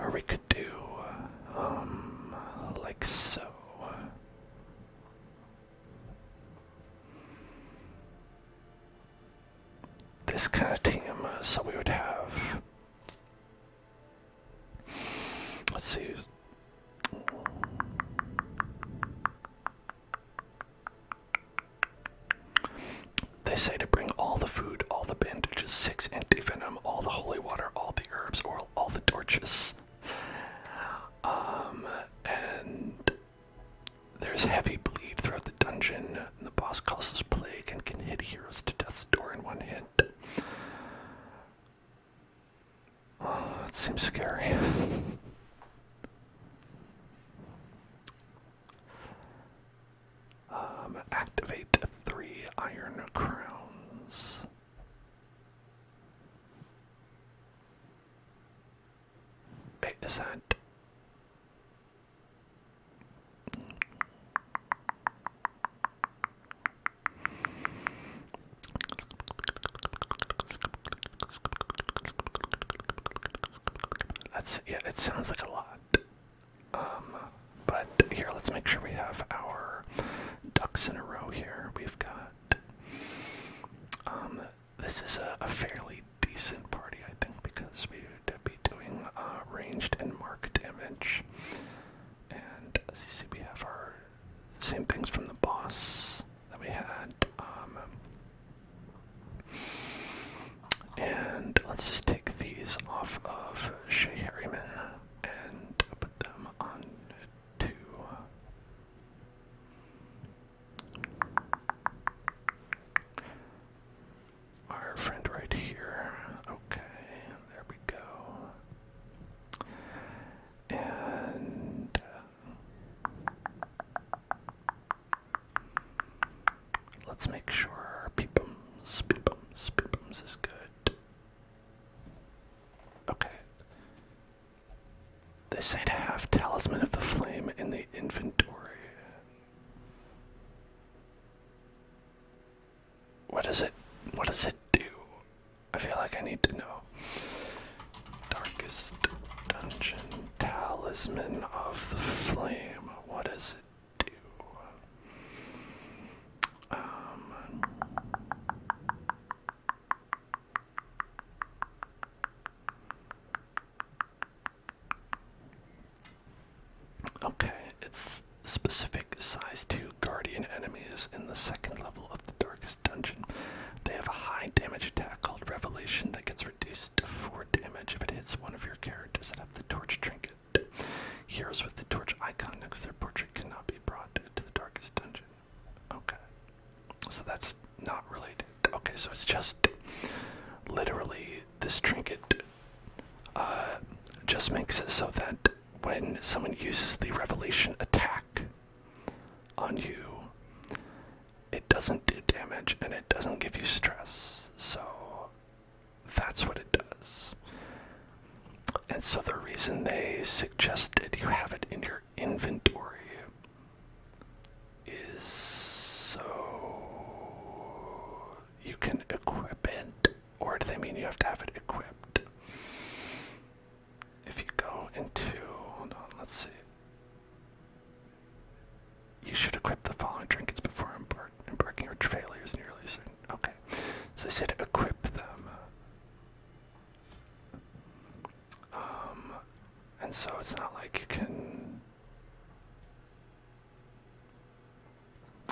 Or we could do, like so. This kind of team, so we would have, let's see, they say to bring all the food, all the bandages, 6 anti-venom, all the holy water, all the herbs, or all the torches. And there's heavy bleed throughout the dungeon, and the boss causes plague and can hit heroes to death's door in one hit. Oh, that seems scary. Activate 3 iron crowns. Wait, is that... yeah, it sounds like a lot. But here, let's make sure we have our ducks in a row here. We've got, this is a fairly decent party, I think, because we would be doing ranged and mark damage. And as you see, we have our same things from the boss that we had. And let's just take these off of Shea Harriman and put them on to our friend right here. Okay, there we go. And let's make sure Peepums is good. Okay. They say to have Talisman of the Flame in the inventory. What does it do? I feel like I need to know. Darkest Dungeon, Talisman of the Flame. What does it do? Okay, it's specific size 2 guardian enemies in the second level of the Darkest Dungeon. They have a high damage attack called Revelation that gets reduced to 4 damage if it hits one of your characters that have the torch trinket. Heroes with the torch icon next to their portrait cannot be brought to the Darkest Dungeon. Okay, so that's not related. Okay, so it's just literally this trinket just makes it so that when someone uses the Revelation attack on you, it doesn't do damage and it doesn't give you stress. So that's what it does. And so the reason they suggested you have it in your inventory is so you can equip it, or do they mean you have to have it equipped? If you go into, hold on, let's see. You should equip the following trinkets before embarking on failures in your release. Okay, so they said equip them. And so it's not like you can.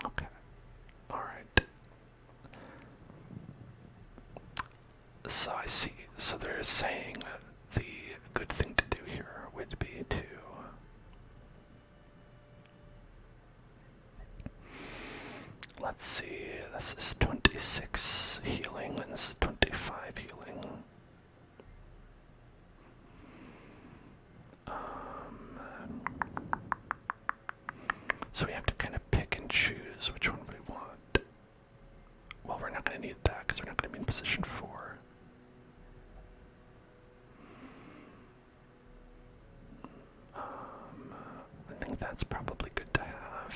Okay, alright. So I see. So they're saying the good thing to do here would be to let's see, this is 26 healing and this is 25 healing. So we have to kind of pick and choose which one we want. Well, we're not going to need that because we're not going to be in position 4. I think that's probably good to have.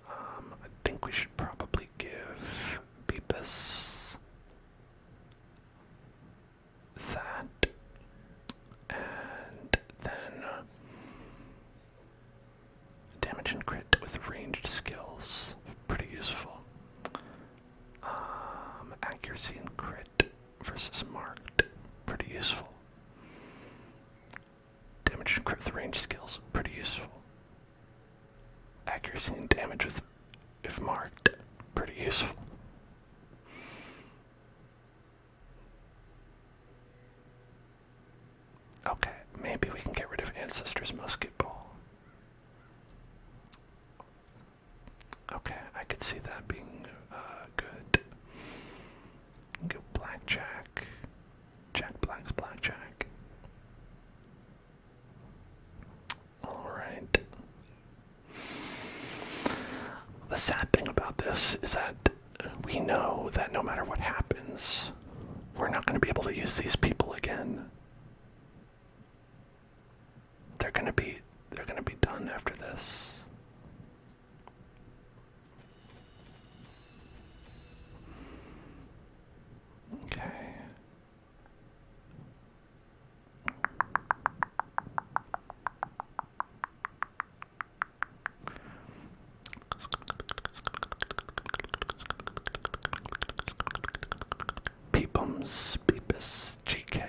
I think we should probably give Beepus that, and then damage and crit with ranged skills, pretty useful. Accuracy and crit versus marked, pretty useful. Damage and crit with ranged skills, pretty useful. Accuracy and damage with, if marked, pretty useful. Okay, maybe we can get rid of Ancestor's Musket Ball. Okay, I could see that being good. Go Blackjack. Jack Black's Blackjack. Alright. The sad thing about this is that we know that no matter what happens, we're not going to be able to use these people again. They're going to be done after this. Okay. Peepums, Beepus, GK,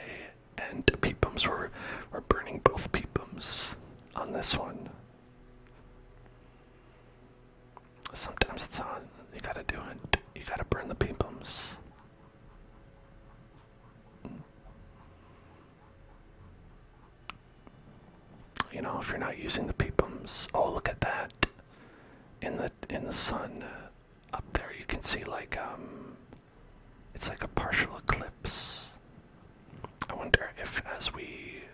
and Peepums. We're burning both Peepums on this one. Sometimes it's on. You gotta do it. You gotta burn the Peepums. You know, if you're not using the Peepums, oh look at that! In the sun, up there, you can see like it's like a partial eclipse. I wonder if as we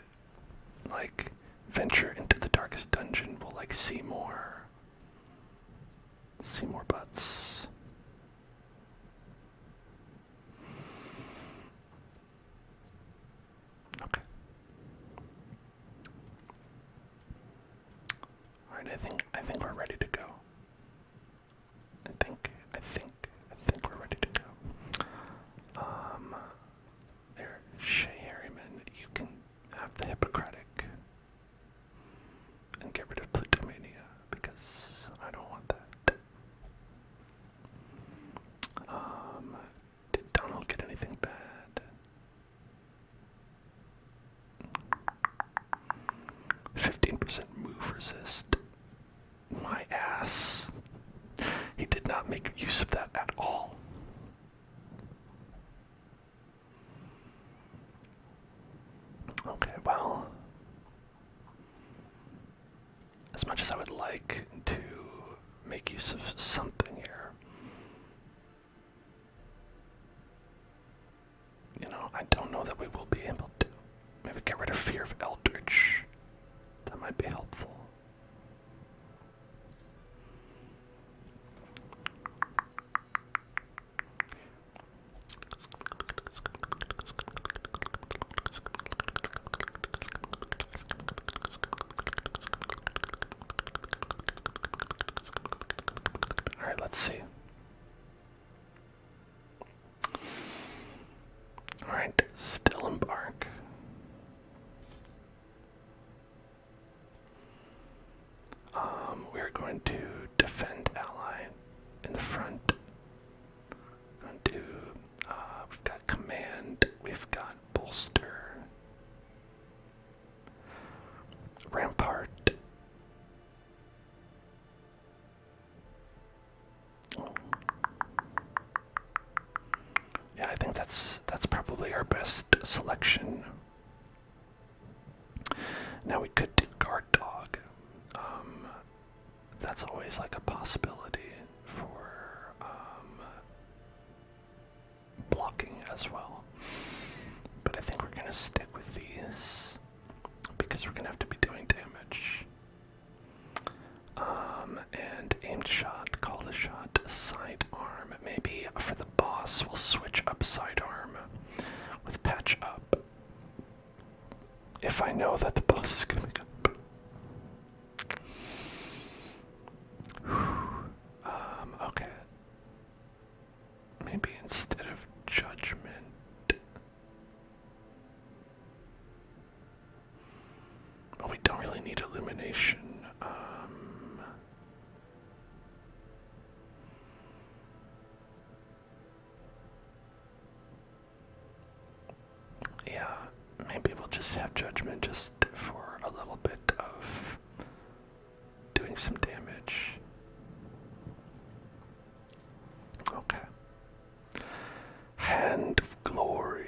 like venture into the darkest dungeon, we'll like see more butts. Okay. Alright, I think we're ready to go. I think we're ready to go. There, Shay Harriman, you can have the Hippocratic and get rid of Plutomania because I don't want that. Did Donald get anything bad? 15% move resist. My ass. He did not make use of that at all. Okay, well, as much as I would like to make use of something here, you know, I don't know that we will be able to. Maybe get rid of Fear of Eldritch. That might be helpful. let's see. Alright, still embark. We're going to defend ally in the front. Going to, we've got command, we've got bolster, rampart. Yeah, I think that's probably our best selection. Now we could do guard dog. That's always like a possibility for blocking as well. But I think we're gonna stick with these because we're gonna have to be doing damage. And aimed shot, call the shot, sidearm. Maybe for the boss we'll switch up sidearm with patch up. If I know that the boss is gonna come. Okay. Maybe instead of judgment. Oh, we don't really need illumination. Yeah, maybe we'll just have judgment just for a little bit of doing some damage. Okay. Hand of glory.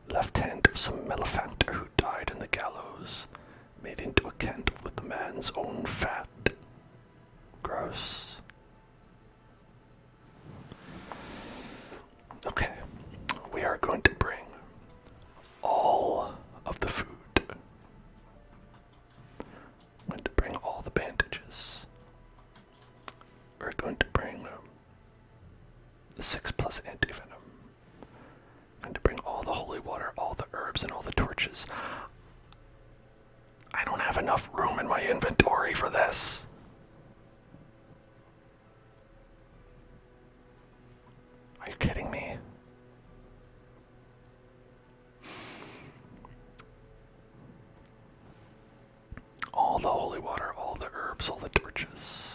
Left hand of some malefactor who died in the gallows, made into a candle with the man's own fat. Gross. Okay, we are going to bring all of the food. We're going to bring all the bandages. We're going to bring the 6+ anti-venom. We're going to bring all the holy water, all the herbs, and all the torches. I don't have enough room in my inventory for this. Are you kidding me? All the holy water, all the herbs, all the torches.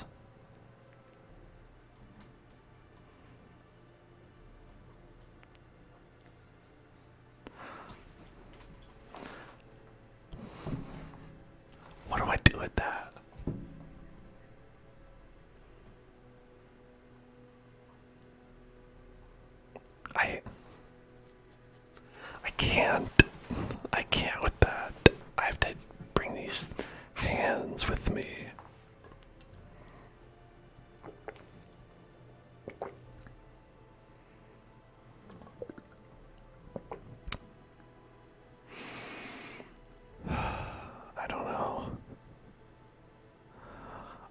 What do I do with that? I can't with that. I have to bring these hands with me. I don't know.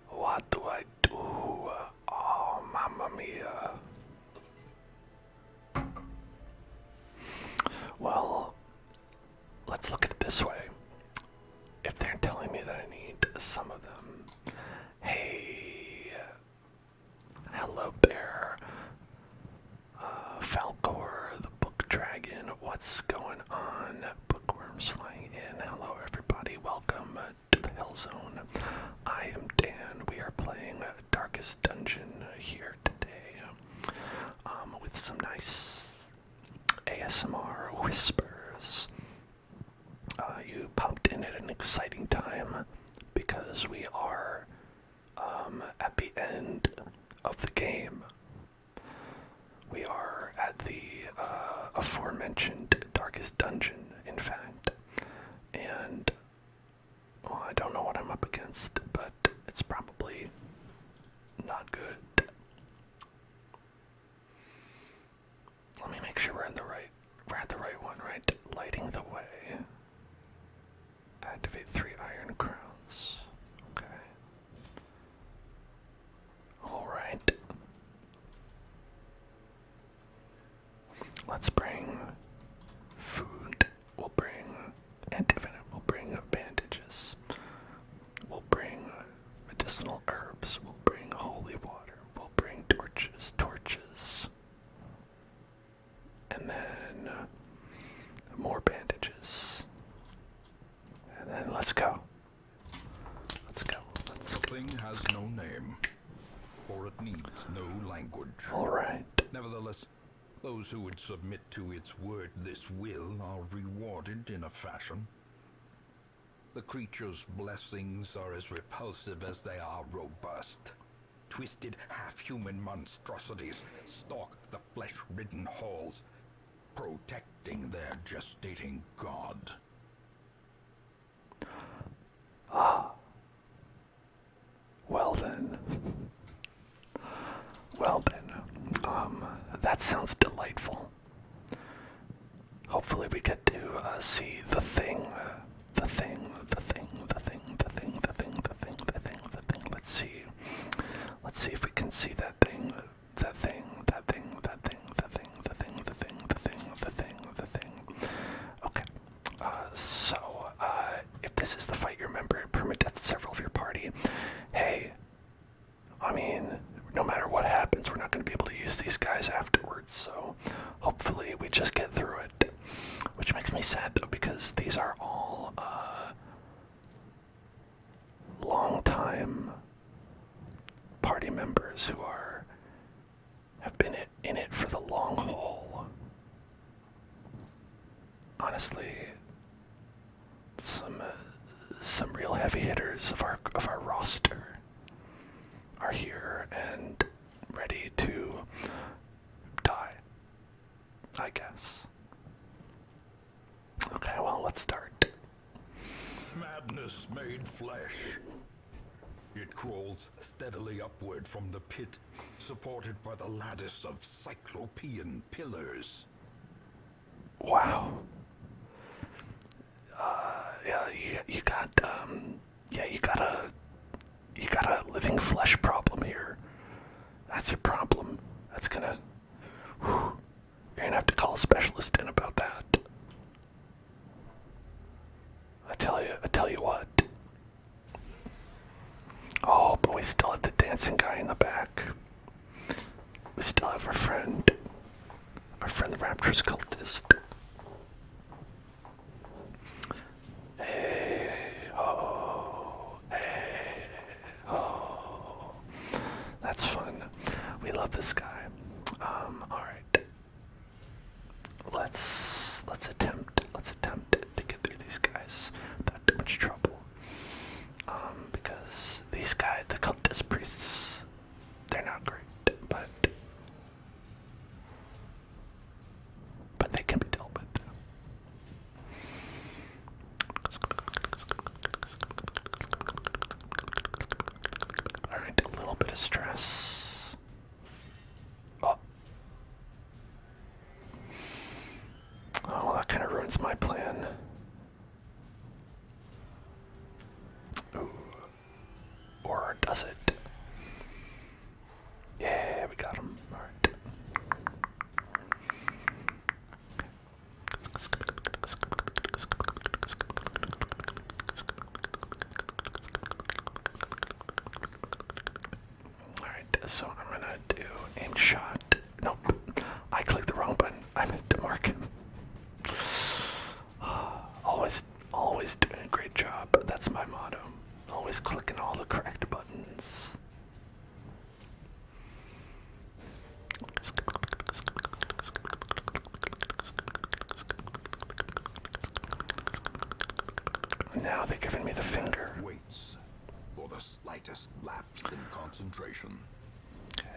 What do I do? Oh, mamma mia. Well, let's look at it this way. If they're telling me that I need some of them, hey, hello there, Falcor, the book dragon, what's going on? Bookworms flying in. Hello, everybody. Welcome to the Hell Zone. I am Dan. We are playing Darkest Dungeon here today, with some nice ASMR whispers. You popped in at an exciting time because we are at the end of the game. We are at the aforementioned Darkest Dungeon, in fact. And well, I don't know what I'm up against, but it's probably not good. Let me make sure we're at the right one, right? Lighting the way. Activate 3 iron crowns. Okay. Alright. Let's bring food. We'll bring antivenom. We'll bring bandages. We'll bring medicinal herbs. herbs. We'll bring holy water. We'll bring torches. And then more bandages. And then let's go. The thing has no name, for it needs no language. Alright. Nevertheless, those who would submit to its word, this will, are rewarded in a fashion. The creature's blessings are as repulsive as they are robust. Twisted, half-human monstrosities stalk the flesh-ridden halls, protecting their gestating god. Well then, that sounds delightful. Hopefully we get to see the thing. Let's see if we can see that thing. Okay. If this is the fight you remember, permadeath several of your party. Hey, I mean, no matter what happens, we're not going to be able to use these guys afterwards, so hopefully we just get through it. Which makes me sad, though, because these are all, long-time party members who have been in it for the long haul. Honestly, some real heavy hitters of our roster are here and ready to die, I guess. Okay, well, let's start. Madness made flesh. It crawls steadily upward from the pit, supported by the lattice of cyclopean pillars. Wow. You got a living flesh problem here. That's your problem. That's gonna, you're gonna have to call a specialist in about that. I tell you what. Oh, but we still have the dancing guy in the back. We still have our friend the Rapturous cultist. Hey ho. That's fun. We love this guy. Alright. Let's attempt to get through these guys without too much trouble. Because these guys, the cultist priests, they're not great, but they can be dealt with. Alright, a little bit of stress. Oh, well, that kind of ruins my plan. Ooh. Or does it? Yeah, we got him. Alright. Alright, so I'm gonna do aimed shot. Nope. I clicked the wrong button. I meant to mark him. Always doing a great job. That's my motto. Always clicking all the correct buttons. Now they're giving me the finger. Waits for the slightest lapse in concentration.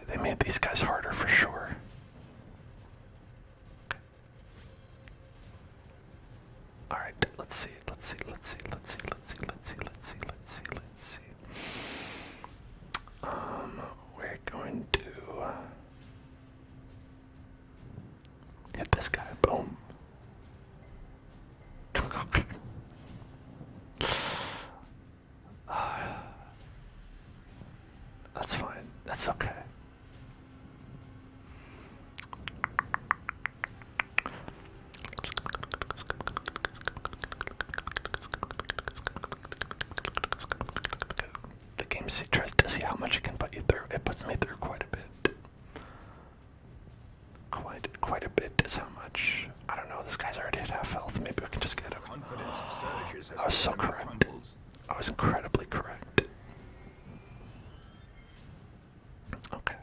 They made these guys harder for sure. Alright, let's see. We're going to hit this guy. Boom. That's fine. That's okay. The game tries to see how much it can put you through. It puts me through quite a bit. Quite a bit is how much. I don't know, this guy's already at half health. Maybe I can just get him. I was so correct. I was incredibly correct. Okay.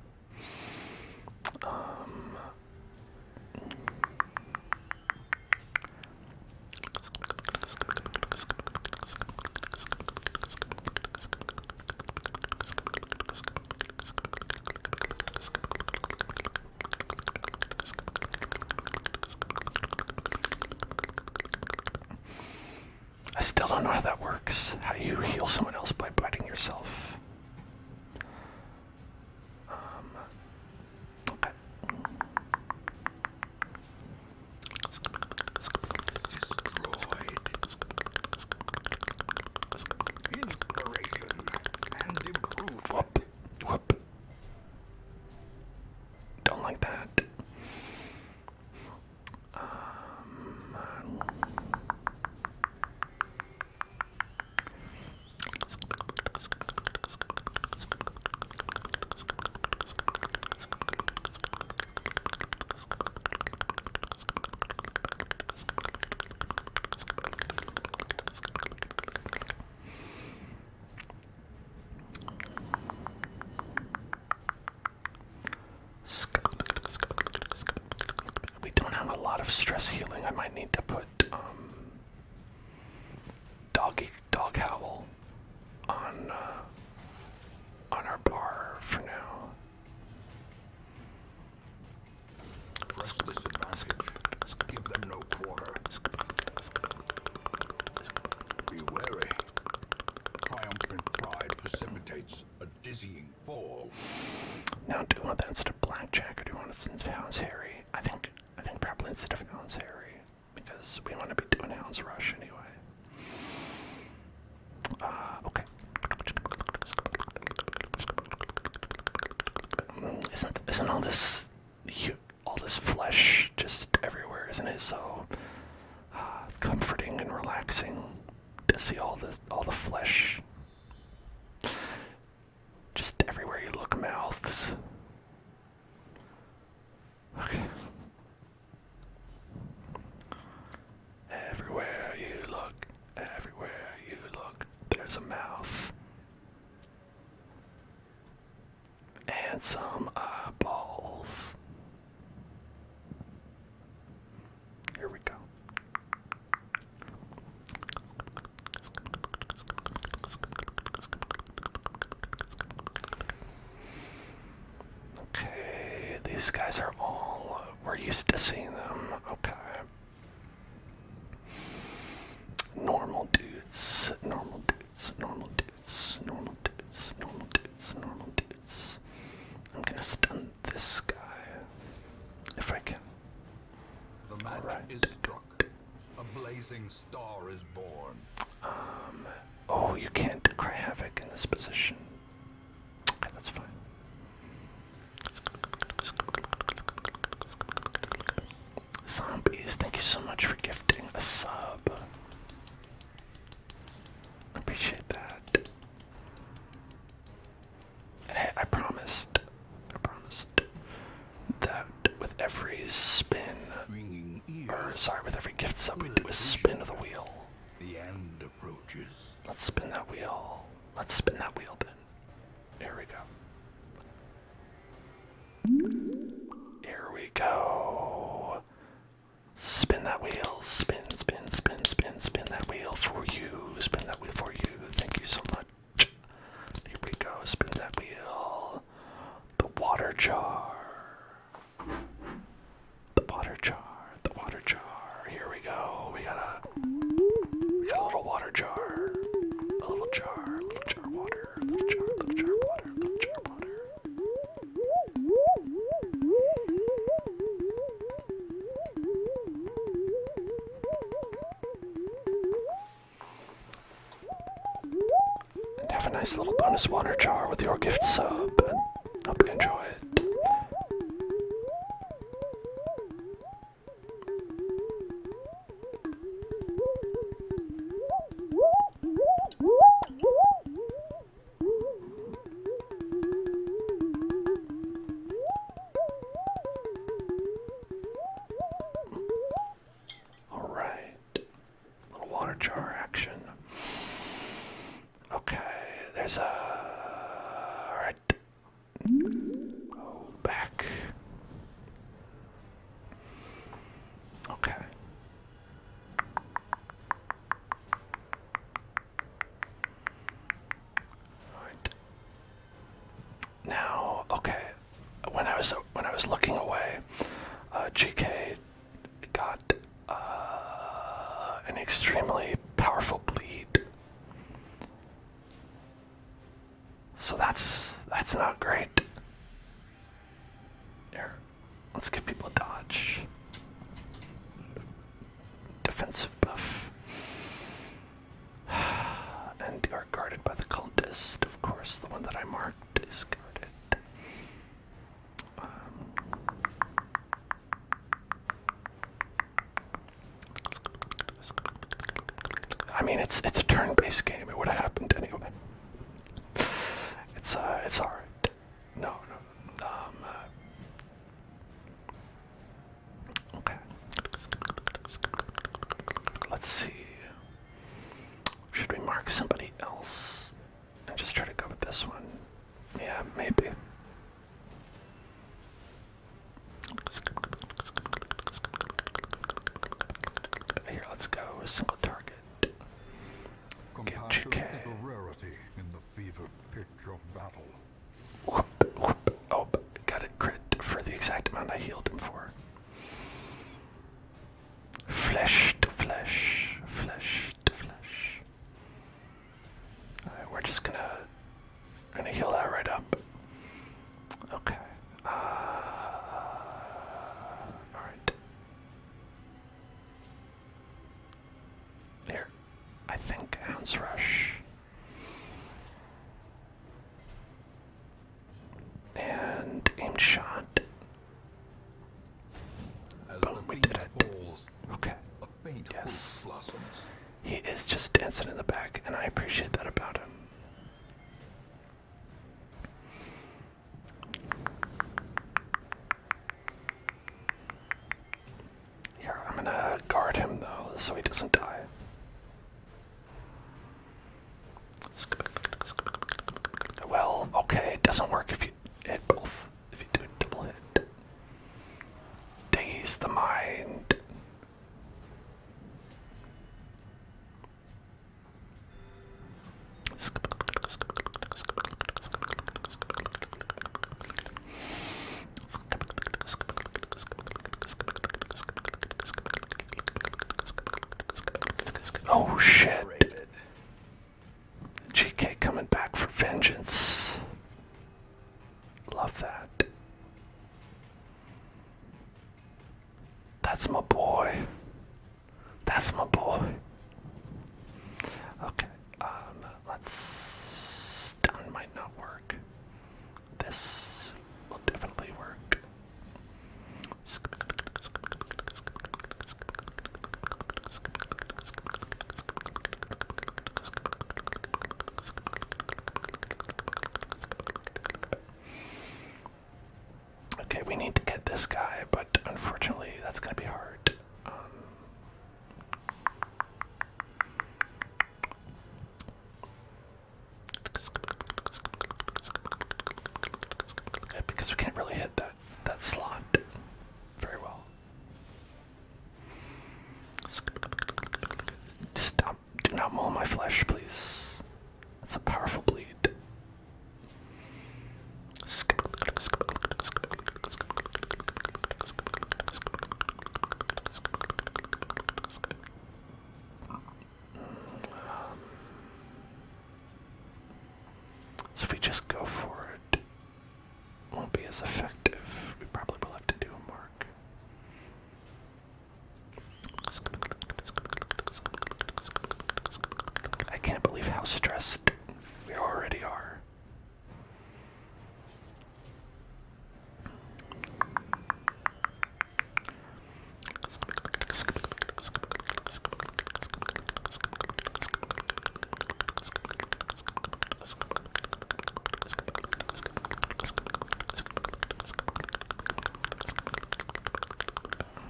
I still don't know how that works. How do you heal someone else by biting yourself? Okay. Inspiration and improvement. Whoop. Don't like that. We don't have a lot of stress healing. I might need to put dog howl on our bar for now. Press this advantage. Give them no quarter. Be wary. Triumphant pride precipitates a dizzying fall. Now, do you want that instead of blackjack, or do you want it instead of Hound's Harry? I think probably instead of Hound's Harry, because we want to be doing Hound's Rush anyway. Okay. Isn't all this flesh just everywhere? Isn't it so comforting and relaxing to see all the flesh just everywhere you look? Mouths. Okay. Everywhere you look, there's a mouth. And some eyeballs. Here we go. Okay, these guys are all, we're used to seeing them. Okay. Normal dudes. I'm gonna stun this guy if I can. The match is struck. A blazing star is born. Oh, you can't cry havoc in this position. Okay, that's fine. Zombies, thank you so much for gifting a sub. I appreciate that. And hey, I promised that with every spin, with every gift sub, we do a spin of the wheel. The end approaches. Let's spin that wheel. Let's spin that wheel then. Here we go. Here we go. Spin that wheel. Spin that wheel for you. Spin that wheel for you. Thank you so much. Here we go. Spin that wheel. The water jar. The water jar. Here we go. We got a little water jar. A little jar water. Little jar water. And have a nice little bonus water jar with your gift sub. Hope you enjoy it. So that's not great. Here, let's give people a dodge. Defensive buff. And you are guarded by the cultist, of course. The one that I marked is guarded. I mean, it's a turn-based game. It would have happened anyway. It's alright. No. Okay. Let's see. Should we mark somebody else and just try to go with this one? Yeah, maybe. Here, let's go. A single target. Compassion is a rarity in the fever pitch of battle. Oh, got it crit for the exact amount I healed him for. Flesh to flesh, flesh to flesh. Alright, we're just gonna heal that right up. Okay. Alright. Here. I think Hound's Rush. And aimed shot. As Boom, the we fiend did it. falls, Okay. a faint Yes. hope blossoms. He is just dancing in the back, and I appreciate that about him. Here, I'm gonna guard him though, so he doesn't die. Well, okay, it doesn't work if you hit both. If you do a double hit. Daze the mind. Oh shit. GK coming back for vengeance. Love that. That's my boy. That's my boy. Okay, let's... Stun might not work. This will definitely work. Okay, we need to get this guy, but unfortunately that's gonna be hard. Because we can't really hit that slot very well. Stop. Do not maul my flesh, please. That's a powerful bleed. So if we just go for it, won't be as effective. We probably will have to do a mark. I can't believe how stressed we already are.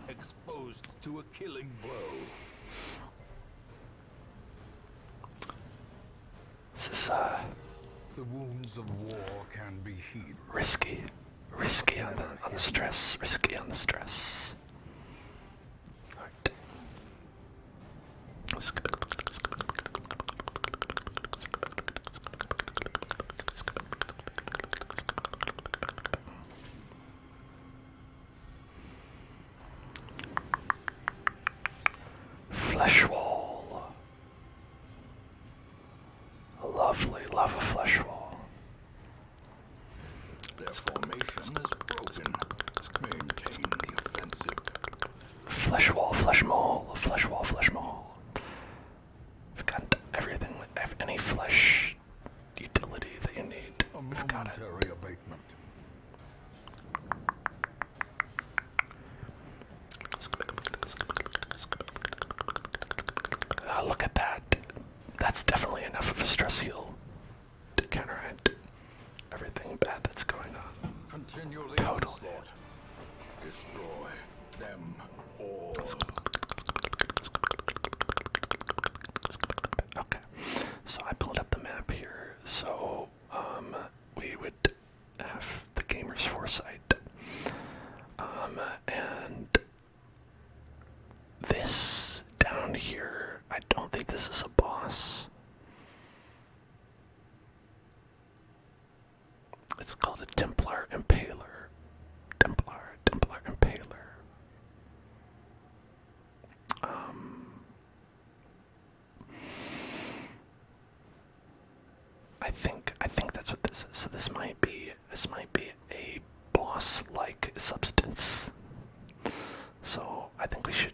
Exposed to a killing blow. This is The wounds of war can be healed. risky. Risky on the stress. Risky on the stress. Alright. Flesh wall. Lovely, love a flesh wall. Their formation is broken. Maintain the offensive. Flesh wall, flesh mole, flesh wall, flesh mole. We've got everything, any flesh utility that you need. A We've got it. momentary abatement. Look at that. That's definitely enough of a stress heal to counteract everything bad that's going on. Continually Totally. onslaught. Destroy them all. Okay, so I pulled up the map here, so we would have the gamer's foresight, and this down here, I don't think this is a boss. It's called a Templar Impaler. Templar Impaler. I think that's what this is. So this might be a boss-like substance. So I think we should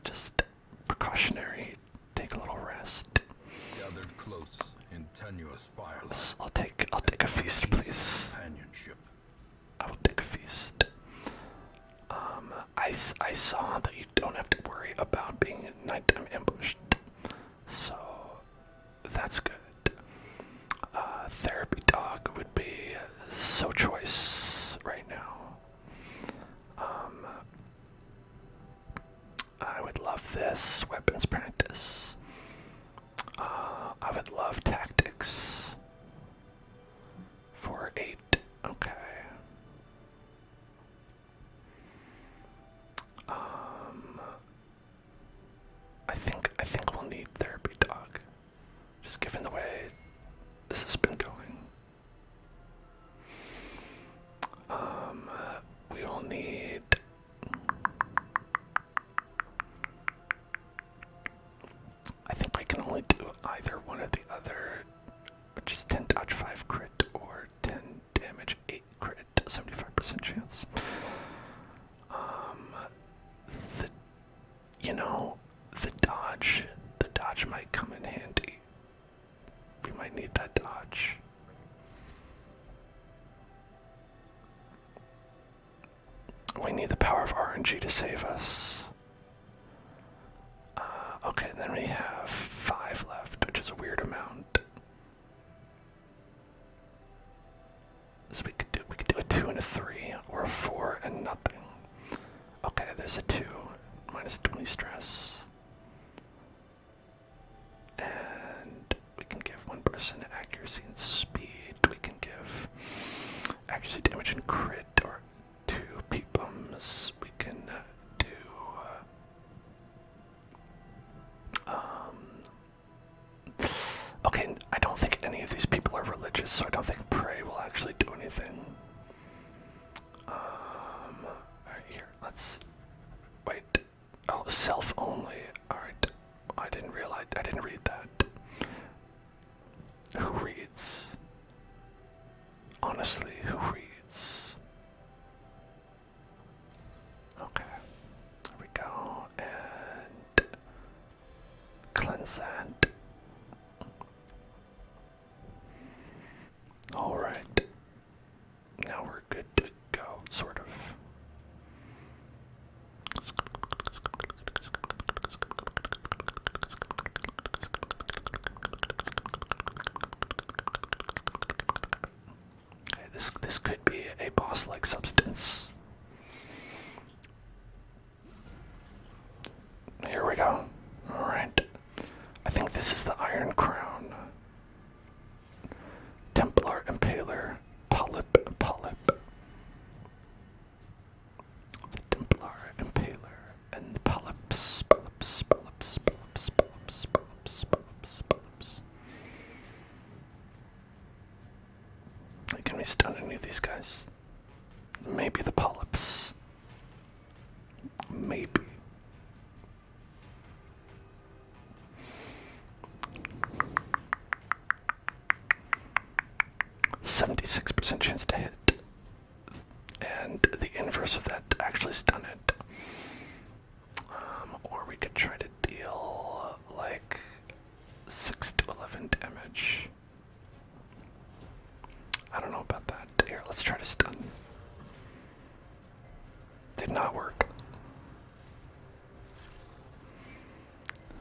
just precautionary take a little rest. Gathered close in tenuous firelight. I'll take a feast, please. Companionship. I will take a feast. I saw that you don't have to worry about being nighttime ambushed, so that's good. Therapy dog would be so choice right now. I would love this weapons practice. I would love tactics. 4-8. Okay. I think we'll need therapy dog. Just given the way this has been going. We will need I think we can only do either one or the other, which is 10 dodge 5 crit or 10 damage 8 crit, 75% chance. The dodge might come in handy. We might need that dodge. We need the power of RNG to save us. Okay, and then we have 5 left, which is a weird amount. So we could do a 2 and a 3, or a 4 and nothing. Okay, there's a 2, minus 20 stress. And we can give one person accuracy and speed. We can give accuracy, damage, and crit, or 2 peepums. We can do okay, I don't think any of these people are religious, so I don't think pray will actually do anything. Alright, here, let's wait. Oh, self only. Alright. I didn't read that. Who reads? Honestly, who reads? Okay. There we go. And cleanse that. Alright. Now we're good to go, sort of. Okay, this could be a boss-like substance. Here we go. Alright. I think this is the Iron Crown. Templar Impaler. Polyp. The Templar Impaler. And the polyps. Can we stun any of these guys? Maybe the polyps. Maybe. .76% chance to hit. and the inverse of that to actually stun it. Or we could try to deal like 6 to 11 damage. I don't know about that. Here, let's try to stun. Did not work.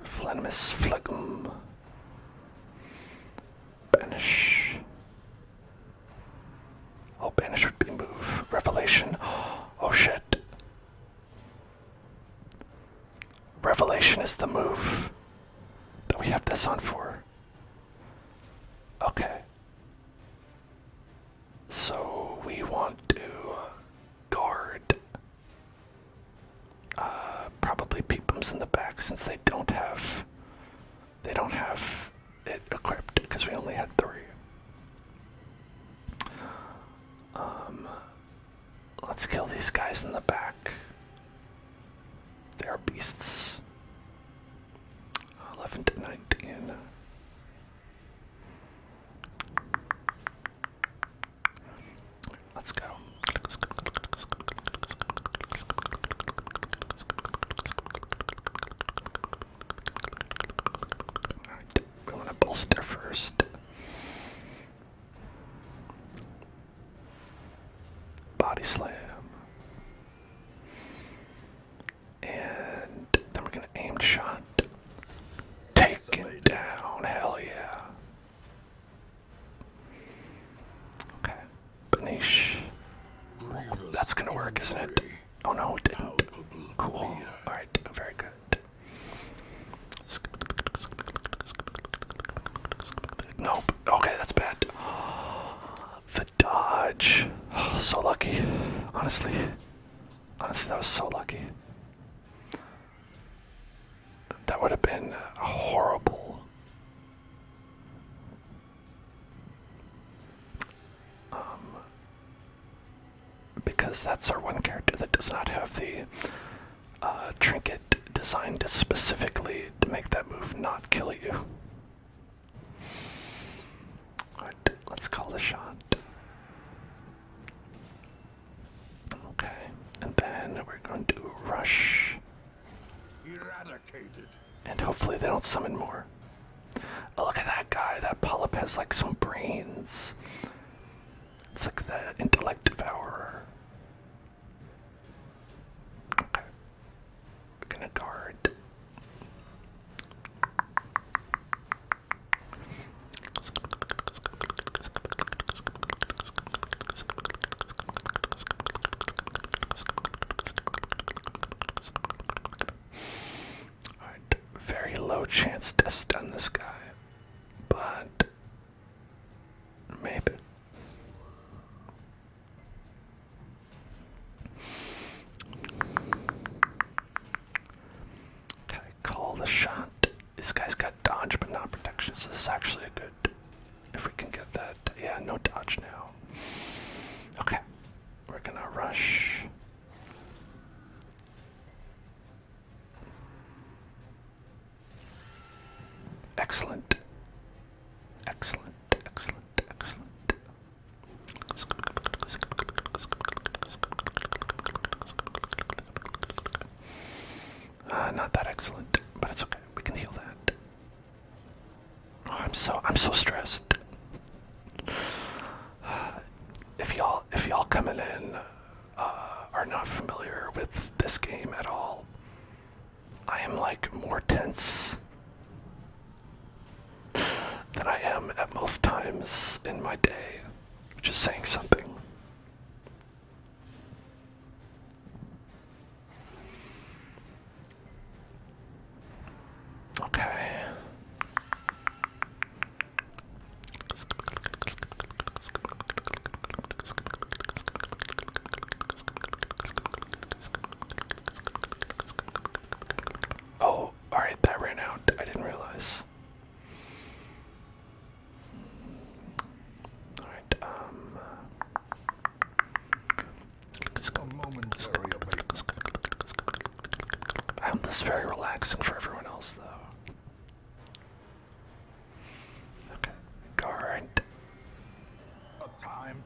Flenemus Phlegm. Banish. Oh, banish would be move. Revelation. Oh shit. Revelation is the move that we have this on for. Okay. So we want to guard probably peepums in the back since they don't have it equipped because we only had 3. Let's kill these guys in the back. They are beasts. 11 to 19. Let's go. Alright, we want to bolster first. Body slam. And then we're gonna aim shot. Take it down, hell yeah. Okay. Banish. That's gonna work, isn't it? Oh no, it didn't. Cool. Alright, very good. Nope. Okay, that's bad. The dodge. Oh, so lucky. Honestly, that was so lucky. That would have been horrible. Because that's our one character that does not have the trinket designed specifically to make that move not kill you. Alright, let's call the shot. Okay, and then we're going to rush. Eradicated. And hopefully they don't summon more. Oh, look at that guy. That polyp has like some brains. It's like the intellect devourer. Okay. We're gonna guard. Alright, very low chance to stun this guy, but maybe. Okay, call the shot. This guy's got dodge but not protection, so this is actually a good, if we can get that. Yeah, no dodge now. Okay, we're gonna rush. Excellent. Excellent, excellent, excellent. Not that excellent, but it's okay. We can heal that. Oh, I'm so stressed. If y'all coming in are not familiar with this game at all, I am like more tense than I am at most times in my day, which is saying something. Okay. Oh, alright, that ran out. I didn't realize. Alright,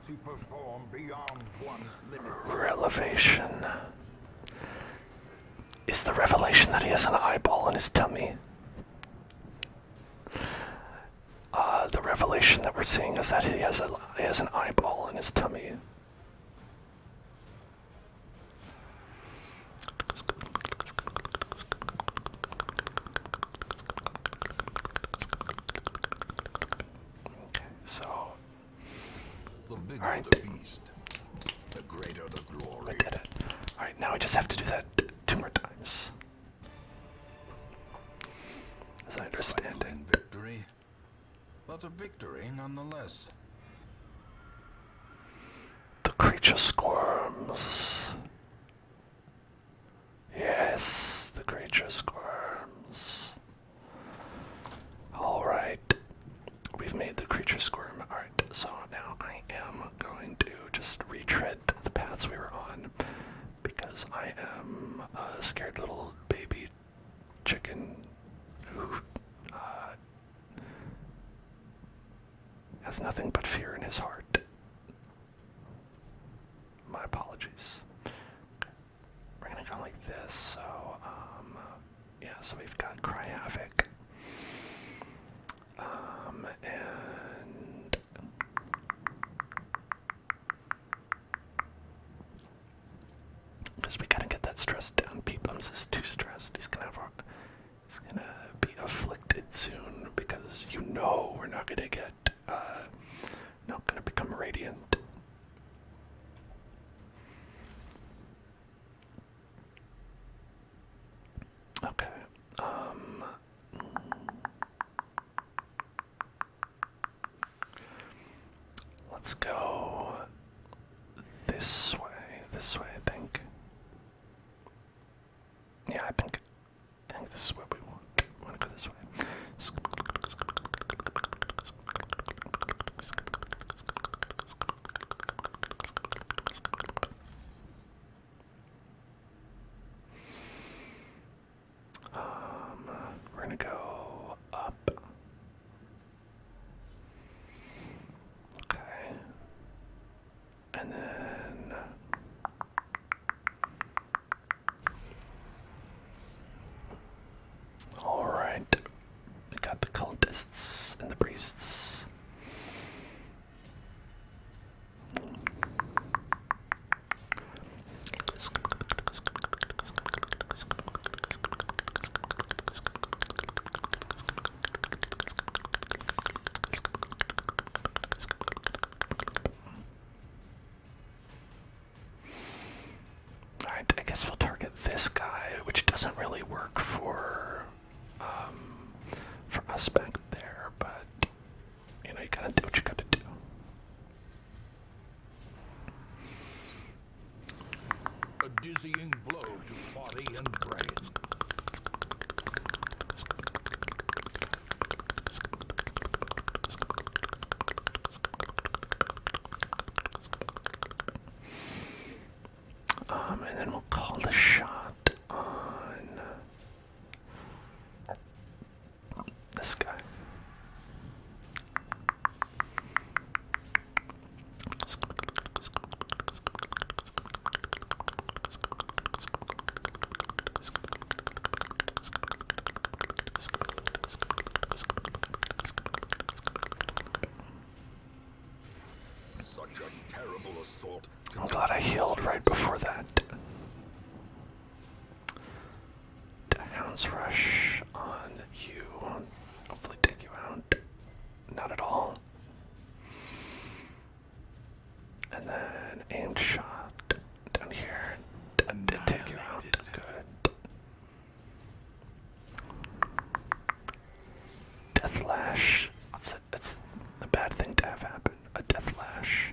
to perform beyond one's limits. Revelation. Is the revelation that he has an eyeball in his tummy? The revelation that we're seeing is that he has an eyeball in his tummy. Okay, so The bigger Alright. the beast, the greater the glory. we did it. Alright, now we just have to do that 2 more times. As I understand it. Trifling victory, but a victory nonetheless. The creature squirms. Yes, the creature squirms. Alright. We've made the creature squirm. Alright, so now I am going to just retread the paths we were on because I am a scared little baby chicken who has nothing but fear in his heart. My apologies. Okay. We're gonna go like this, so, yeah, so we've got Cry Havoc. And because we gotta get that stress down. Peeplums is too stressed. He's gonna be afflicted soon because you know we're not gonna get, not gonna become radiant. Okay. Let's go this way. This way, I think. Yeah, I think this is what we want. We want to go this way. We're gonna go up. Okay. And then all right. We got the cultists and the priests. Alright, I guess we'll target this guy, which doesn't really work for us back there, but you know, you gotta do what you gotta do. A dizzying blow to body and brain. And then we'll call the shot on this guy. Such a terrible assault. I'm glad I healed right before that. The Hound's Rush on you. Hopefully take you out. Not at all. And then aimed shot down here. That did take you out. Good. Death Lash. It's a bad thing to have happen. A Death Lash.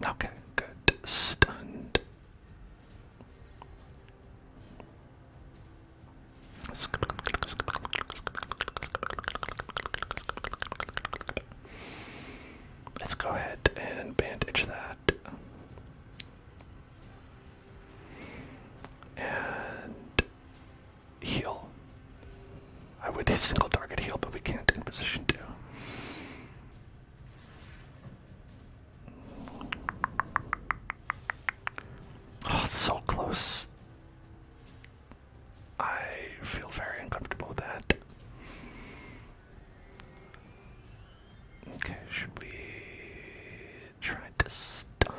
Okay, good. Stunned. gross. I feel very uncomfortable with that. Okay, should we try to stun?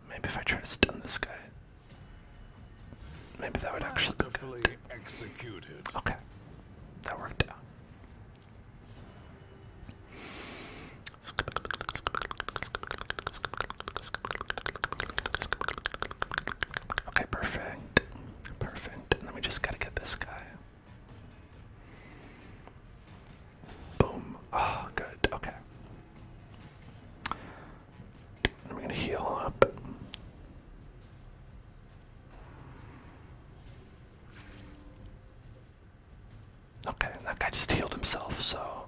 Maybe if I try to stun this guy. Maybe that would actually be good. Executed. Okay, that worked out. Okay, perfect. Perfect. And then we just gotta get this guy. Boom. Oh, good. Okay. I'm gonna heal up. Okay, and that guy just healed himself, so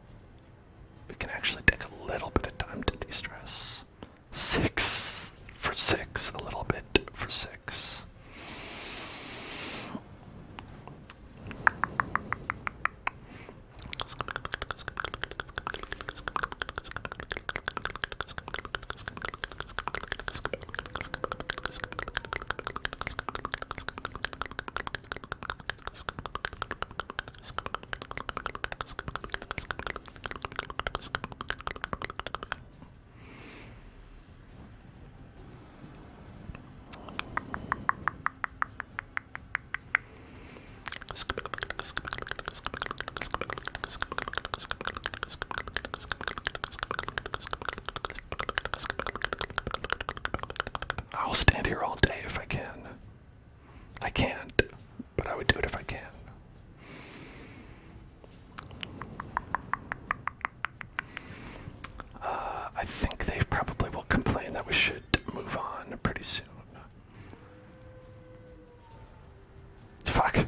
we can actually take a little bit of time to de-stress. 6 for 6, a little bit for 6. I'll stand here all day if I can. I can't, but I would do it if I can. I think they probably will complain that we should move on pretty soon. Fuck. A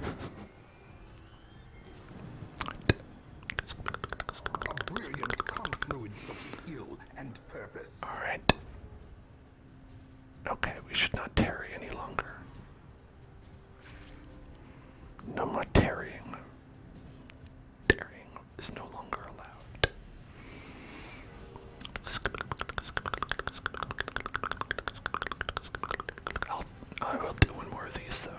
brilliant confluence of skill and purpose. Alright. Okay, we should not tarry any longer. No more tarrying. Tarrying is no longer allowed. I will do one more of these though.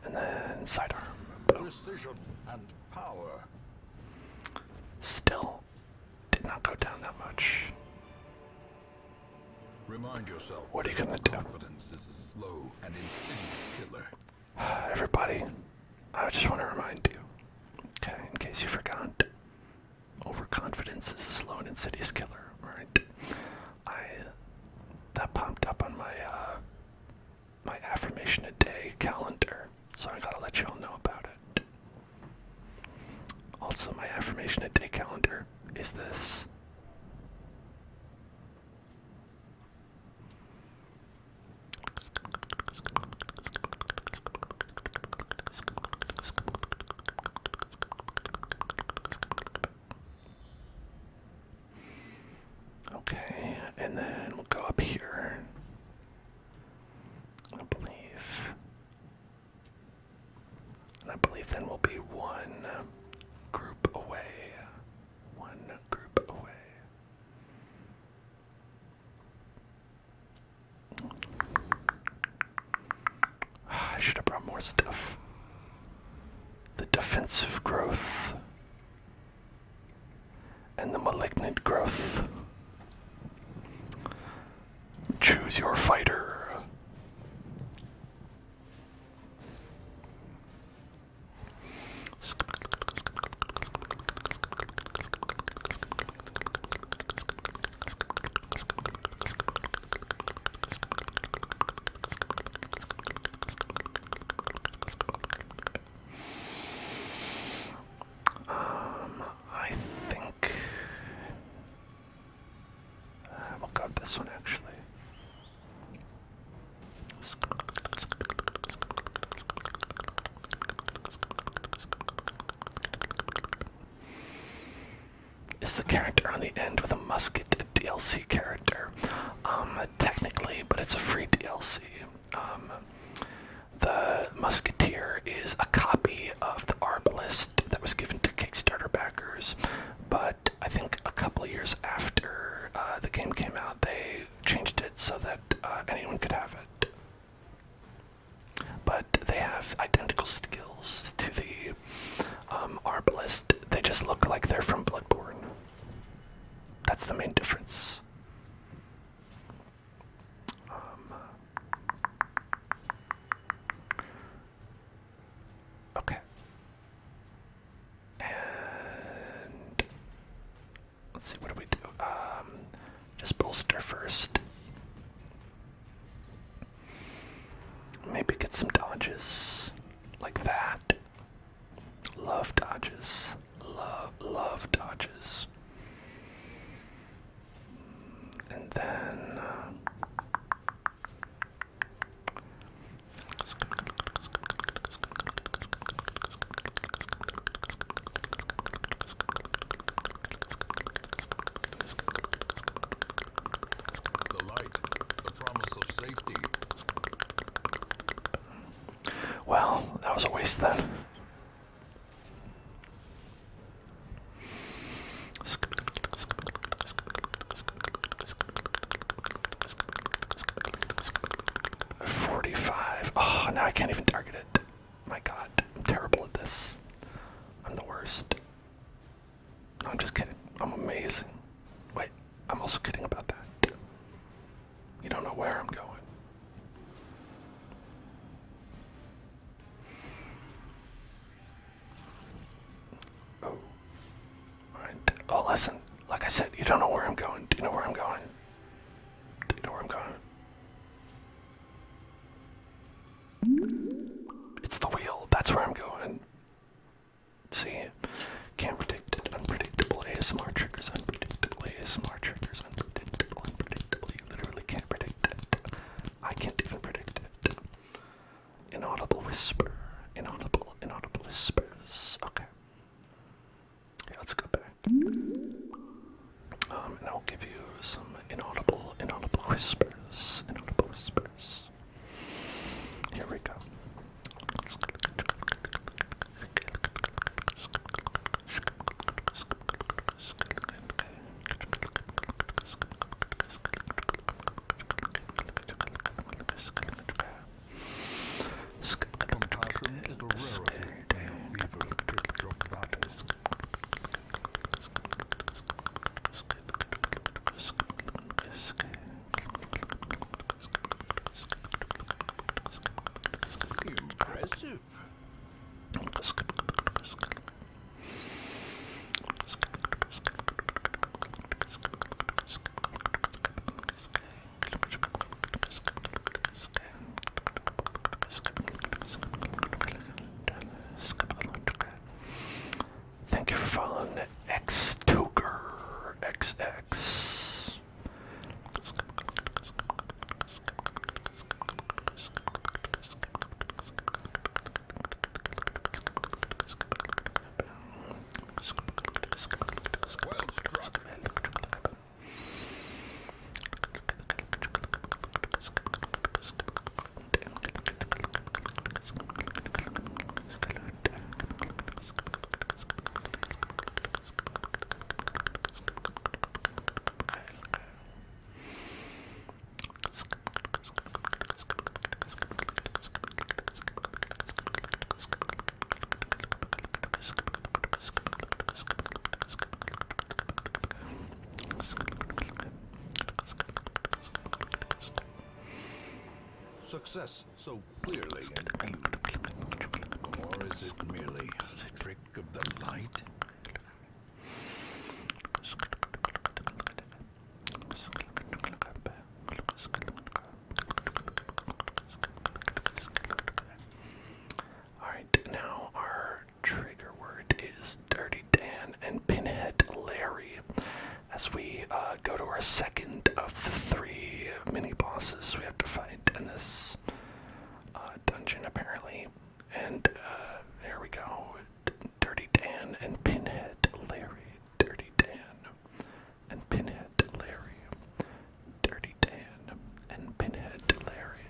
And then sidearm. Boom. Precision and power. Still did not go down that much. Remind yourself. What are you gonna do? Confidence is a slow and insidious killer. Everybody, I just want to remind you, okay, in case you forgot, overconfidence is a slow and insidious killer, right? That popped up on my my affirmation a day calendar, so I gotta let you all know about it. Also, my affirmation a day calendar is this. Okay, and then we'll go up here. I believe then we'll be one group away. One group away. I should have brought more stuff. The defensive growth and the malignant growth. Choose your fighter. I think we'll go with this one actually. Is the character on the end with a musket a DLC character? Technically, but it's a free DLC. The musketeer is a copy of the arbalist that was given to years. But I think a couple of years after the game came out, they changed it so that anyone could have it. But they have identical skills to the Arbalist. They just look like they're from Bloodborne. That's the main difference. Okay. And let's see, what do we do? Just bolster first. Maybe get some dodges like that. Love dodges. Love dodges. And then The light, the promise of safety. well, that was a waste then. Oh, now I can't even target it. My god, I'm terrible at this. I'm the worst. No, I'm just kidding. I'm amazing. Wait, I'm also kidding about that. You don't know where I'm going. Oh. Alright. Oh, listen. Like I said, you don't know where I'm going. Do you know where I'm going? Do you know where I'm going? It's the wheel. That's where I'm going. See? Can't predict it. Unpredictable ASMR triggers. Unpredictable ASMR triggers. Unpredictable. Unpredictable. You literally can't predict it. I can't even predict it. Inaudible whisper. Inaudible whispers. Okay. Yeah, let's go back. And I'll give you some inaudible whispers. Inaudible whispers. Here we go. Compassion is a rarity in the fever pitch of battle. Impressive. Thank you for following X-Tuger XX. Well struck. Success so clearly in view. Or is it merely a trick of the light? Alright, now our trigger word is Dirty Dan and Pinhead Larry. As we go to our second of the three mini-bosses we have to fight in this dungeon, apparently. And there we go. Dirty Dan and Pinhead Larry. Dirty Dan and Pinhead Larry. Dirty Dan and Pinhead Larry.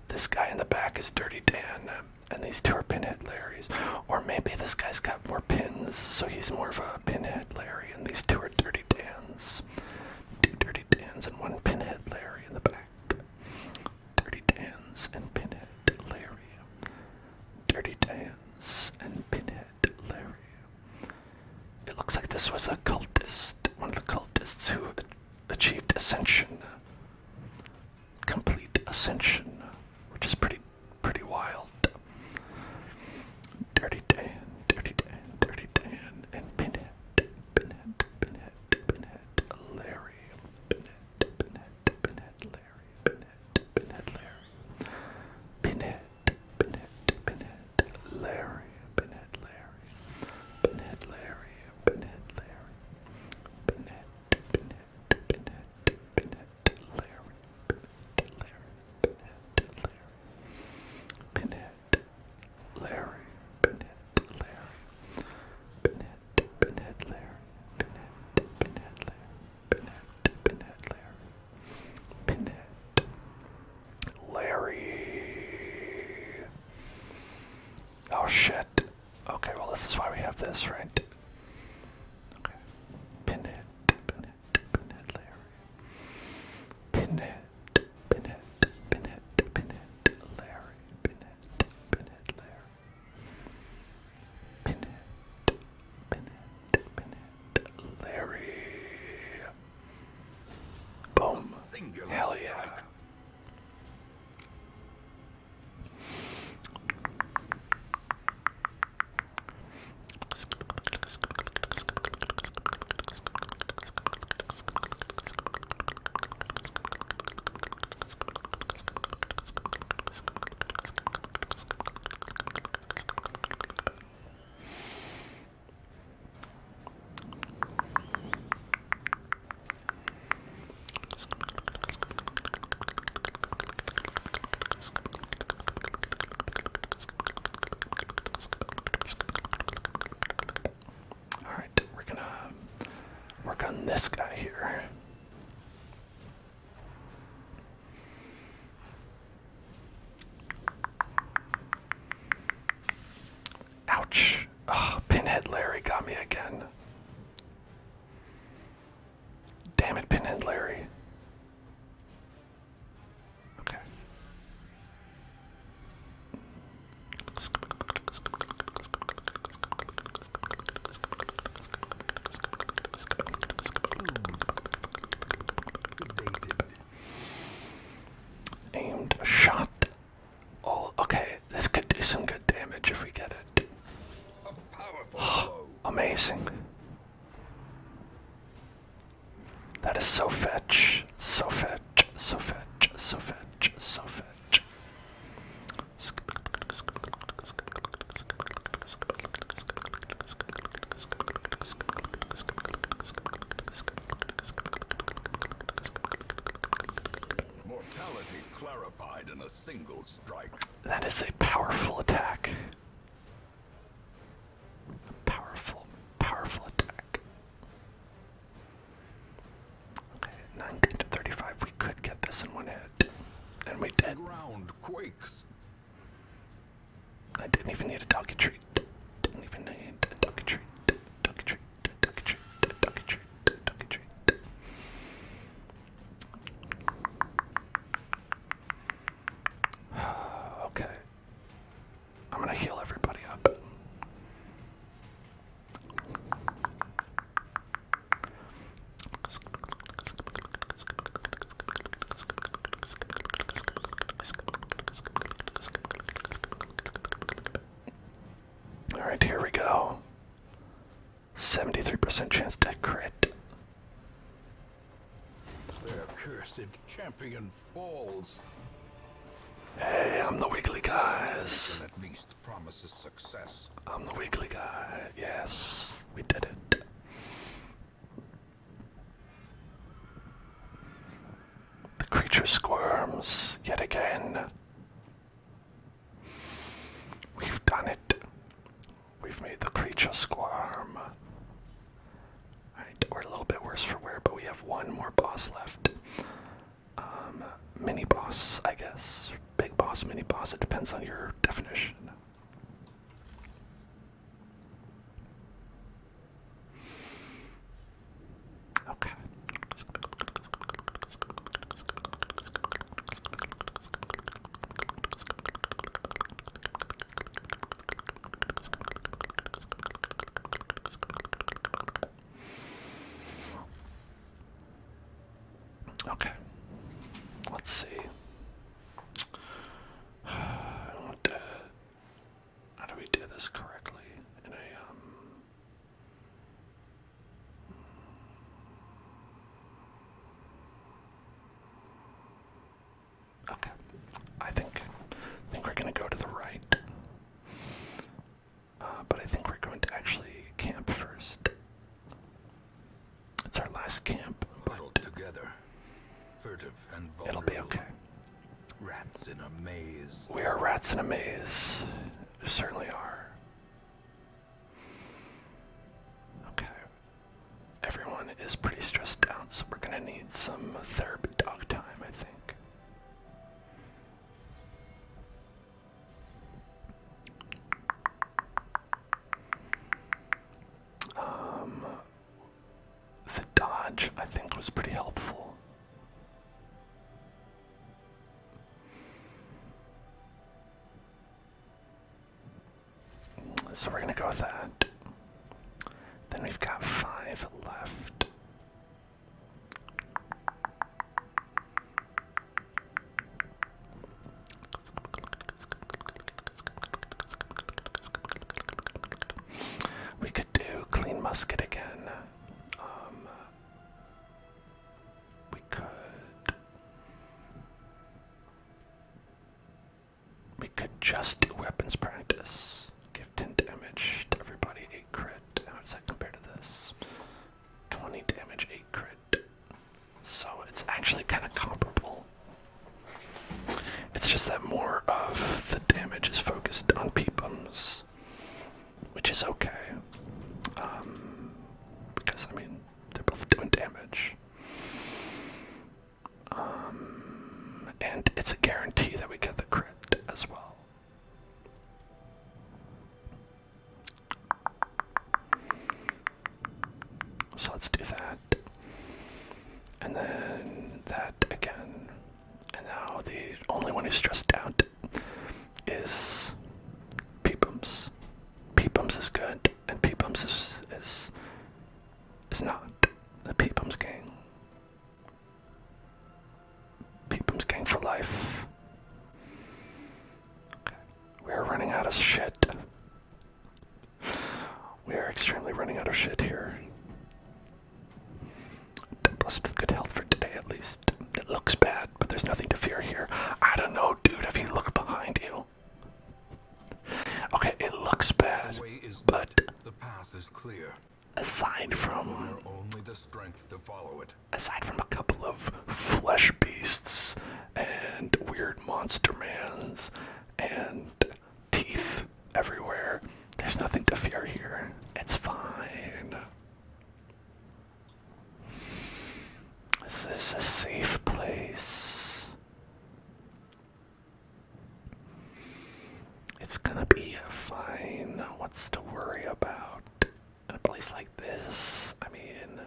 This guy in the back is Dirty Dan, and these two are Pinhead Larrys. Or maybe this guy's got more pins, so he's more of a pinhead Larry, and these two are Dirty Dans. Two Dirty Dans and one pinhead Larry in the back. Dirty Dans and pinhead Larry. Dirty Dans and pinhead Larry. It looks like this was a cultist, one of the cultists who achieved ascension. Complete ascension, which is pretty wild. Dirty Dan, Dirty Dan, Dirty Dan, and Pinhead, Pinhead, Pinhead, Pinhead, Larry, Pinhead, Pinhead, Pinhead, Larry, Pinhead, Pinhead, Larry, Pinhead, Pinhead, Pinhead, Larry, Pinhead, Larry, Pinhead, Larry, Pinhead, Larry, Pinhead, Pinhead, Pinhead, Pinhead, Larry, Pinhead, Larry, Pinhead, Larry, Pinhead, Pinhead, Larry, Pinhead, Pinhead, Larry, Pinhead, Larry. Oh shit. Okay, well this is why we have this, right? Okay. Pinhead, Pinhead, Pinhead, Larry. Pinhead, Pinhead, Pinhead, Pinhead, Larry, Pinhead, Pinhead, Larry. Pinhead, Pinhead, Pinhead, Larry. Boom. Hell yeah. Alright, we're gonna work on this guy here. Ouch. Oh, Pinhead Larry got me again. Damn it, Pinhead Larry. Okay. Aimed shot. Oh, okay. This could do some good damage if we get it. A powerful blow. Amazing. That is so fetch. So fetch. So fetch. So fetch. So fetch. Mortality clarified in a single strike. That is a powerful attack. Powerful, powerful attack. Okay, 19 to 35. We could get this in one hit. And we did. Ground quakes. I didn't even need a doggy treat. Didn't even need a doggy treat. Doggy treat. Doggy treat. Doggy treat. Doggy treat. Okay. I'm gonna heal everybody up. Alright, here we go. 73% chance to crit. Their cursed champion falls. Hey, I'm the wiggly guys. And at least promises success. I'm the wiggly guy. Yes, we did it. The creature squirms yet again. We've done it. We've made the creature squirm. Alright, we're a little bit worse for wear, but we have one more boss left. Mini boss, I guess. Big boss, mini boss, it depends on your definition. camp. Huddled together, furtive and vulnerable. It'll be okay. Rats in a maze. We are rats in a maze. We certainly are. Okay. Everyone is pretty stressed out, so we're gonna need some therapy dog time, I think. The dodge, I think, was pretty helpful. So we're gonna go with that. Then we've got 5 left. We could do clean musket again. We could just do weapons practice. Give 10 damage to everybody, 8 crit. How does that compare to this? 20 damage, 8 crit. So it's actually kind of comparable. It's just that more of the damage is focused on peepums, which is okay. Because, I mean, they're both doing damage. And it's a guarantee that we get the crit as well. So let's do that. And then that again. And now the only one who's stressed out is Peepums. Peepums is good, and Peepums is not. The Peepums gang. Peepums gang for life. Okay. We're running out of shit. We are extremely running out of shit here. Blessed with good health for today, at least. It looks bad, but there's nothing to fear here. I don't know, dude, if you look behind you. Okay, it looks bad, but the path is clear. Aside from Only the strength to follow it. Aside from a couple of flesh beasts and weird monster mans and teeth everywhere, there's nothing to fear here. It's fine. This is a safe place. It's gonna be fine. What's to worry about in a place like this? I mean,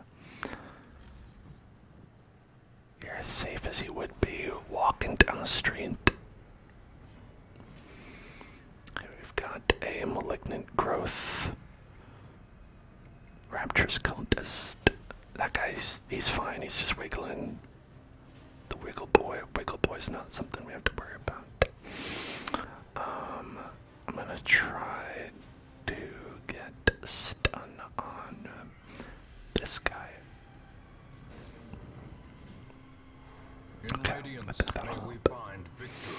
you're as safe as you would be walking down the street. We've got a malignant growth. Rapture's cultist. That guy's, he's fine, he's just wiggling. The wiggle boy's not something we have to worry about. I'm gonna try to get stun on this guy. In Okay, radiance, I think that'll may we help. find victory.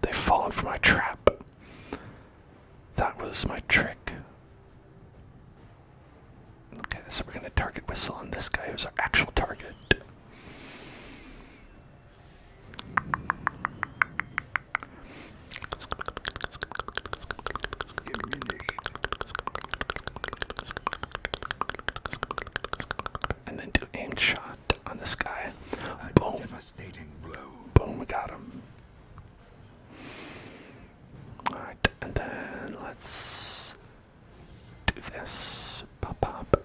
They've fallen for my trap. That was my trick. Okay, so we're gonna target whistle on this guy who's our actual target. And then do aimed shot on this guy. Boom. Devastating blow. Boom, we got him. Alright, and then let's do this. Pop, pop.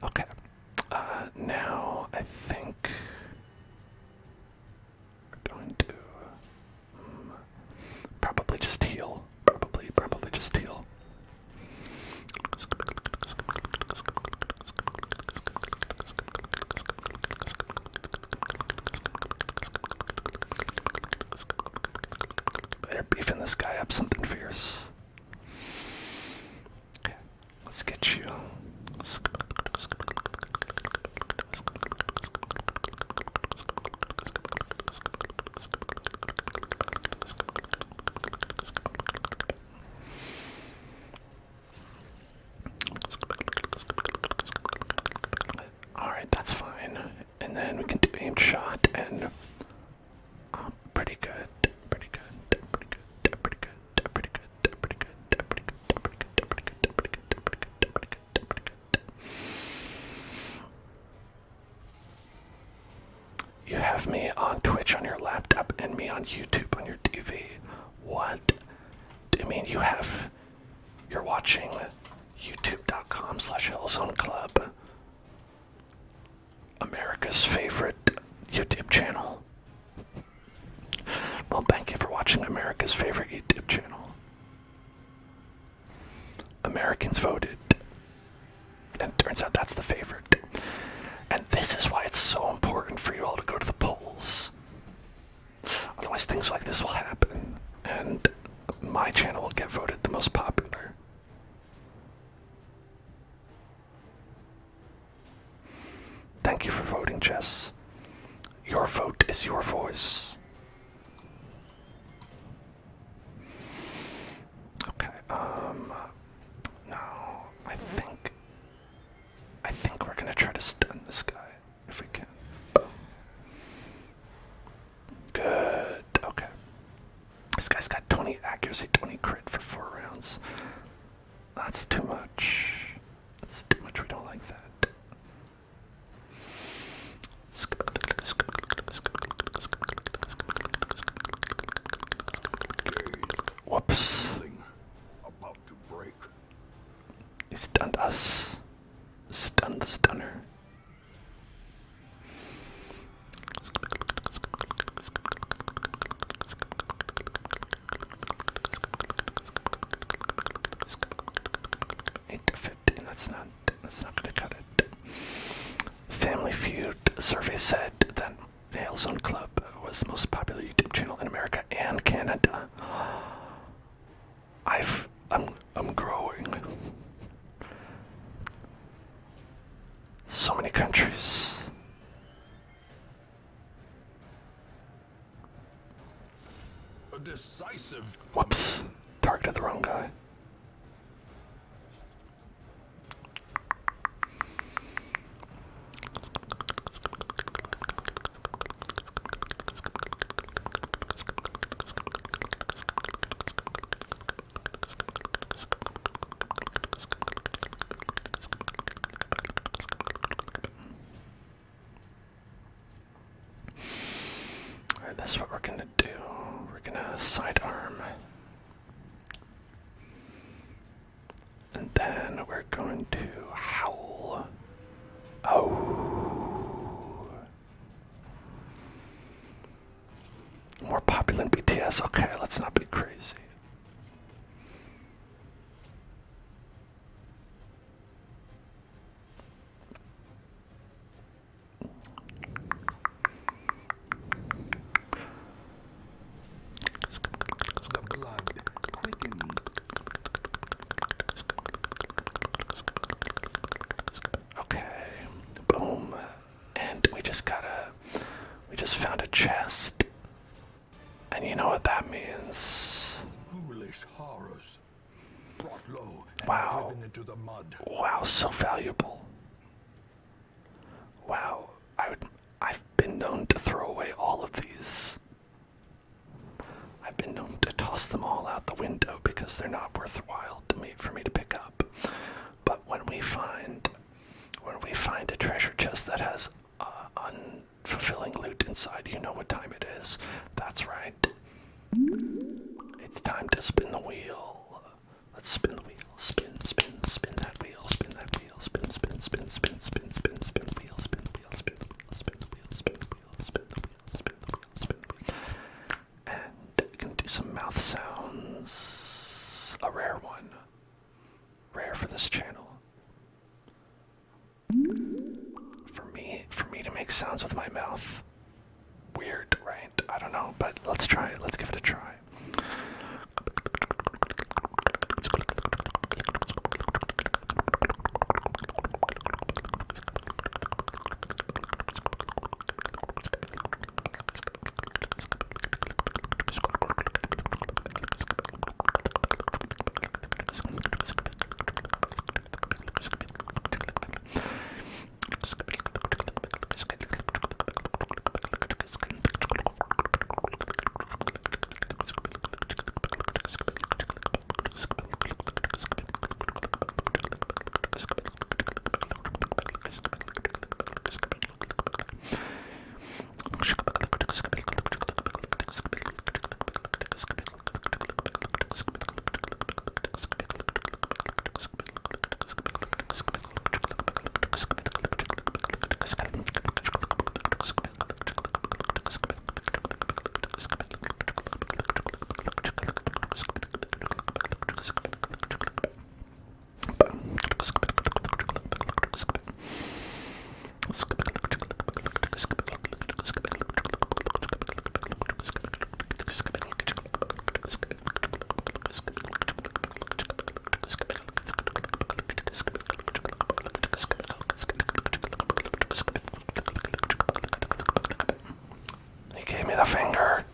Okay. Now I think we're going to probably just heal. Probably just heal. They're beefing this guy up something fierce. Okay, let's get you. have me on Twitch on your laptop and me on YouTube on your TV. What? Do you mean you're watching youtube.com/hellzoneclub, America's favorite YouTube channel? Well, thank you for watching America's favorite YouTube channel. Americans voted, and it turns out that's the favorite. And this is why it's so important for you all to go to the polls. Otherwise, things like this will happen, and my channel will get voted the most popular. Thank you for voting, Jess. Your vote is your voice. Okay, no, I think we're gonna try to stun this guy, if we can. Good, okay. This guy's got 20 accuracy, 20 crit for 4 rounds. That's too much. That's too much, we don't like that. Whoops. About to break. He stunned us. Stunned the stunner. That's not gonna cut it. Family Feud survey said that the Hailzone Club was the most popular YouTube channel in America and Canada. I'm growing. So many countries. A decisive. Whoops. Targeted the wrong guy. Alright, that's what we're gonna do. We're gonna sidearm. And then we're going to howl. Oh. More popular than BTS. Okay, let's not be crazy. The blood quickens. Okay, boom, and we just found a chest, and you know what that means. Foolish horrors. Brought low and Wow. driven into the mud. Wow, so valuable. Wow, I've been known to throw away all of these. I've been known to toss them all out the window because they're not worthwhile for me to pick up. But when we find a treasure chest that has unfulfilling loot inside, you know what time it is. That's right. It's time to spin the wheel. Let's spin the wheel. Spin that wheel. Spin that wheel. Spin the wheel. Spin the wheel. Spin the wheel. Spin the wheel. Spin the wheel. Spin the wheel. Spin the wheel. Spin the wheel. And we can do some mouth sounds. A rare one. Rare for this channel. For me to make sounds with my mouth. Weird, right? I don't know, but let's try it. Let's give it a try. a finger.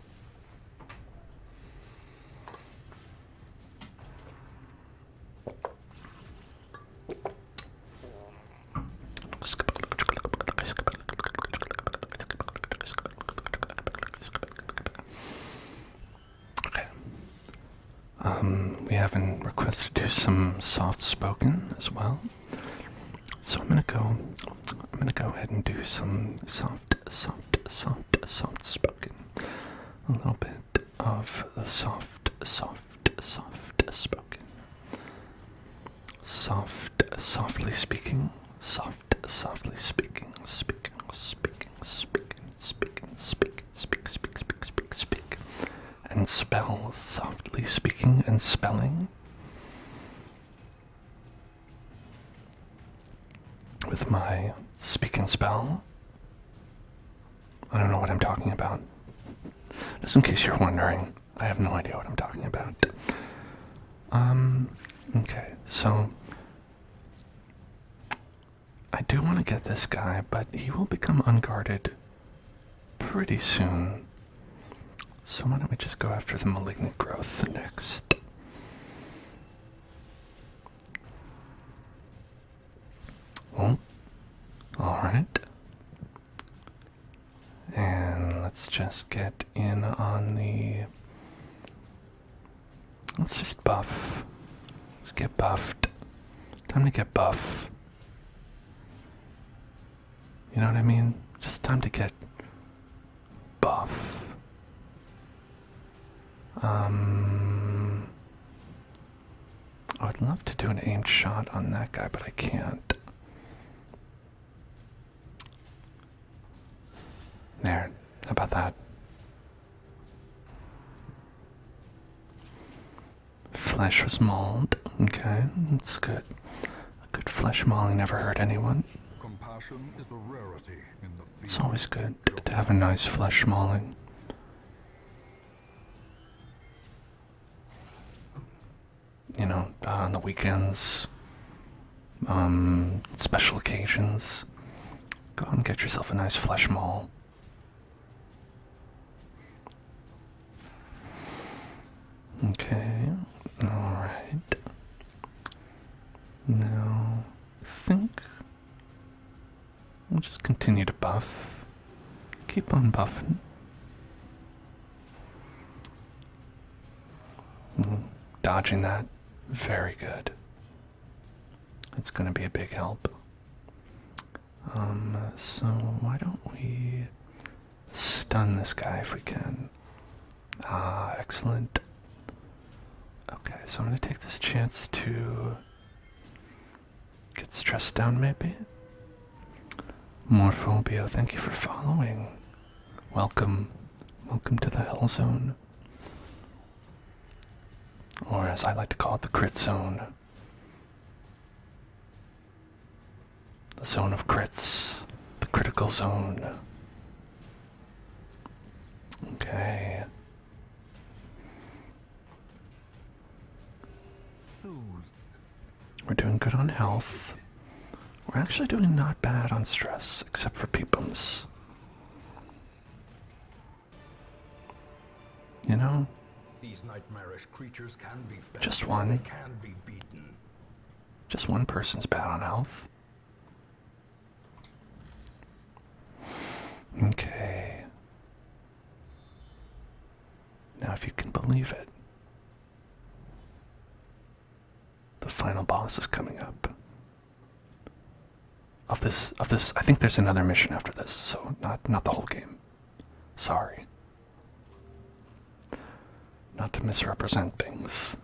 Okay. We have a request to do some soft spoken as well. So I'm gonna go ahead and do some soft spoken. A little bit of the soft spoken. Softly speaking, softly speaking, speak, and spell softly speaking and spelling with my speak and spell. I don't know what I'm talking about. Just in case you're wondering, I have no idea what I'm talking about. Okay, so I do want to get this guy, but he will become unguarded pretty soon. So why don't we just go after the malignant growth next? Oh, alright. And let's just get in on the... Let's just buff. Let's get buffed. Time to get buff. You know what I mean? Just time to get buff. I would love to do an aimed shot on that guy, but I can't. There. How about that? Flesh was mauled. Okay, that's good. A good flesh mauling never hurt anyone. Compassion is a rarity in the field. It's always good to have a nice flesh mauling. You know, on the weekends, special occasions, go out and get yourself a nice flesh maul. Okay, alright. Now, I think we'll just continue to buff. Keep on buffing. Dodging that. Very good. It's going to be a big help. So why don't we stun this guy if we can? Ah, excellent. Okay, so I'm going to take this chance to get stressed down maybe. Morphobio, thank you for following. Welcome. Welcome to the Hell Zone. Or as I like to call it, the crit zone. The zone of crits. The critical zone. Okay. We're doing good on health. We're actually doing not bad on stress, except for peepums. You know? These nightmarish creatures can be fed. Just one. They can be beaten. Just one person's bad on health. Okay. Now if you can believe it, the final boss is coming up. Of this, I think there's another mission after this, so not the whole game. Sorry. Not to misrepresent things.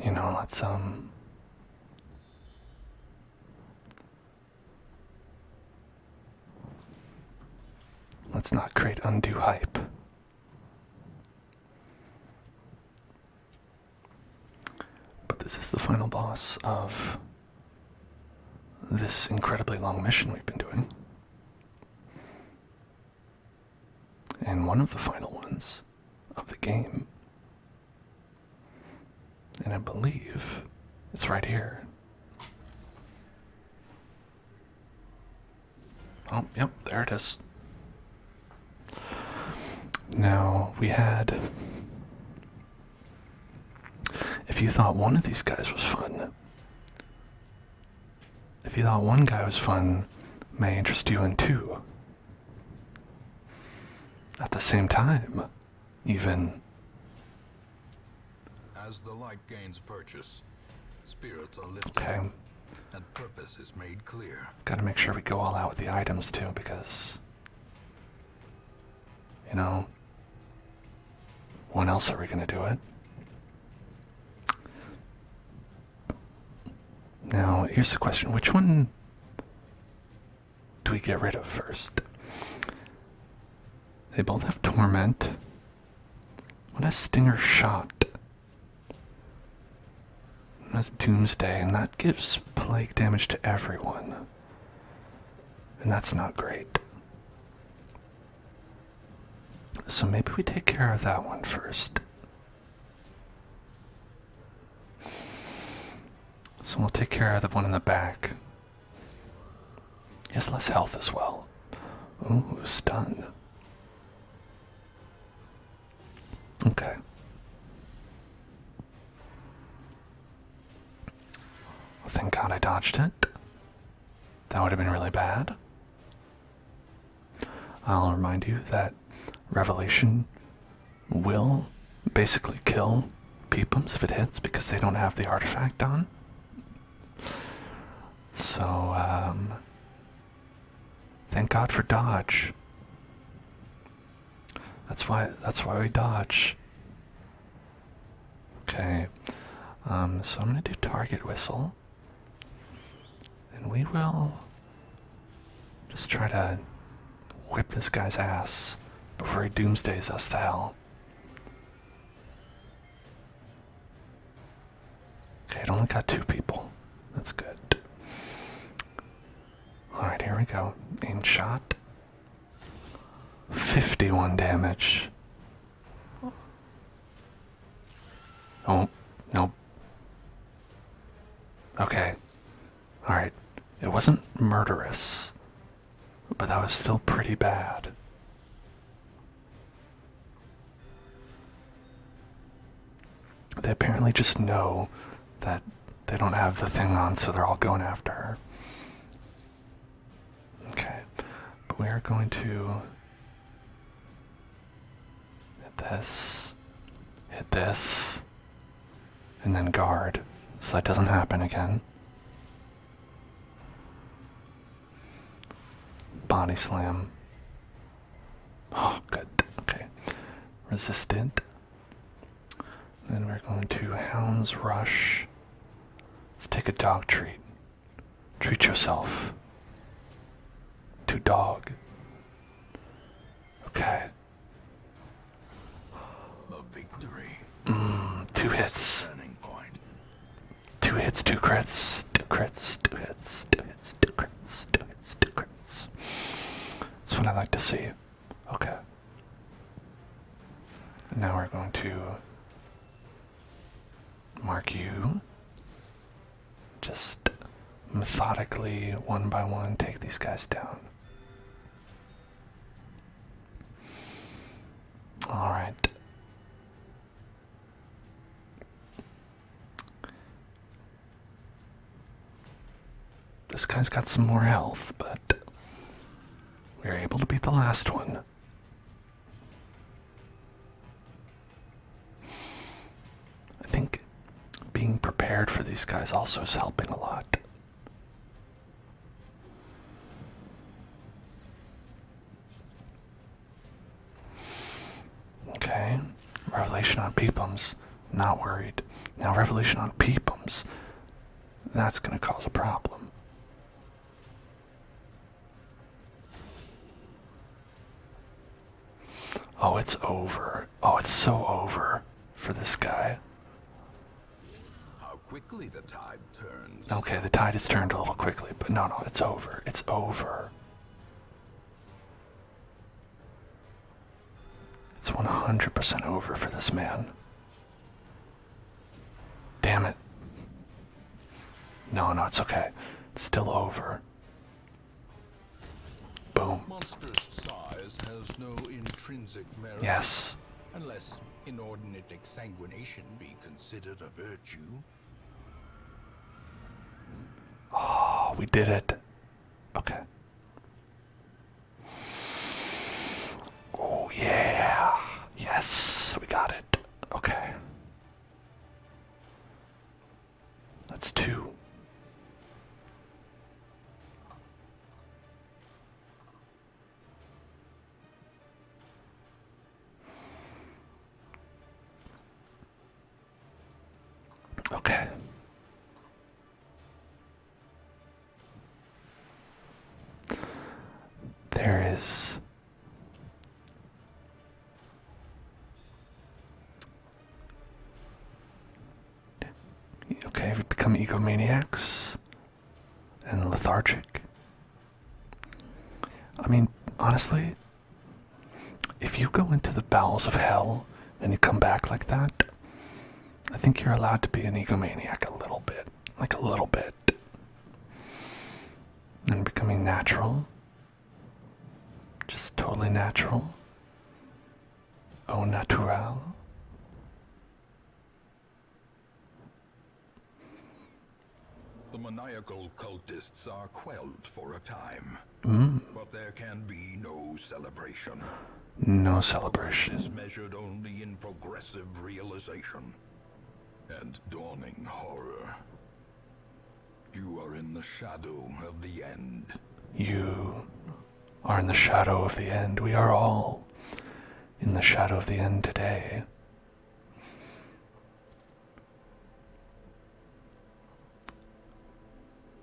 You know, let's not create undue hype. But this is the final boss of this incredibly long mission we've been doing. And one of the final ones of the game. And I believe it's right here. Oh, yep, there it is. Now, we had... If you thought one of these guys was fun, if you thought one guy was fun, may interest you in two. At the same time, even. As the light gains purchase, spirits are lifted, Okay, and purpose is made clear. gotta make sure we go all out with the items too, because, you know, when else are we gonna do it? Now, here's the question. Which one do we get rid of first? They both have torment. One has stinger shot. One has doomsday, and that gives plague damage to everyone. And that's not great. So maybe we take care of that one first. So we'll take care of the one in the back. He has less health as well. Ooh, stun. Okay. Well, thank God I dodged it. That would have been really bad. I'll remind you that Revelation will basically kill Peepums if it hits because they don't have the artifact on. So, thank God for dodge. That's why we dodge. Okay. So I'm gonna do target whistle. And we will just try to whip this guy's ass before he doomsdays us to hell. Okay, it only got 2 people. That's good. Alright, here we go. Aim shot. 51 damage. Oh, nope. Okay. Alright. It wasn't murderous, but that was still pretty bad. They apparently just know that they don't have the thing on, so they're all going after her. Okay. But we are going to hit this, and then guard, so that doesn't happen again. Body slam. Oh, good. Okay. Resistant. Then we're going to Hound's Rush. Let's take a dog treat. Treat yourself to dog. Okay. A victory. 2 hits. Turning point. 2 hits, 2 crits. 2 crits, 2 hits, 2 hits, 2 crits, 2 hits, 2 crits. That's what I like to see. Okay. And now we're going to mark you. Just methodically, one by one, take these guys down. Alright. This guy's got some more health, but we were able to beat the last one. I think being prepared for these guys also is helping a lot. Okay, Revelation on Peepums, not worried. Now Revelation on Peepums, that's gonna cause a problem. Oh, it's over. Oh, it's so over for this guy. How quickly the tide turns. Okay, the tide has turned a little quickly, but no, it's over. It's over. It's 100% over for this man. Damn it. No, it's okay. It's still over. monster's size has no intrinsic merit. Yes. Unless inordinate exsanguination be considered a virtue. Oh, we did it. Okay. Oh, yeah. Yes, we got it. Okay. That's 2. Okay. There is okay, we become egomaniacs and lethargic. I mean, honestly, if you go into the bowels of hell and you come back like that, I think you're allowed to be an egomaniac a little bit. Like a little bit. And becoming natural. Just totally natural. Au natural. The maniacal cultists are quelled for a time. But there can be no celebration. No Is celebration. measured only in progressive realization and dawning horror. You are in the shadow of the end. You are in the shadow of the end. We are all in the shadow of the end today.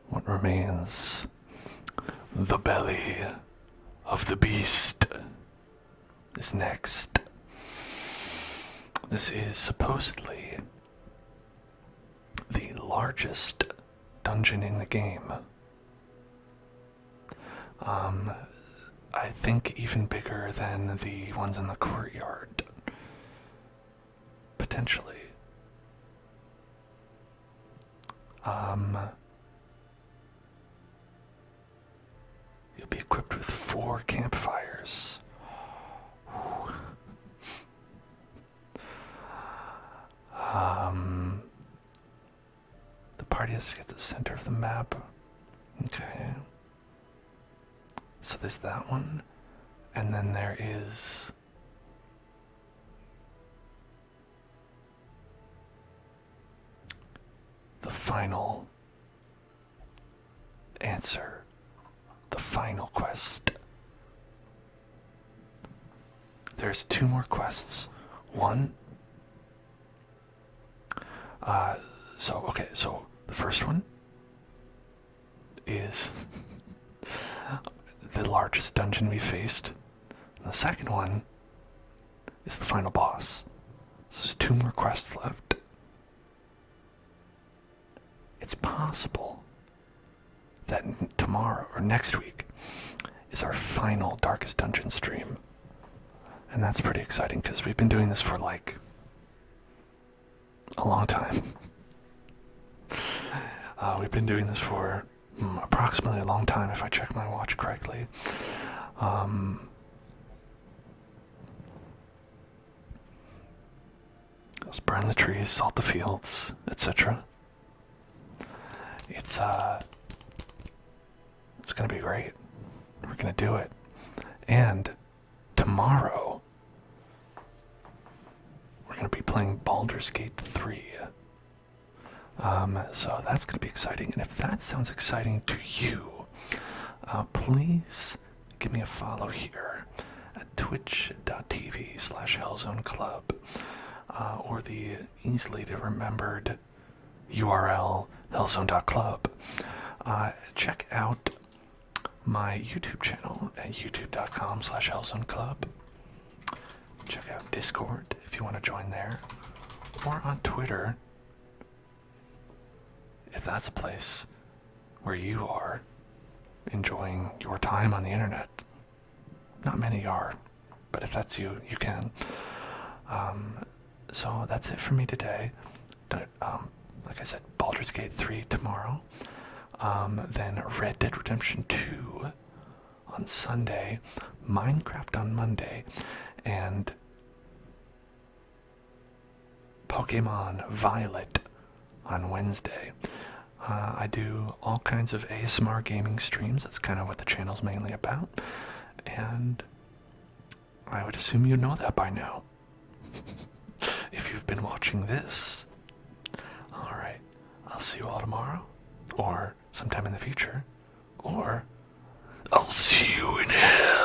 What remains? The belly of the beast is next. This is supposedly the largest dungeon in the game. I think even bigger than the ones in the courtyard. Potentially. You'll be equipped with 4 campfires. Whew. The party has to get to the center of the map. Okay. So there's that one. And then there is the final answer. The final quest. There's 2 more quests. One. So the first one is the largest dungeon we faced. And the second one is the final boss. So there's 2 more quests left. It's possible that tomorrow or next week is our final Darkest Dungeon stream. And that's pretty exciting because we've been doing this for like a long time. We've been doing this for approximately a long time if I check my watch correctly. Let's burn the trees, salt the fields, etc. It's gonna be great. We're gonna do it. And tomorrow we're gonna be playing Baldur's Gate 3. So that's gonna be exciting. And if that sounds exciting to you, please give me a follow here at twitch.tv/hellzoneclub, or the easily to remembered URL hellzone.club. Check out my YouTube channel at youtube.com/hellzoneclub. Check out Discord if you want to join there, or on Twitter if that's a place where you are enjoying your time on the internet. Not many are, but if that's you, you can. So that's it for me today. Like I said, Baldur's Gate 3 tomorrow. Then Red Dead Redemption 2 on Sunday, Minecraft on Monday, and Pokemon Violet on Wednesday. I do all kinds of ASMR gaming streams. That's kind of what the channel's mainly about. And I would assume you know that by now. If you've been watching this. Alright, I'll see you all tomorrow. Or sometime in the future. Or I'll see you in hell.